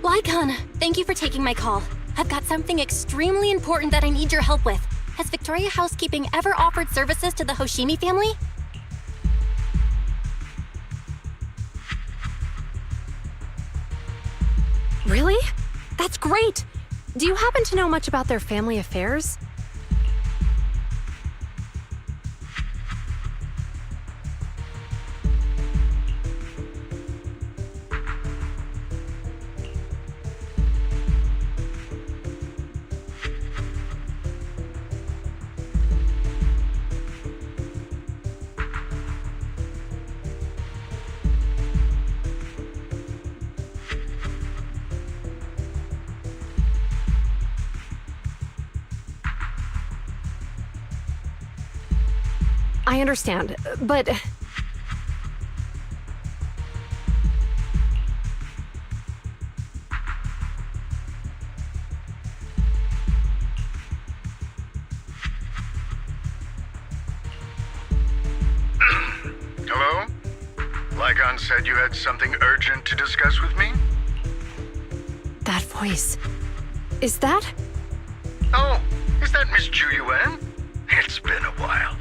Lycon, thank you for taking my call. I've got something extremely important that I need your help with. Has Victoria Housekeeping ever offered services to the Hoshimi family? Really? That's great! Do you happen to know much about their family affairs? I understand, but... Hello? Lycon said you had something urgent to discuss with me? That voice... Is that? Oh, is that Miss Ju Yuan? It's been a while.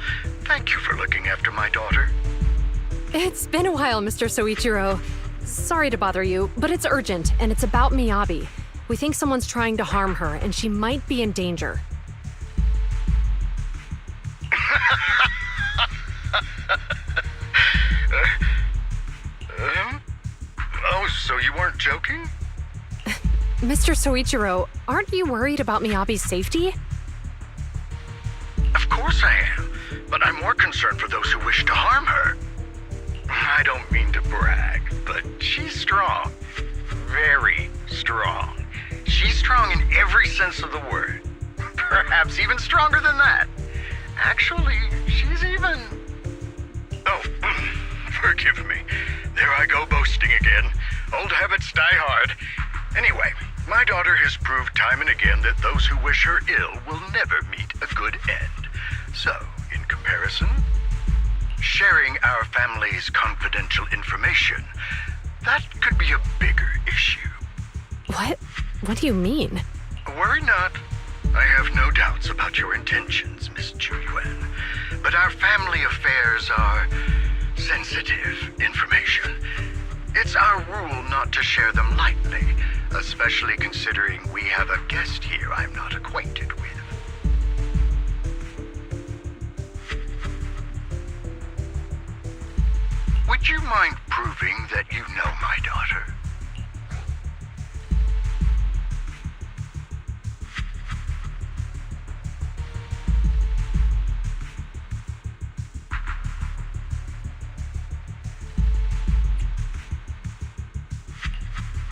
Thank you for looking after my daughter. It's been a while, Mr. Soichiro. Sorry to bother you, but it's urgent, and it's about Miyabi. We think someone's trying to harm her, and she might be in danger. Oh, so you weren't joking? Mr. Soichiro, aren't you worried about Miyabi's safety? Of course I am, but I'm more concerned for those who wish to harm her. I don't mean to brag, but she's strong. Very strong. She's strong in every sense of the word. Perhaps even stronger than that. Actually, she's even... Oh, forgive me. There I go boasting again. Old habits die hard. Anyway, my daughter has proved time and again that those who wish her ill will never meet a good end. So, in comparison, sharing our family's confidential information, that could be a bigger issue. What? What do you mean? Worry not. I have no doubts about your intentions, Miss Ju Yuan. But our family affairs are sensitive information. It's our rule not to share them lightly, especially considering we have a guest here I'm not acquainted with. Would you mind proving that you know my daughter?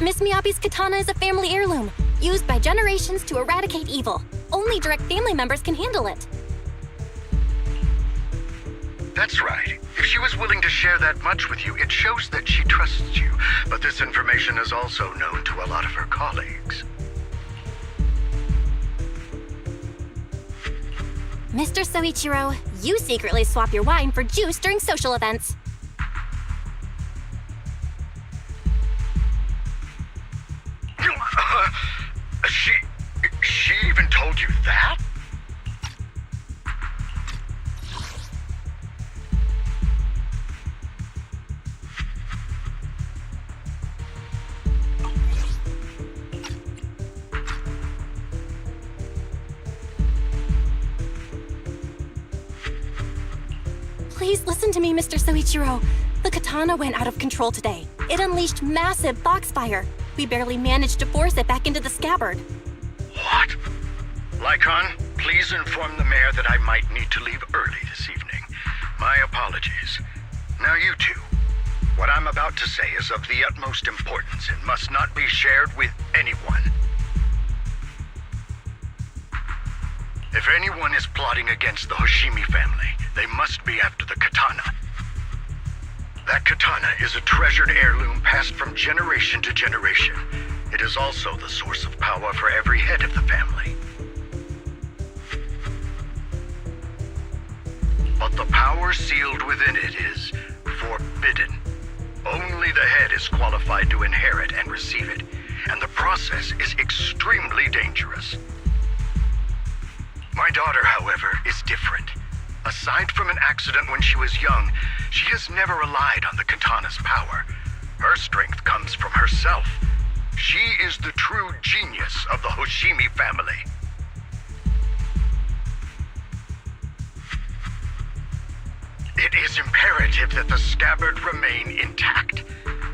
Miss Miyabi's katana is a family heirloom, used by generations to eradicate evil. Only direct family members can handle it. That's right. If she was willing to share that much with you, it shows that she trusts you. But this information is also known to a lot of her colleagues. Mr. Soichiro, you secretly swap your wine for juice during social events. She even told you that? Please listen to me, Mr. Soichiro. The katana went out of control today. It unleashed massive foxfire. We barely managed to force it back into the scabbard. What? Lycon, please inform the mayor that I might need to leave early this evening. My apologies. Now you two. What I'm about to say is of the utmost importance and must not be shared with anyone. If anyone is plotting against the Hoshimi family, they must be after the katana. That katana is a treasured heirloom passed from generation to generation. It is also the source of power for every head of the family. But the power sealed within it is forbidden. Only the head is qualified to inherit and receive it. and the process is extremely dangerous. My daughter, however, is different. Aside from an accident when she was young, she has never relied on the katana's power. Her strength comes from herself. She is the true genius of the Hoshimi family. It is imperative that the scabbard remain intact.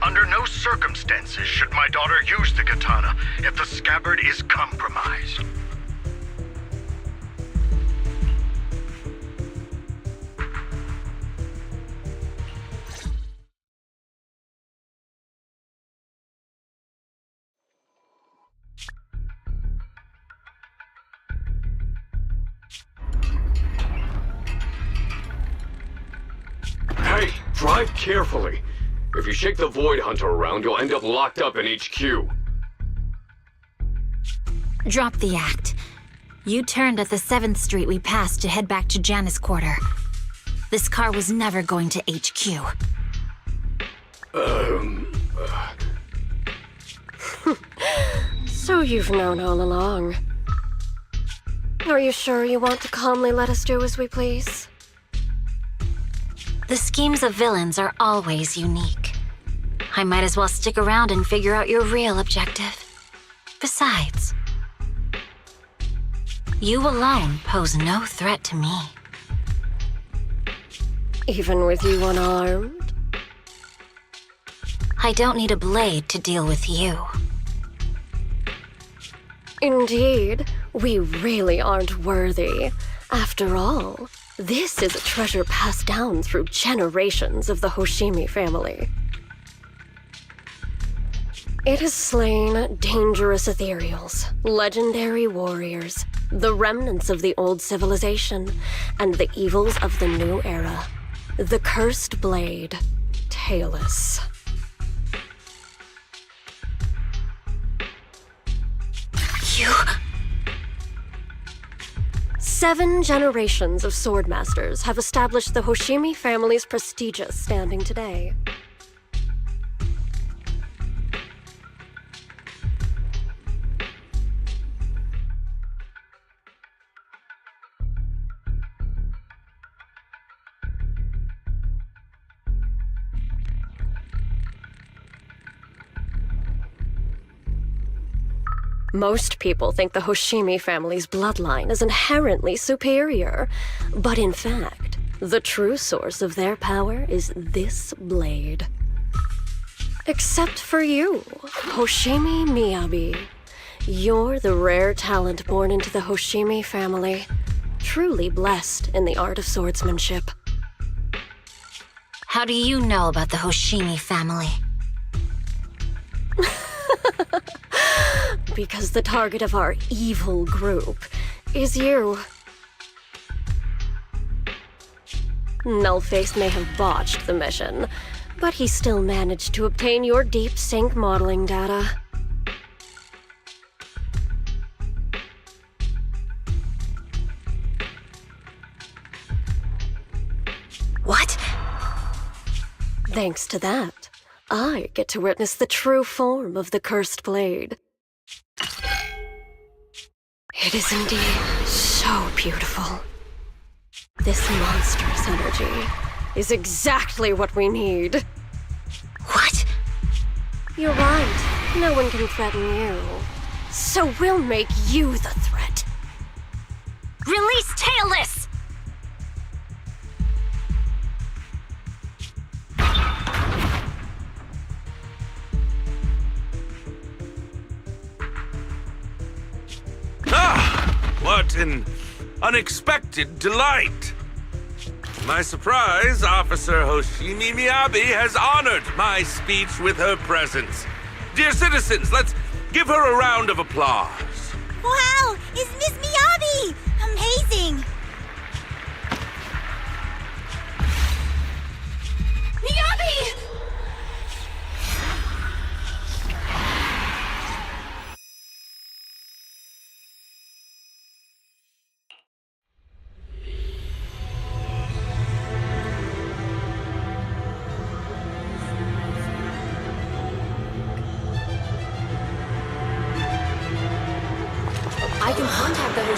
Under no circumstances should my daughter use the katana if the scabbard is compromised. Hey, drive carefully. If you shake the Void Hunter around, you'll end up locked up in HQ. Drop the act. You turned at the 7th Street we passed to head back to Janus Quarter. This car was never going to HQ. So you've known all along. Are you sure you want to calmly let us do as we please? The schemes of villains are always unique. I might as well stick around and figure out your real objective. Besides, you alone pose no threat to me. Even with you unarmed? I don't need a blade to deal with you. Indeed, we really aren't worthy. After all, this is a treasure passed down through generations of the Hoshimi family. It has slain dangerous ethereals, legendary warriors, the remnants of the old civilization, and the evils of the new era. The cursed blade, tailless. You... 7 generations of swordmasters have established the Hoshimi family's prestigious standing today. Most people think the Hoshimi family's bloodline is inherently superior, but in fact, the true source of their power is this blade. Except for you, Hoshimi Miyabi. You're the rare talent born into the Hoshimi family, truly blessed in the art of swordsmanship. How do you know about the Hoshimi family? Because the target of our evil group is you. Nullface may have botched the mission, but he still managed to obtain your deep sync modeling data. What? Thanks to that, I get to witness the true form of the cursed blade. It is indeed so beautiful. This monstrous energy is exactly what we need. What? You're right. No one can threaten you. So we'll make you the threat. Release Tailless! What an unexpected delight! To my surprise, Officer Hoshimi Miyabi has honored my speech with her presence. Dear citizens, let's give her a round of applause. Wow! Is Miss Miyabi! Amazing! Miyabi!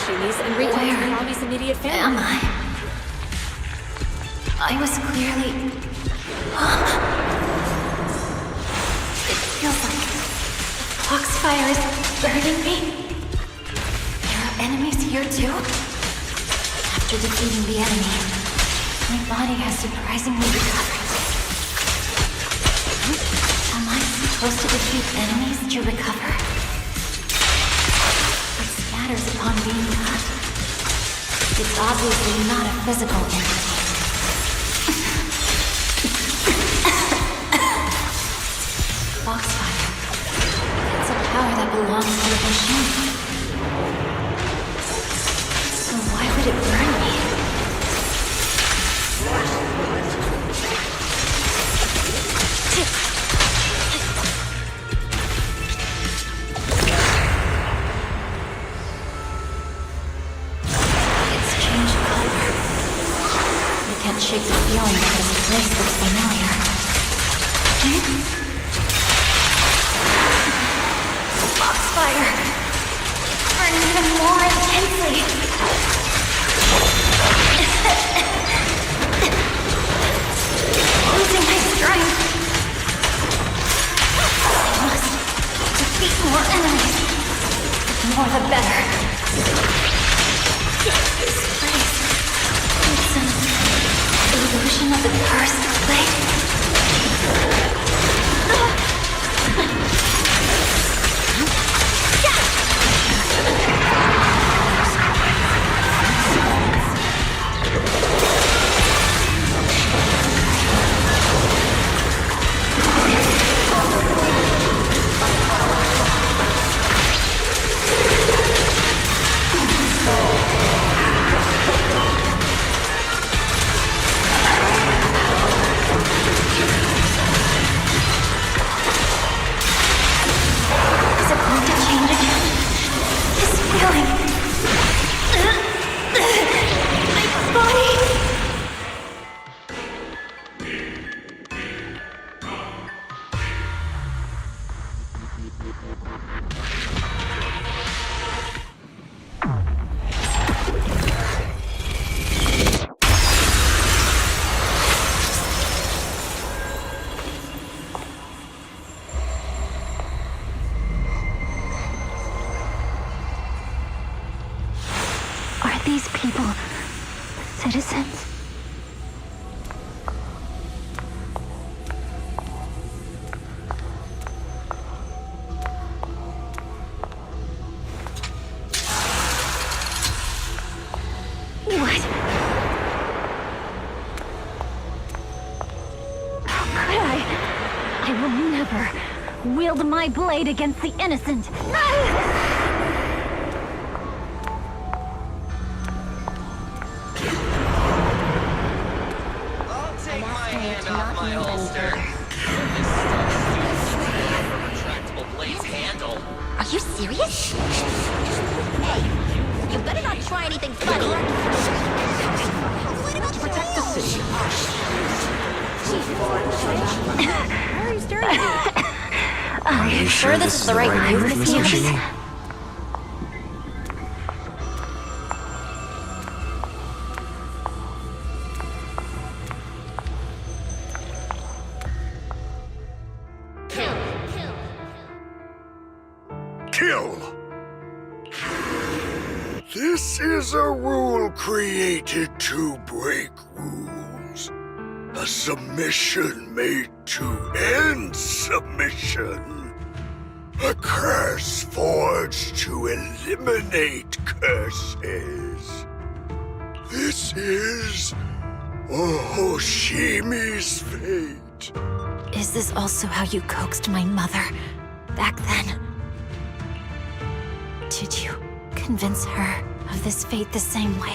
cheese and reach out to Robbie's immediate family. Am I? I was clearly... It feels like the foxfire is burning me. There are enemies here too? After defeating the enemy, my body has surprisingly recovered. Am I supposed to defeat enemies to recover? It scatters upon being cut. It's obviously not a physical entity. Foxfire. It's a power that belongs to the machine. So why would it burn me? It's changed color. I can't shake the feeling that this place looks familiar. Foxfire! Burn even more intensely! Losing my strength! I must defeat more enemies. The more the better. This place is an illusion of the cursed blade. These people citizens? What? How could I? I will never wield my blade against the innocent. Are you serious? Hey, you better not try anything funny. What about protect the city? Why are you staring at me? Are you sure this is the right move, Mr. Genie? Kill! This is a rule created to break rules. A submission made to end submission. A curse forged to eliminate curses. This is Ohoshimi's fate. Is this also how you coaxed my mother back then? Did you convince her of this fate the same way?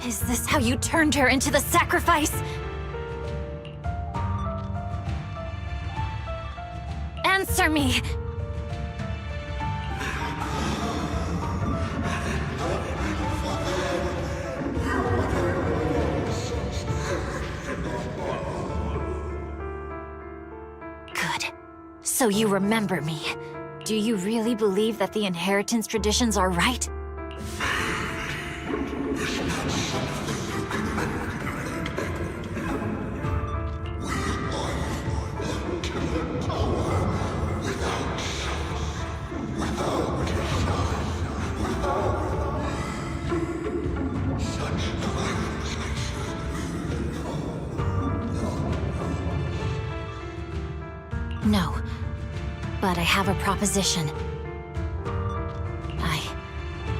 Is this how you turned her into the sacrifice? Answer me! Good. So you remember me. Do you really believe that the inheritance traditions are right? No. But I have a proposition. I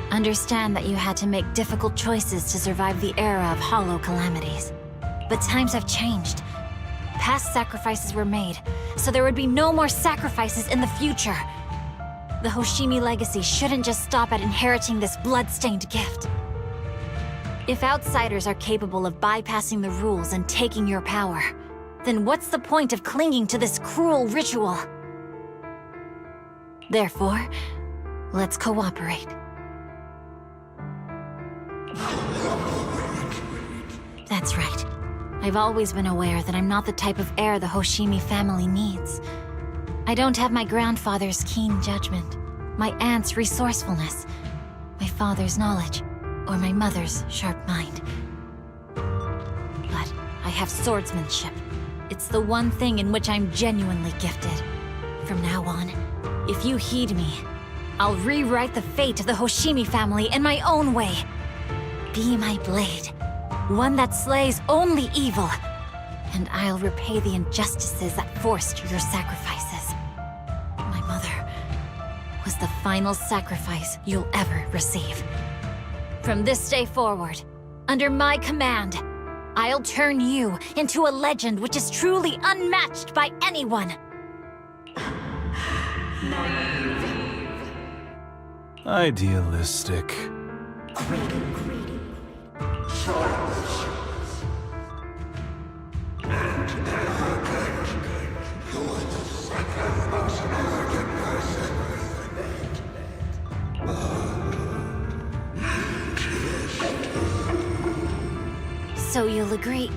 understand that you had to make difficult choices to survive the era of hollow calamities. But times have changed. Past sacrifices were made, so there would be no more sacrifices in the future. The Hoshimi legacy shouldn't just stop at inheriting this blood-stained gift. If outsiders are capable of bypassing the rules and taking your power, then what's the point of clinging to this cruel ritual? Therefore, let's cooperate. That's right. I've always been aware that I'm not the type of heir the Hoshimi family needs. I don't have my grandfather's keen judgment, my aunt's resourcefulness, my father's knowledge, or my mother's sharp mind. But I have swordsmanship. It's the one thing in which I'm genuinely gifted. From now on, if you heed me, I'll rewrite the fate of the Hoshimi family in my own way. Be my blade, one that slays only evil, and I'll repay the injustices that forced your sacrifices. My mother was the final sacrifice you'll ever receive. From this day forward, under my command, I'll turn you into a legend which is truly unmatched by anyone. Idealistic. So you'll agree.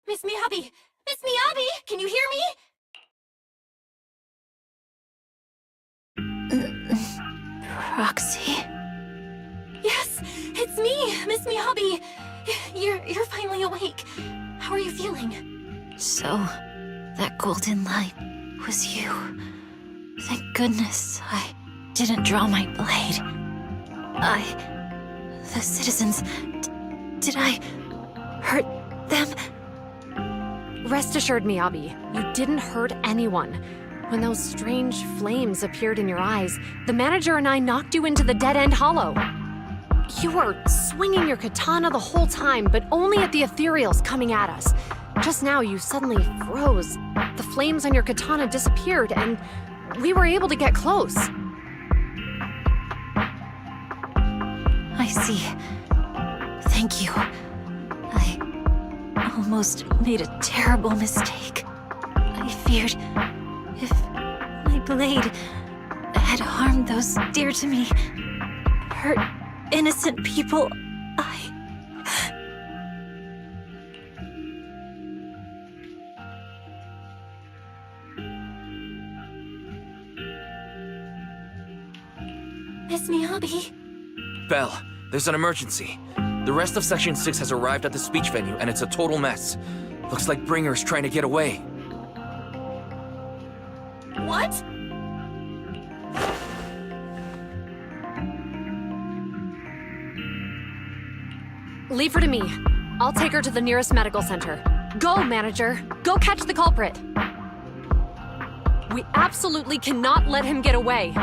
Miss Miyabi! Miss Miyabi! Can you hear me? Proxy? Yes, it's me, Miss Miyabi. You're finally awake. How are you feeling? So, that golden light was you. Thank goodness I didn't draw my blade. The citizens, did I hurt them? Rest assured, Miyabi, you didn't hurt anyone. When those strange flames appeared in your eyes, the manager and I knocked you into the dead-end hollow. You were swinging your katana the whole time, but only at the ethereals coming at us. Just now, you suddenly froze. The flames on your katana disappeared, and we were able to get close. I see. Thank you. I almost made a terrible mistake. I feared if my blade had harmed those dear to me, hurt innocent people, Miss Miyabi? Belle, there's an emergency. The rest of Section 6 has arrived at the speech venue, and it's a total mess. Looks like Bringer's trying to get away. What? Leave her to me. I'll take her to the nearest medical center. Go, manager. Go catch the culprit. We absolutely cannot let him get away.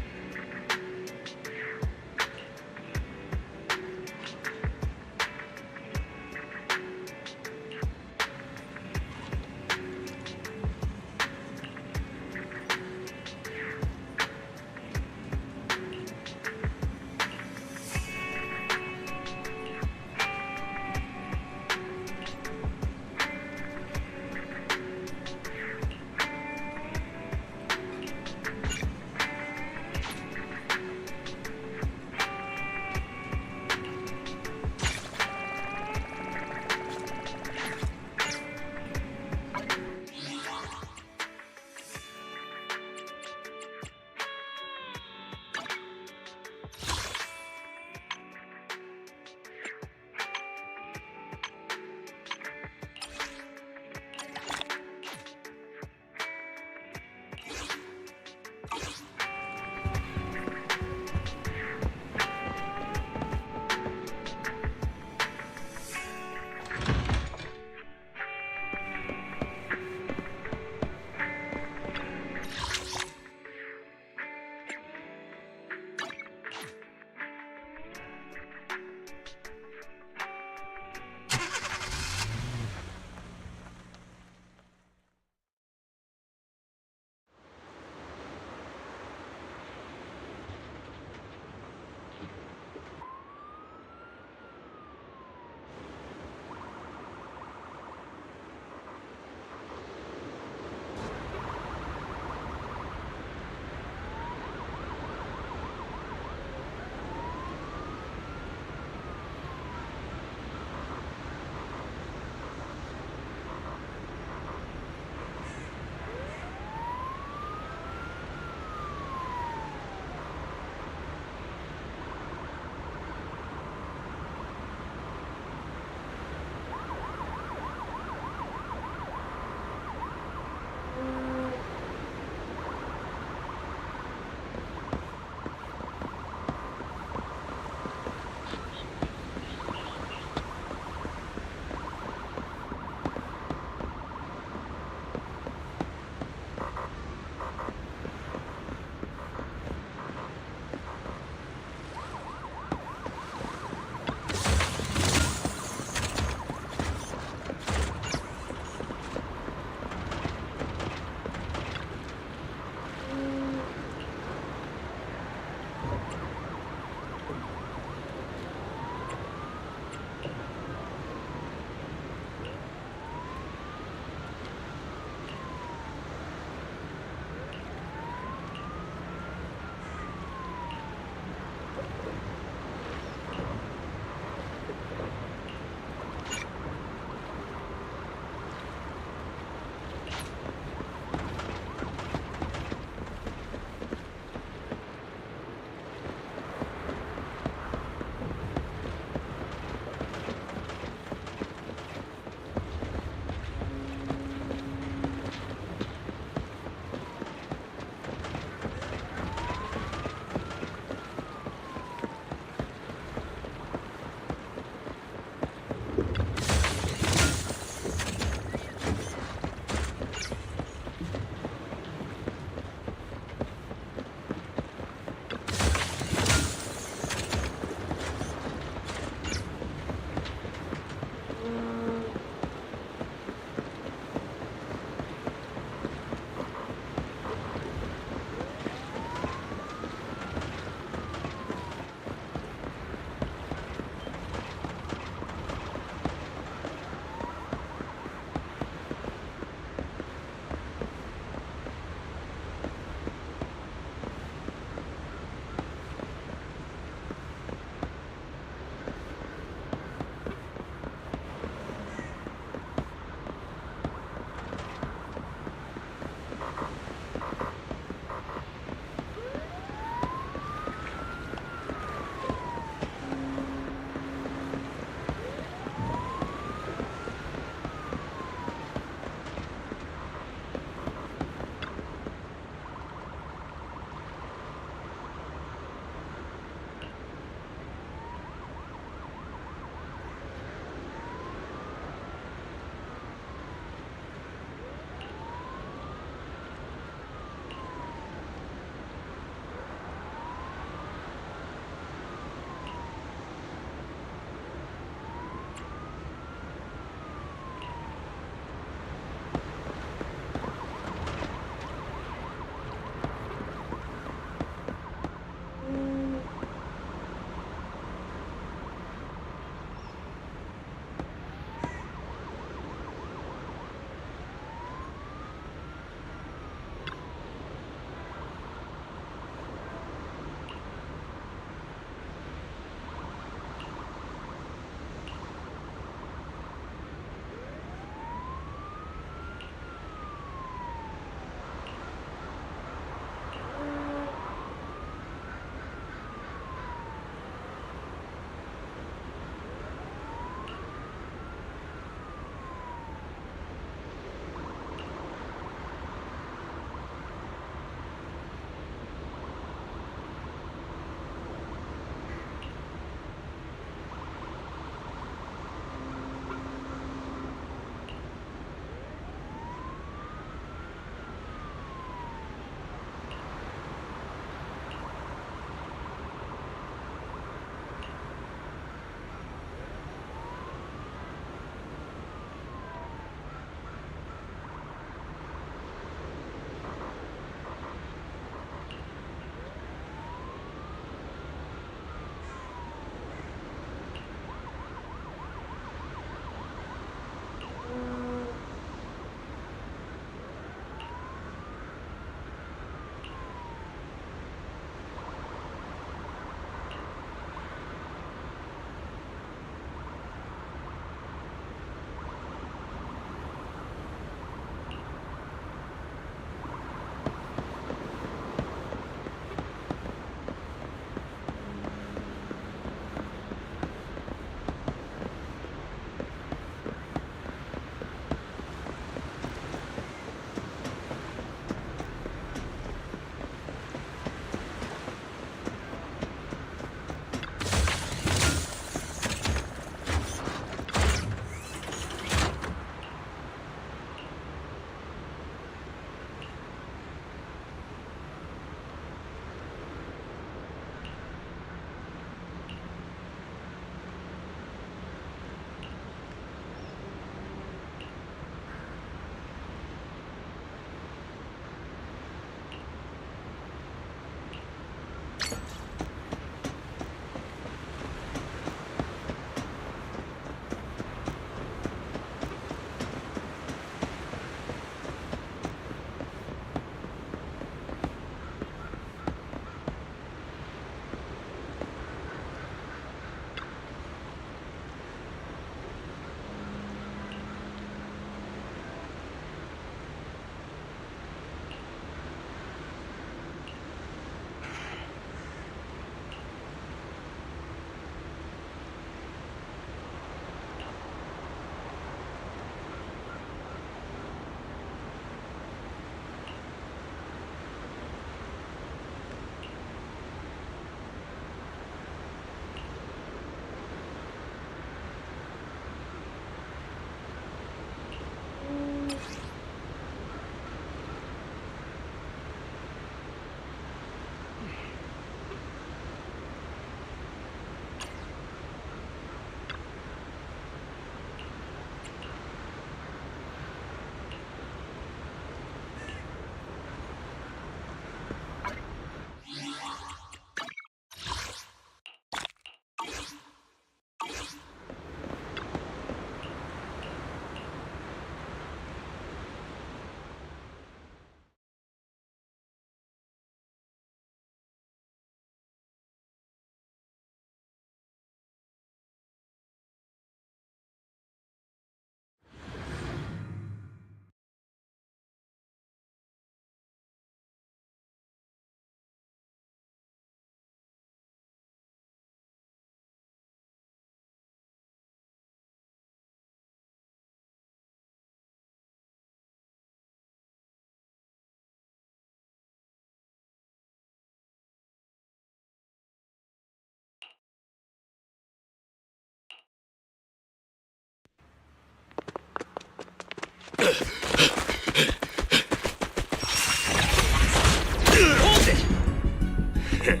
Hold it!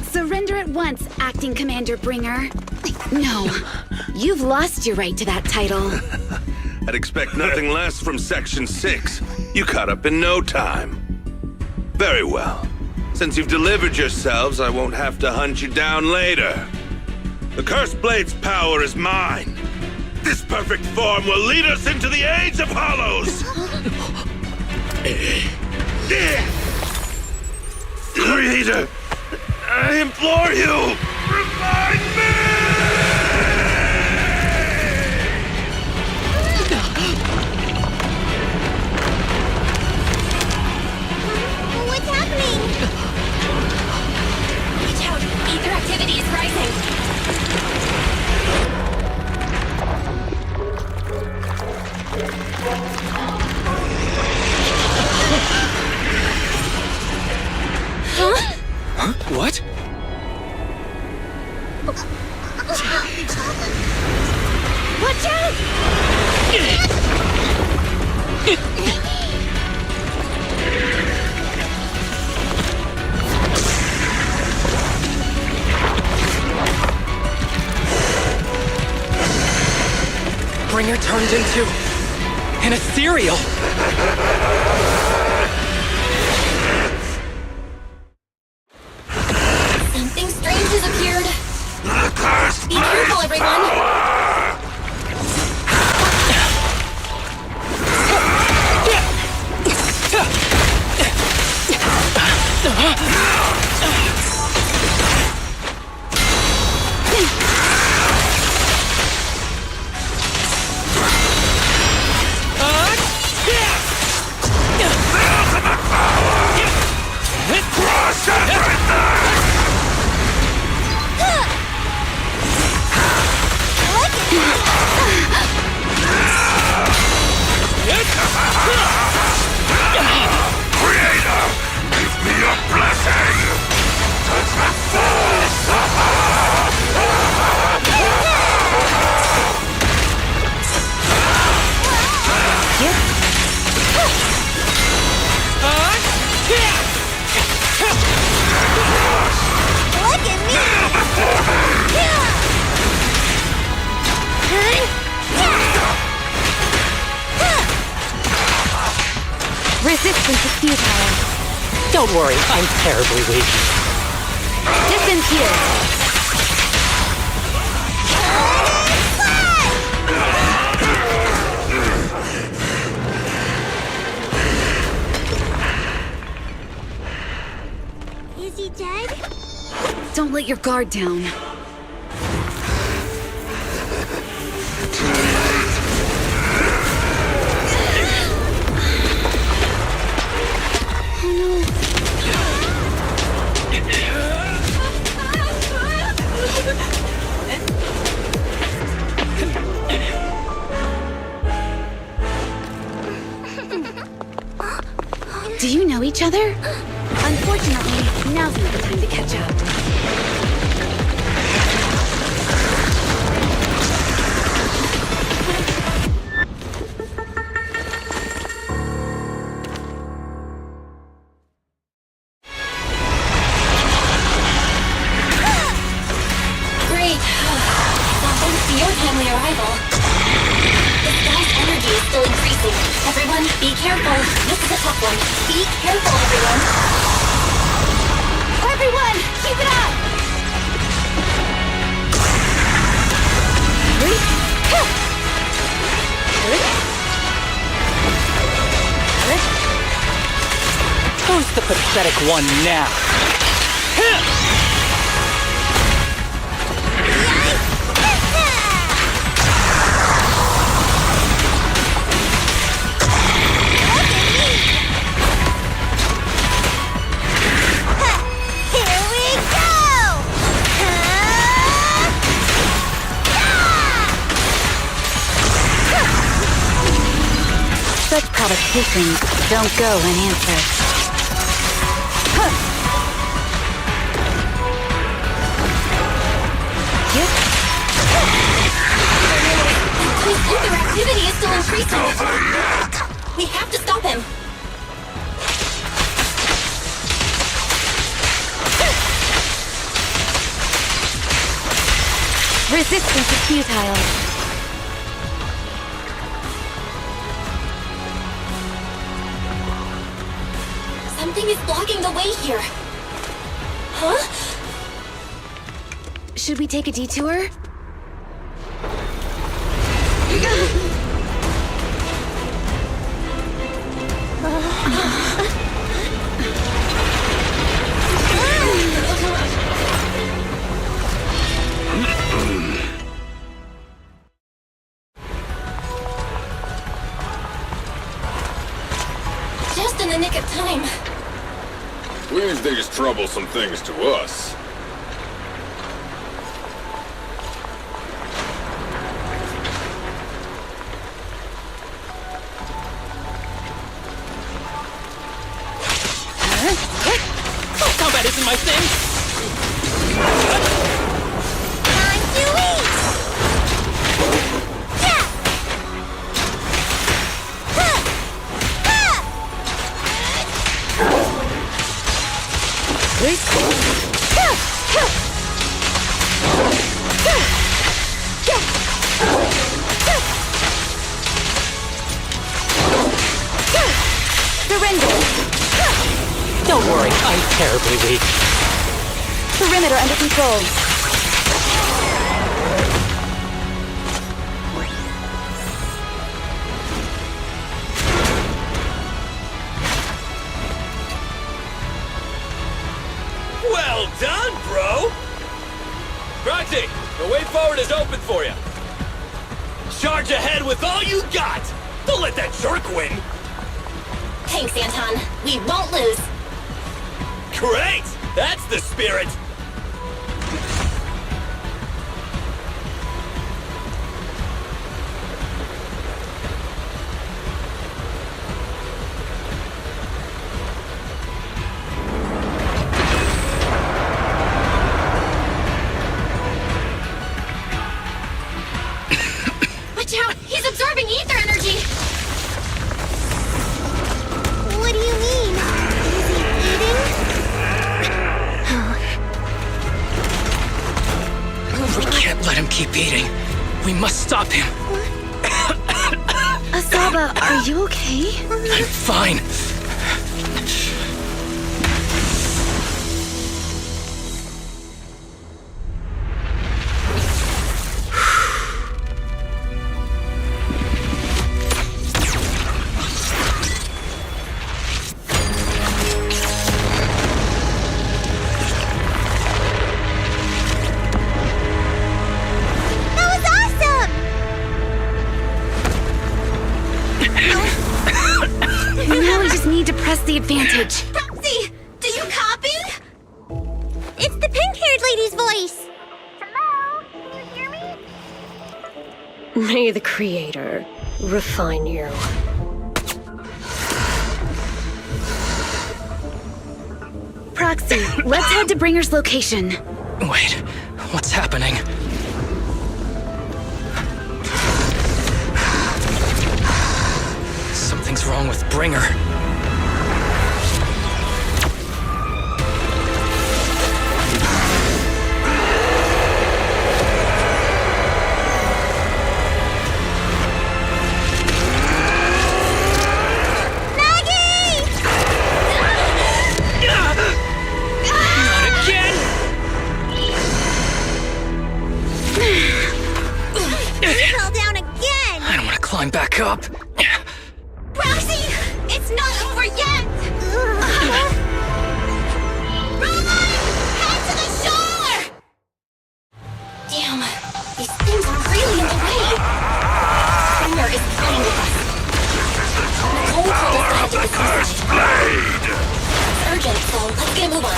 Surrender at once, Acting Commander Bringer. No, you've lost your right to that title. I'd expect nothing less from Section 6. You caught up in no time. Very well. Since you've delivered yourselves, I won't have to hunt you down later. The Cursed Blade's power is mine. This perfect form will lead us into the age of Hollows! Creator, I implore you, revive me! What's happening? Watch out! Ether activity is rising! Huh? What? Watch out! Bringer turned into an ethereal. Something strange has appeared. Be careful, everyone! Resistance is futile. Don't worry, I'm terribly weak. Distance here. Is he dead? Don't let your guard down. Do you know each other? Unfortunately, now's not the time to catch up. Great. Thanks to your timely arrival. The sky's energy is still increasing. Everyone, be careful. This is a tough one. Be careful, everyone. Everyone, keep it up! Who's the pathetic one now? Here we go! Such provocations don't go unanswered. His ether activity is still increasing. We have to stop him. Resistance is futile. Something is blocking the way here. Huh? Should we take a detour? Just in the nick of time. Leave these troublesome things to us. Combat isn't my thing! Time to eat! Yeah! Huh! Huh! Surrender! Don't worry, I'm terribly weak. Perimeter under control. Well done, bro! Proxy, the way forward is open for you. Charge ahead with all you got! Don't let that jerk win! Thanks, Anton. We won't lose. Great! That's the spirit! Watch out! He's absorbing ether energy! What do you mean? Is he eating? We can't let him keep eating. We must stop him. Asaba, are you okay? I'm fine. That was awesome! Now we just need to press the advantage. Proxy, do you copy? It's the pink-haired lady's voice. Hello? Can you hear me? May the Creator refine you. Proxy, let's head to Bringer's location. Wait, what's happening? Something's wrong with Bringer. Fell down again! I don't want to climb back up. Roxy! It's not over yet! Roman! Head to the shore! Damn, these things are really in the way. Springer is playing with us. Nicole told us to head to the seaside. It's urgent, so let's get a move on.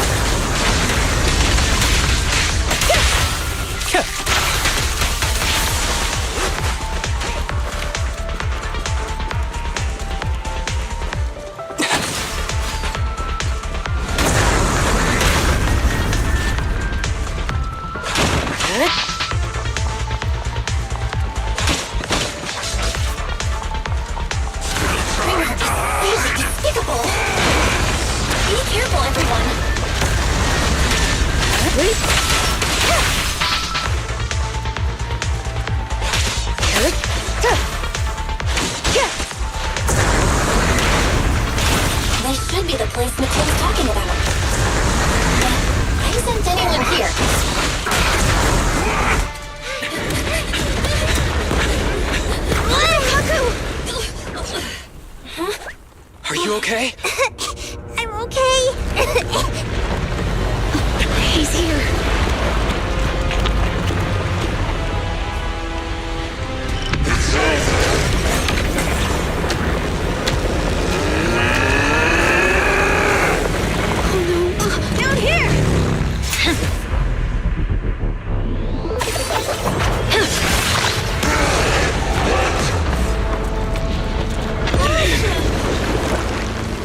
place Mateo's talking about. But why isn't anyone here? Are you okay? I'm okay. He's here. Down here!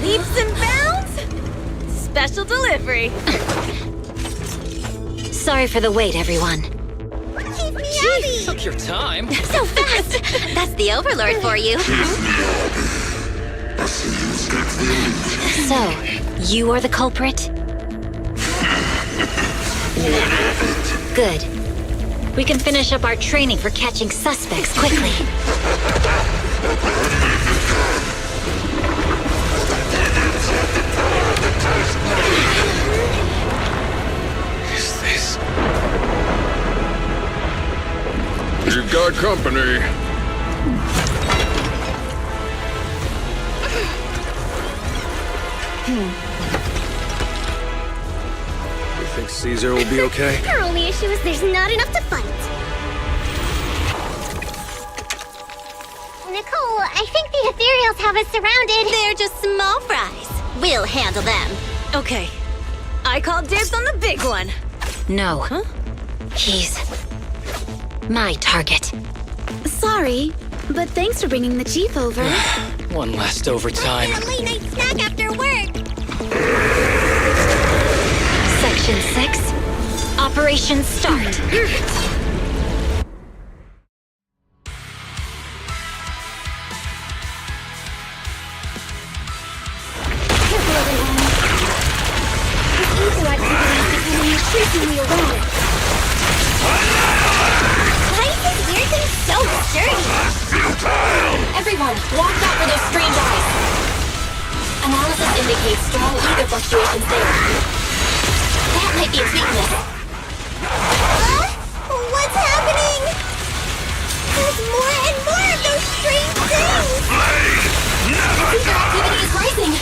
Leaps and bounds? Special delivery. Sorry for the wait, everyone. Keep me happy! Took your time. So fast! That's the Overlord for you. So, you are the culprit? Good. We can finish up our training for catching suspects quickly. Is this? You've got company. You think Caesar will be okay? Our only issue is there's not enough to fight. Nicole, I think the ethereals have us surrounded. They're just small fries. We'll handle them. Okay. I called dibs on the big one. No. Huh? He's my target. Sorry, but thanks for bringing the chief over. One last overtime. A late night snack after work. Section 6. Operation start. Careful, everyone. This ether activity is becoming increasingly erratic. Why is this weird thing so sturdy? Everyone, watch out for those strange eyes. Analysis indicates strong ether fluctuations there. That might be its weakness. What's happening? There's more and more of those strange things! Ether activity is rising.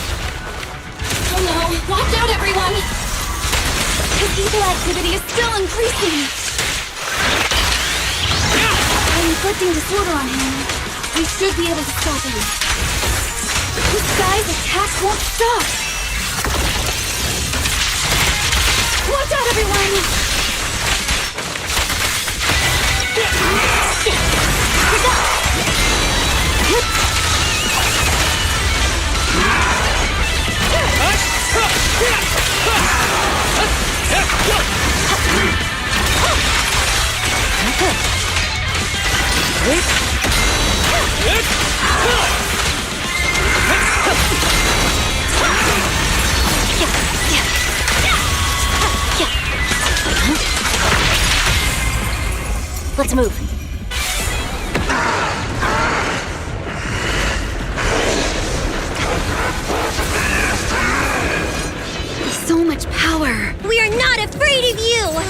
Oh no, watch out everyone! His ether activity is still increasing. By inflicting disorder on him, we should be able to stop him. This guy's attack won't stop. Watch out, everyone! Let's move. So much power. We are not afraid of you!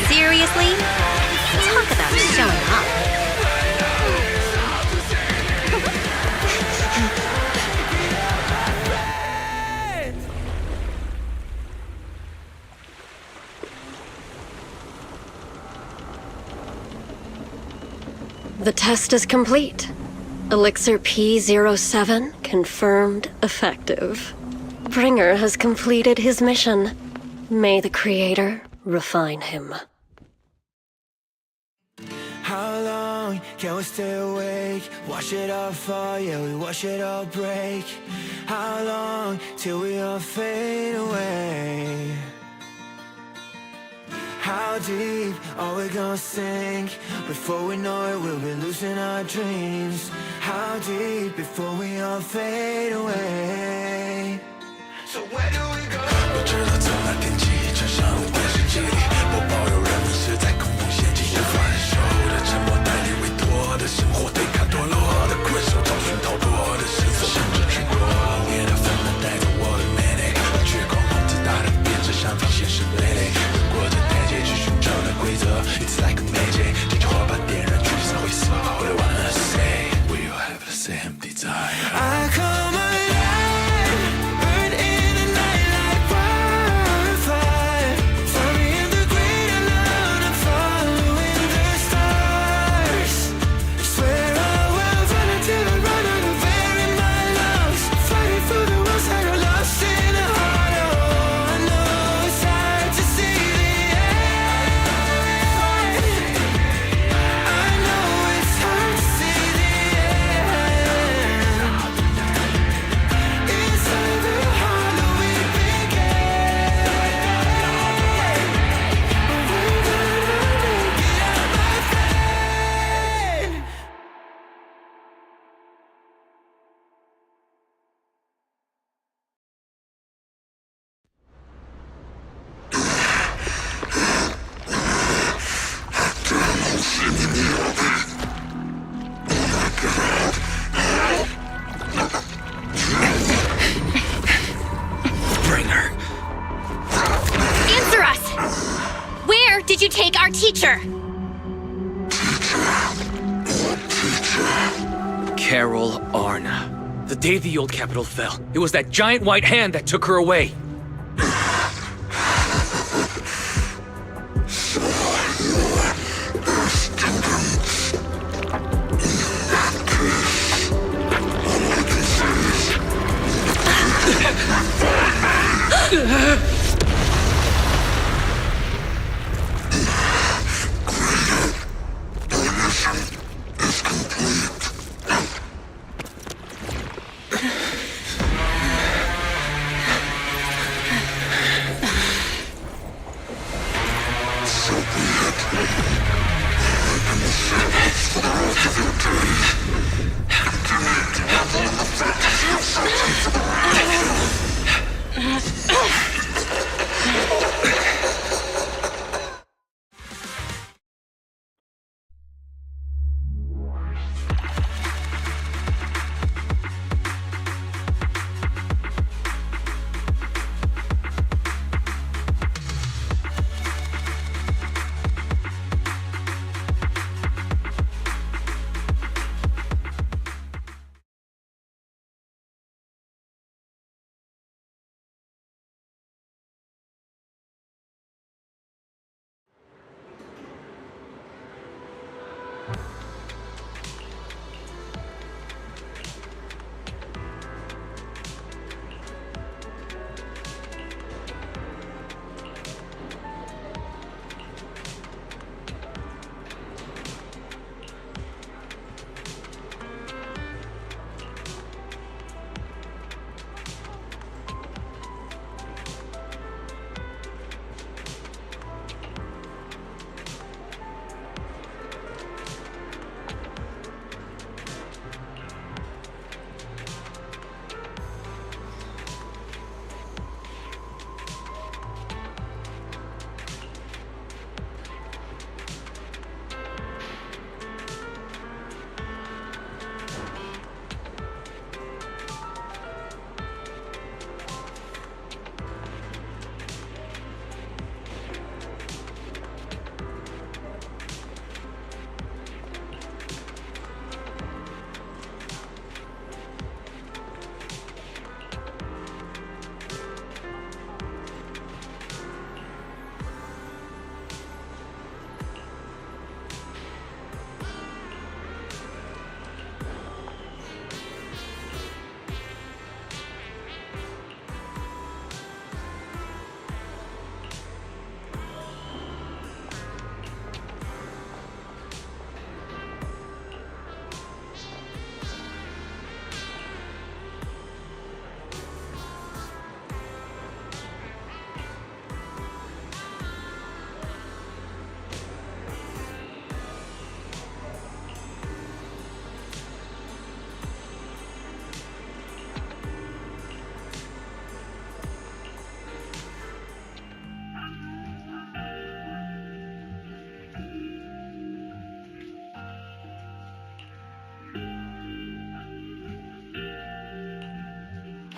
Seriously? Talk about showing up. The test is complete. Elixir P07 confirmed effective. Bringer has completed his mission. May the Creator refine him. How long can we stay awake? Wash it all fall, yeah, we wash it all break. How long till we all fade away? How deep are we gonna sink? Before we know it, we'll be losing our dreams. How deep before we all fade away? So where do we go? 我知道从那天起，穿上了电视机里，我保有人们是在恐怖陷阱，无法忍受的沉默，代理委托的生活，对抗堕落的困兽，找寻逃脱的线索，甚至去过冷冽的纷乱，带走我的美丽，绝狂妄自大的编织上方现实累累，越过这台阶去寻找那规则 ，It's like a magic， 这句话把点燃橘色灰色，All I wanna say， we all have the same desire。I come alive, burn in the night like wildfire. Find me in the great alone, I'm following the stars. Swear I will run until I run out of air in my lungs. Fighting for the ones that are lost in the heart. Oh, I know it's hard to see the end. I know it's hard to see the end. It's over Halloween begin. We're gonna make it out, my friend. Bringer. Answer us! Where did you take our teacher? Carol Arna. The day the old capital fell, it was that giant white hand that took her away.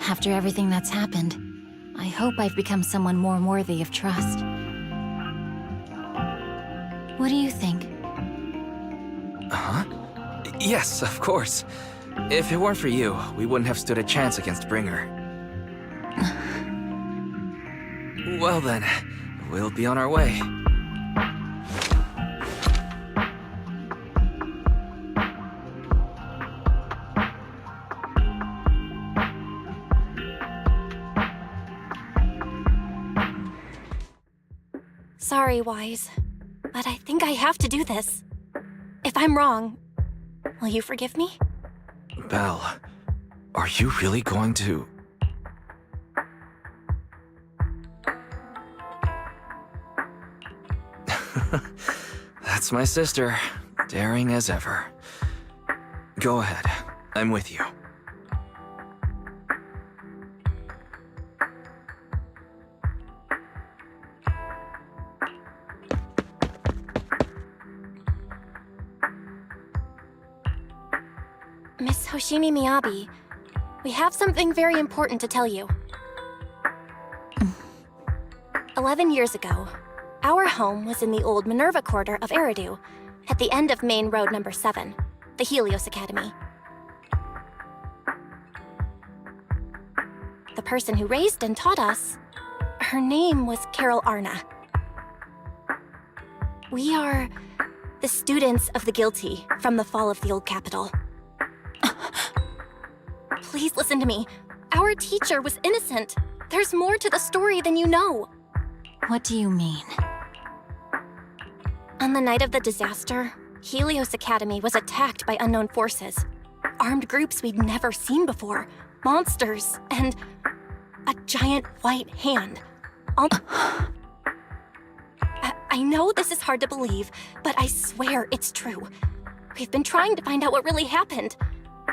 After everything that's happened, I hope I've become someone more worthy of trust. What do you think? Huh? Yes, of course. If it weren't for you, we wouldn't have stood a chance against Bringer. Well then, we'll be on our way. Sorry, Wise, but I think I have to do this. If I'm wrong, will you forgive me? Belle, are you really going to... That's my sister, daring as ever. Go ahead, I'm with you. Miss Hoshimi Miyabi, we have something very important to tell you. 11 years ago, our home was in the old Minerva Quarter of Eridu, at the end of Main Road number 7, the Helios Academy. The person who raised and taught us, her name was Carol Arna. We are the students of the guilty from the fall of the old capital. Please listen to me. Our teacher was innocent. There's more to the story than you know. What do you mean? On the night of the disaster, Helios Academy was attacked by unknown forces. Armed groups we'd never seen before. Monsters, and a giant white hand. I know this is hard to believe, but I swear it's true. We've been trying to find out what really happened.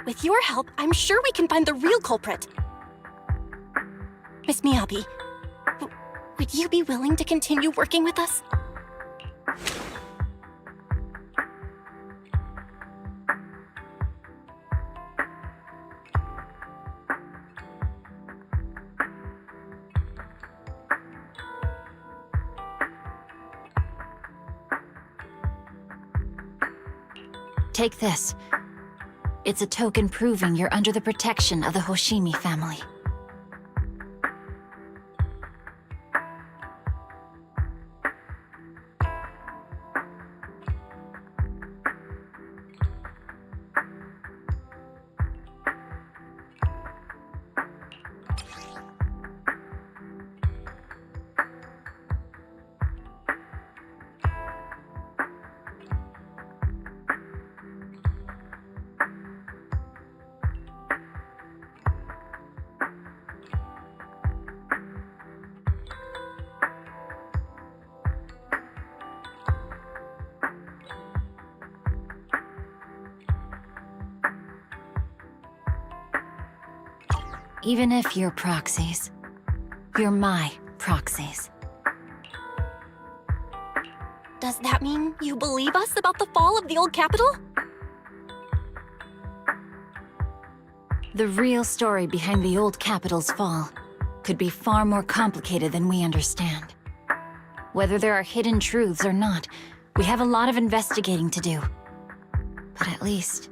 With your help, I'm sure we can find the real culprit. Miss Miyabi, would you be willing to continue working with us? Take this. It's a token proving you're under the protection of the Hoshimi family. Even if you're proxies, you're my proxies. Does that mean you believe us about the fall of the old capital? The real story behind the old capital's fall could be far more complicated than we understand. Whether there are hidden truths or not, we have a lot of investigating to do. But at least,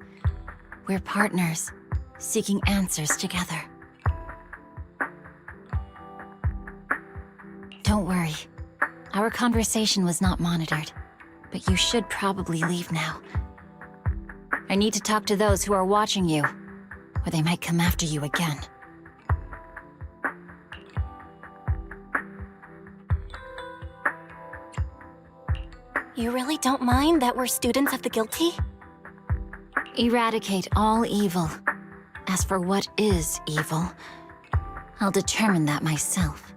we're partners, seeking answers together. Don't worry. Our conversation was not monitored, but you should probably leave now. I need to talk to those who are watching you, or they might come after you again. You really don't mind that we're students of the guilty? Eradicate all evil. As for what is evil, I'll determine that myself.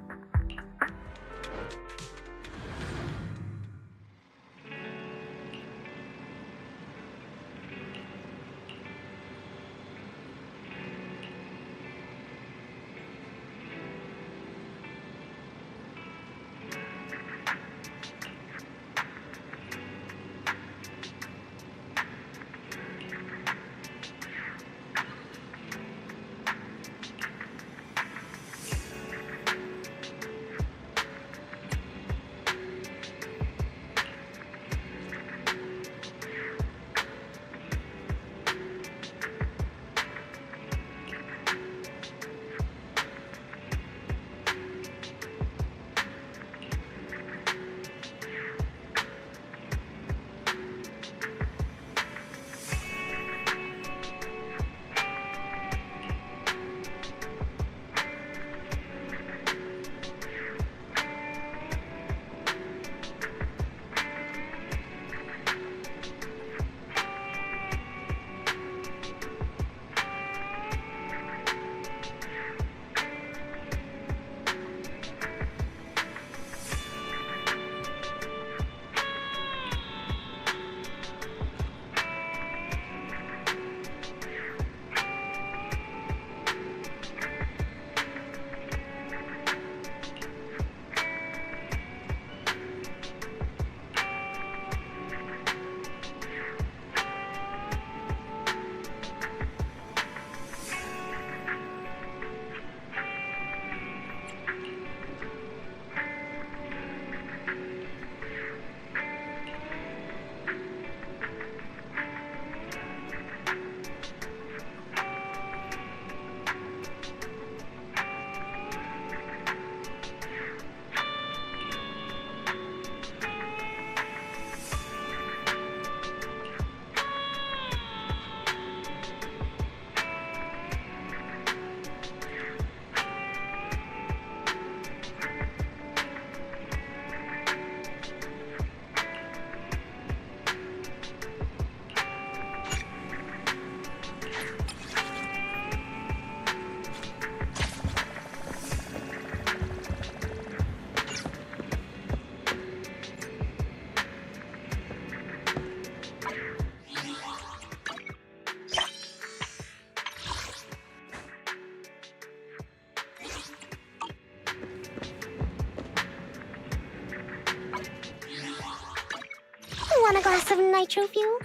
glass of nitro fuel?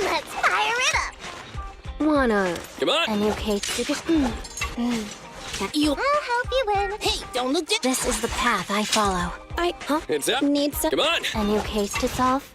Let's fire it up! Wanna... Come on! A new case you just... I'll help you win. Hey, don't look down. This is the path I follow. It's up! Need some... Come on! A new case to solve?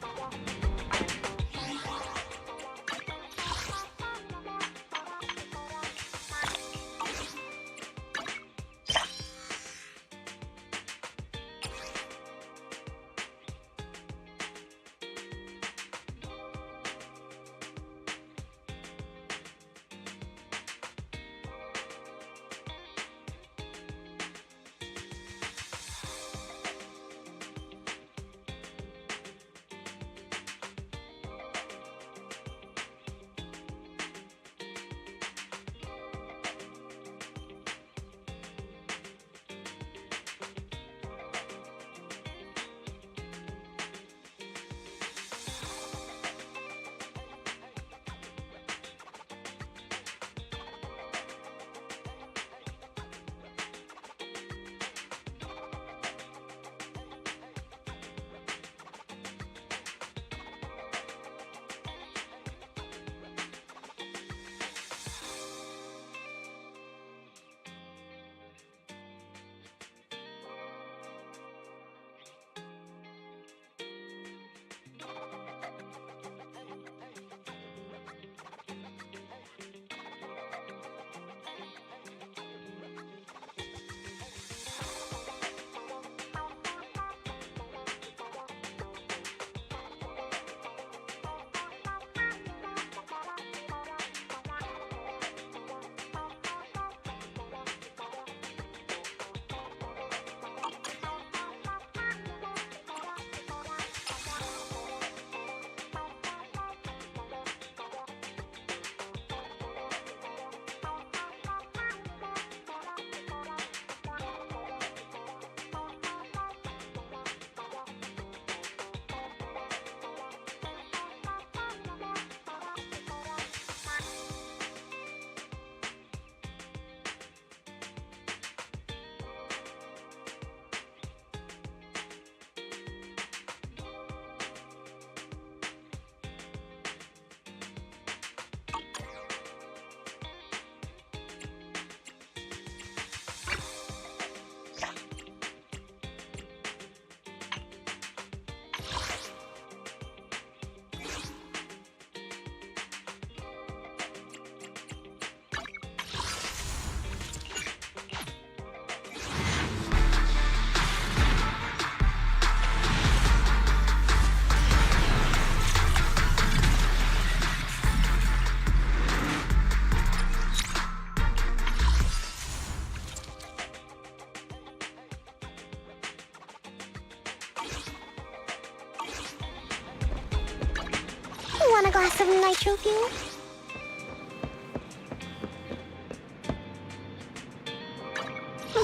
want a glass of nitro fuel?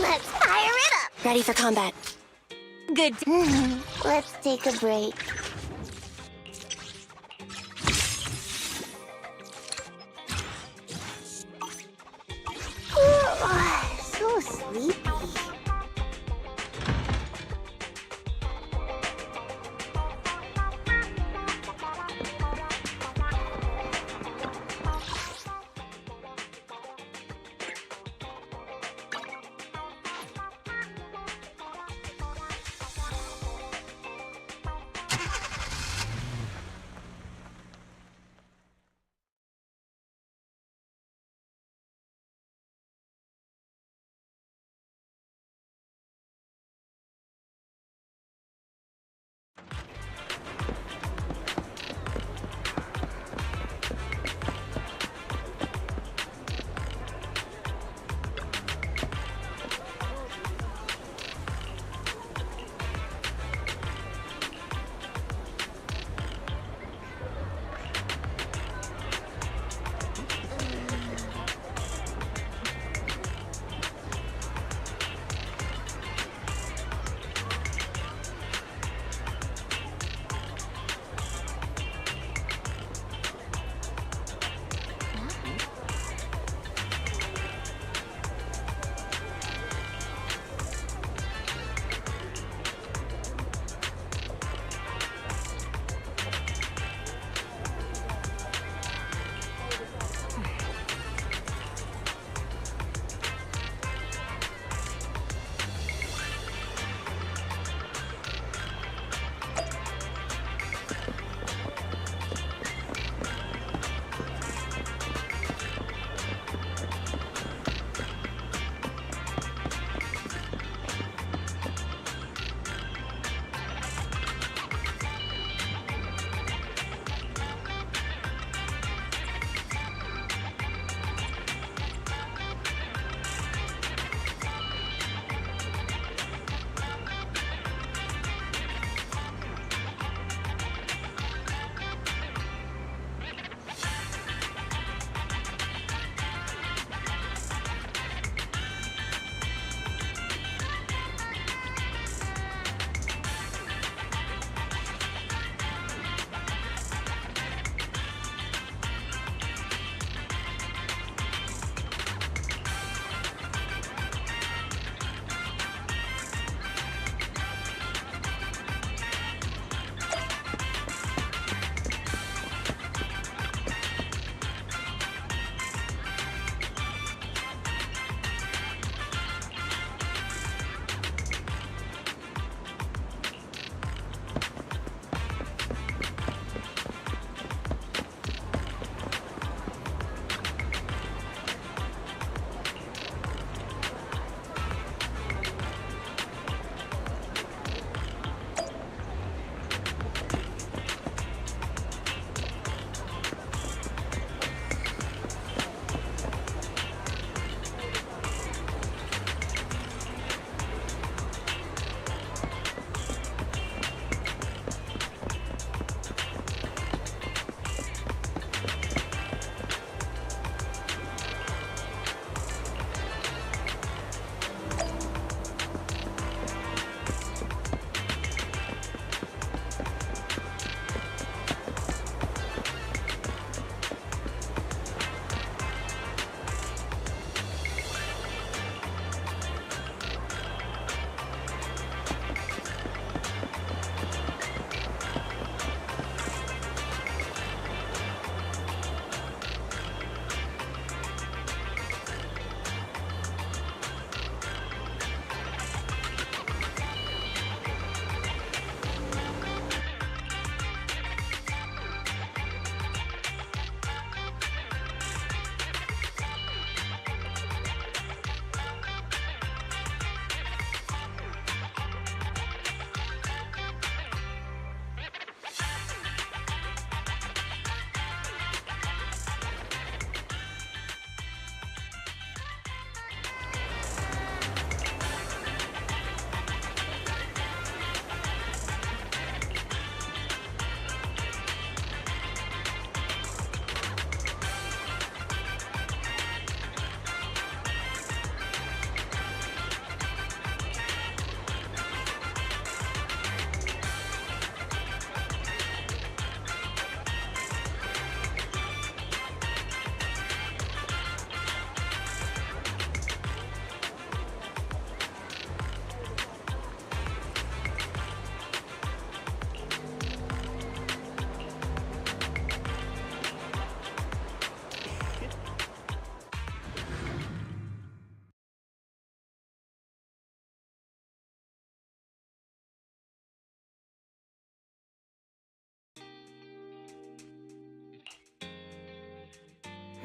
Let's fire it up! Ready for combat. Good. Let's take a break. So sleepy.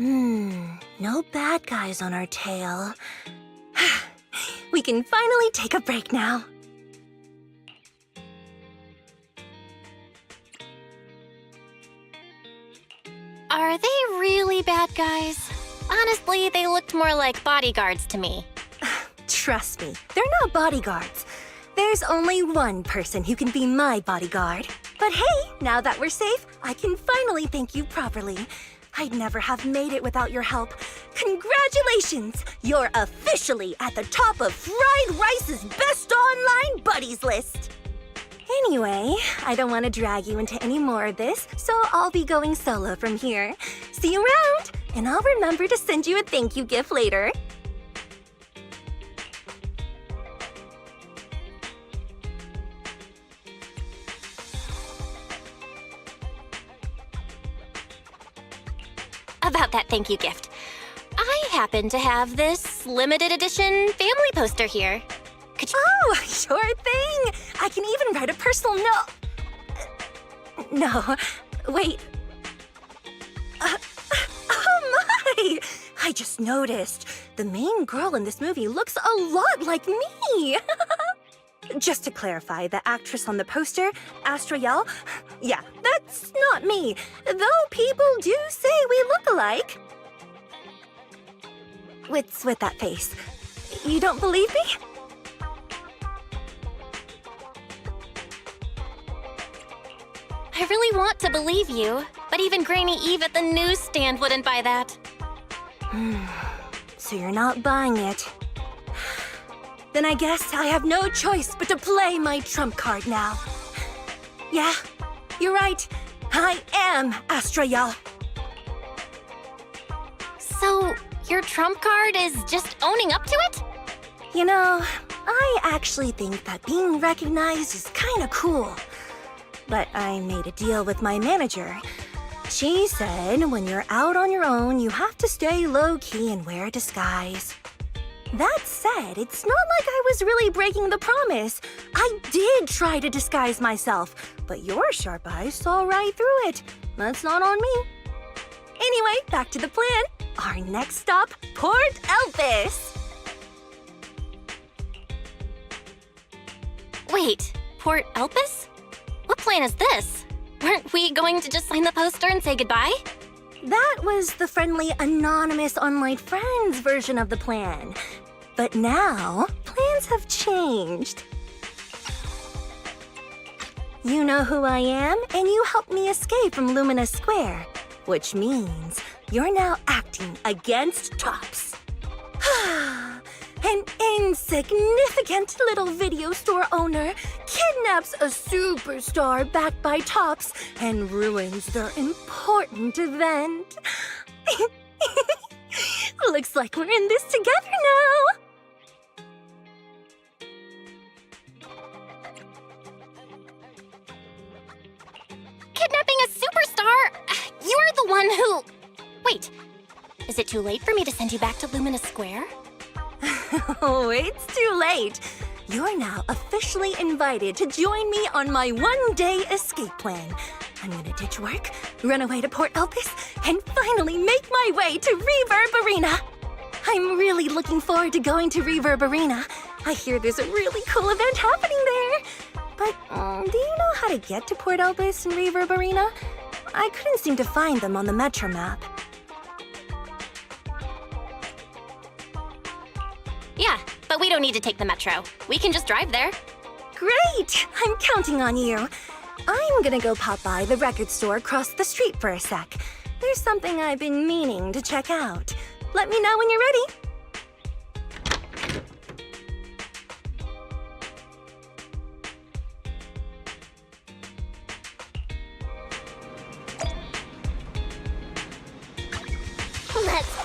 No bad guys on our tail. We can finally take a break now. Are they really bad guys? Honestly, they looked more like bodyguards to me. Trust me, they're not bodyguards. There's only one person who can be my bodyguard. But hey, now that we're safe, I can finally thank you properly. I'd never have made it without your help. Congratulations! You're officially at the top of Fried Rice's Best Online Buddies list. Anyway, I don't want to drag you into any more of this, so I'll be going solo from here. See you around, and I'll remember to send you a thank you gift later. About that thank you gift. I happen to have this limited edition family poster here. Could you— Oh, sure thing! I can even write a personal note. No, wait. Oh my! I just noticed. The main girl in this movie looks a lot like me. Just to clarify, the actress on the poster, Astra Yell, yeah, that's not me, though people do say we look alike. What's with that face? You don't believe me? I really want to believe you, but even Granny Eve at the newsstand wouldn't buy that. So you're not buying it. Then I guess I have no choice but to play my trump card now. Yeah, you're right. I am Astra Yell. So, your trump card is just owning up to it? You know, I actually think that being recognized is kinda cool. But I made a deal with my manager. She said when you're out on your own, you have to stay low-key and wear a disguise. That said, it's not like I was really breaking the promise. I did try to disguise myself, but your sharp eyes saw right through it. That's not on me. Anyway, back to the plan. Our next stop, Port Elpis. Wait, Port Elpis? What plan is this? Weren't we going to just sign the poster and say goodbye? That was the friendly, anonymous online friends version of the plan. But now, plans have changed. You know who I am, and you helped me escape from Lumina Square, which means you're now acting against Tops. An insignificant little video store owner kidnaps a superstar backed by Tops and ruins their important event. Looks like we're in this together now. Kidnapping a superstar? You're the one who— Wait, is it too late for me to send you back to Lumina Square? Oh, it's too late. You're now officially invited to join me on my one-day escape plan. I'm gonna ditch work, run away to Port Elpis, and finally make my way to Reverb Arena. I'm really looking forward to going to Reverb Arena. I hear there's a really cool event happening there. But do you know how to get to Port Elpis and Reverb Arena? I couldn't seem to find them on the Metro map. Yeah, but we don't need to take the metro. We can just drive there. Great! I'm counting on you. I'm gonna go pop by the record store across the street for a sec. There's something I've been meaning to check out. Let me know when you're ready.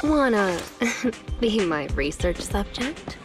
Wanna be my research subject?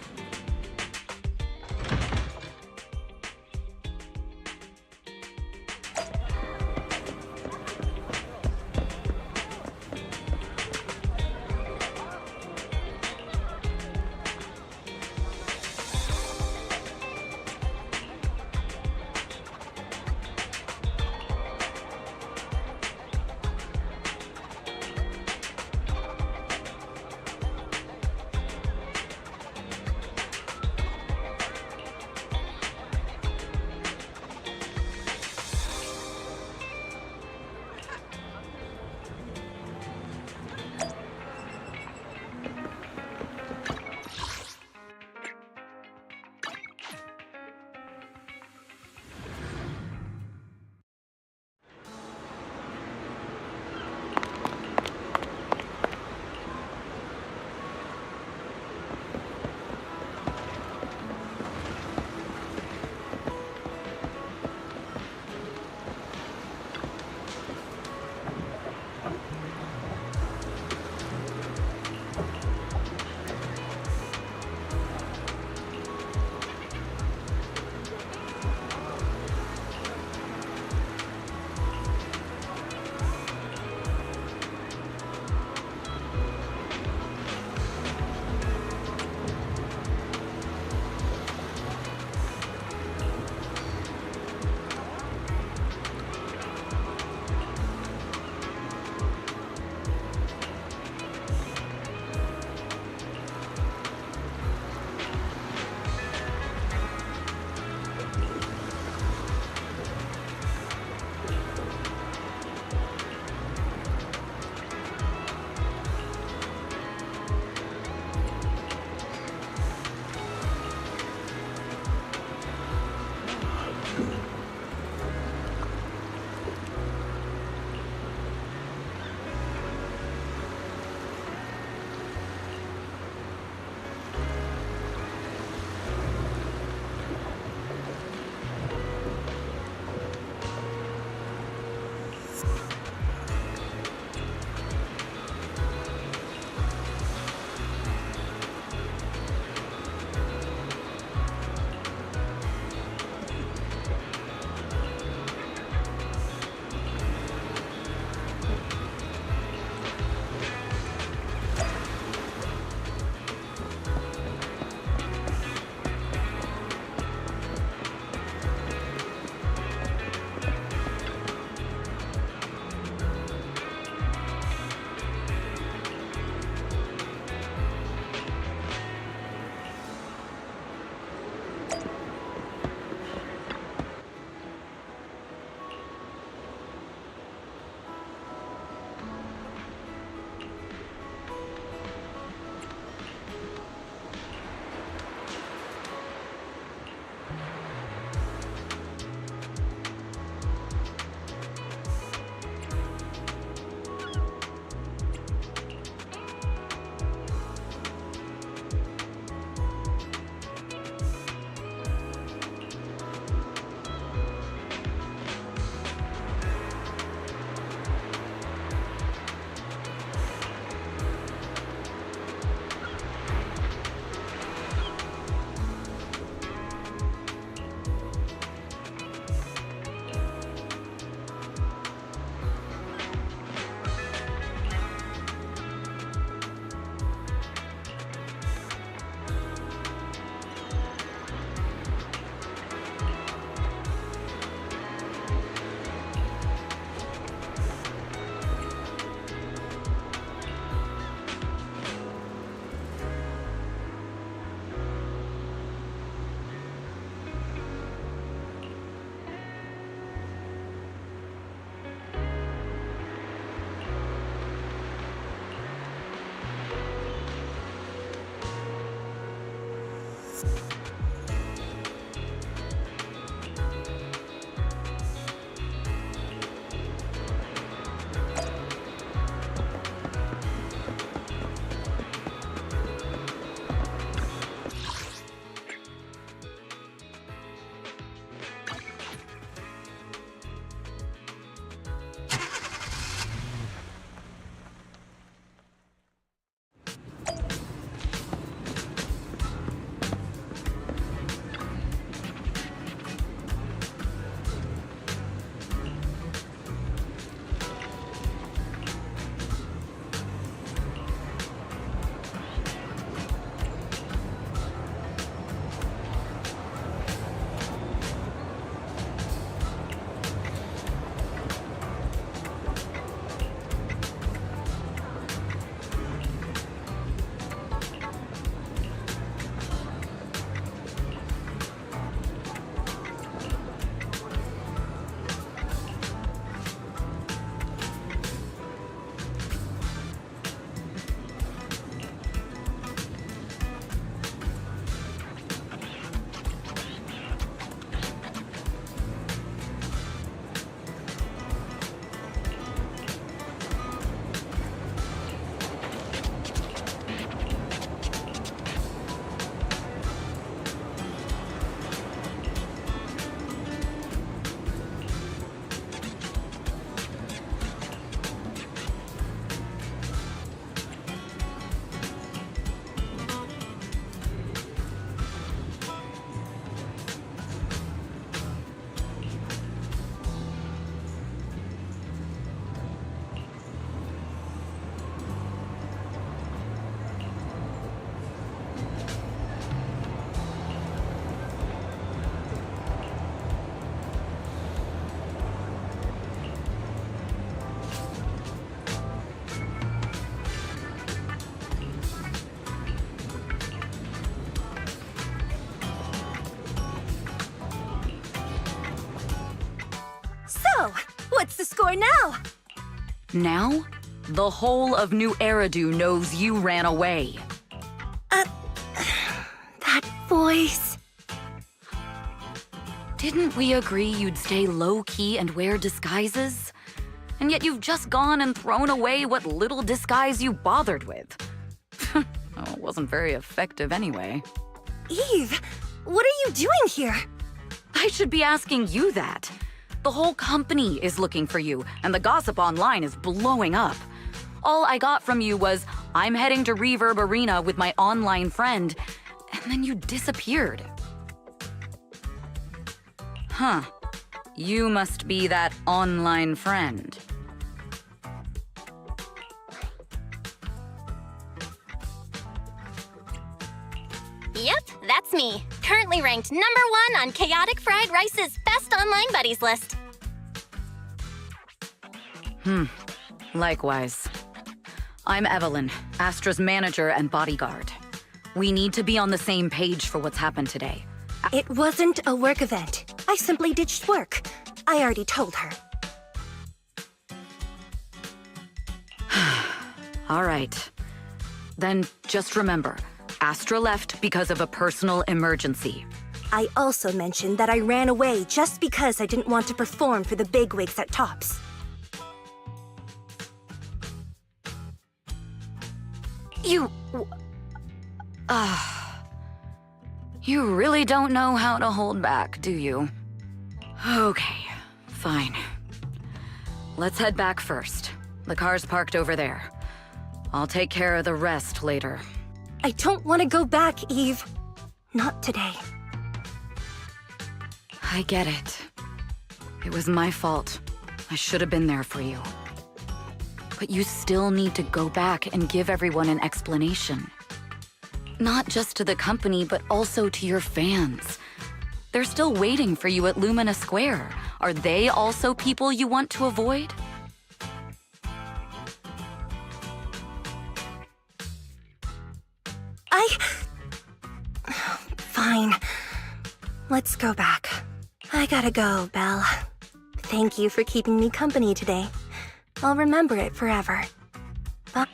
What's the score now? Now, the whole of New Eridu knows you ran away. That voice. Didn't we agree you'd stay low-key and wear disguises? And yet you've just gone and thrown away what little disguise you bothered with. Well, it wasn't very effective anyway. Eve, what are you doing here? I should be asking you that. The whole company is looking for you, and the gossip online is blowing up. All I got from you was, I'm heading to Reverb Arena with my online friend, and then you disappeared. Huh. You must be that online friend. Yep, that's me. Currently ranked #1 on Chaotic Fried Rice's Best Online Buddies list. Likewise. I'm Evelyn, Astra's manager and bodyguard. We need to be on the same page for what's happened today. It wasn't a work event. I simply ditched work. I already told her. All right. Then just remember, Astra left because of a personal emergency. I also mentioned that I ran away just because I didn't want to perform for the bigwigs at Tops. You really don't know how to hold back, do you? Okay, fine. Let's head back first. The car's parked over there. I'll take care of the rest later. I don't want to go back, Eve. Not today. I get it. It was my fault. I should have been there for you. But you still need to go back and give everyone an explanation. Not just to the company, but also to your fans. They're still waiting for you at Lumina Square. Are they also people you want to avoid? Fine. Let's go back. I gotta go, Belle. Thank you for keeping me company today. I'll remember it forever. Bye.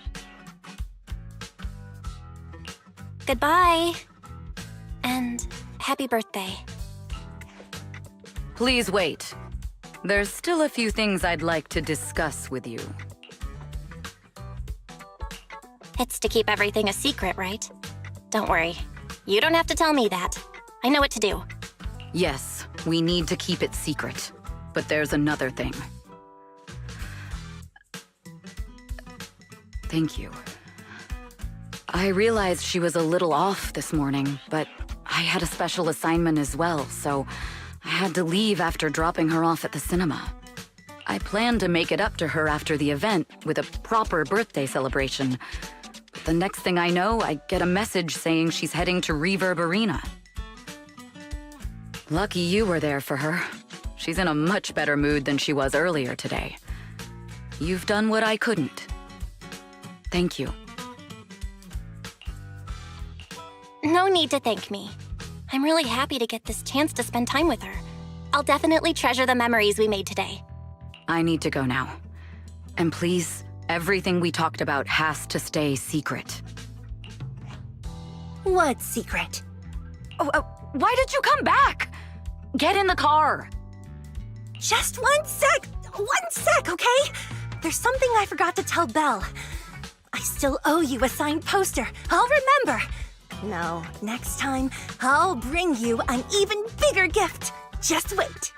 Goodbye. And happy birthday. Please wait. There's still a few things I'd like to discuss with you. It's to keep everything a secret, right? Don't worry. You don't have to tell me that. I know what to do. Yes, we need to keep it secret. But there's another thing. Thank you. I realized she was a little off this morning, but I had a special assignment as well, so I had to leave after dropping her off at the cinema. I planned to make it up to her after the event with a proper birthday celebration. But the next thing I know, I get a message saying she's heading to Reverb Arena. Lucky you were there for her. She's in a much better mood than she was earlier today. You've done what I couldn't. Thank you. No need to thank me. I'm really happy to get this chance to spend time with her. I'll definitely treasure the memories we made today. I need to go now. And please, everything we talked about has to stay secret. What secret? Why did you come back? Get in the car. Just 1 sec! 1 sec, okay? There's something I forgot to tell Belle. I still owe you a signed poster. I'll remember. No, next time, I'll bring you an even bigger gift. Just wait.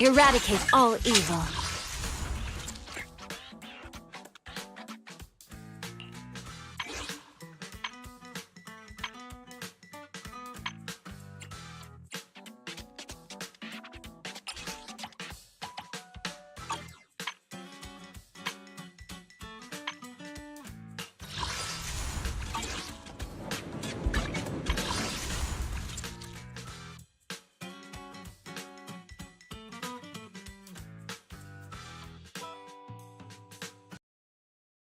Eradicate all evil.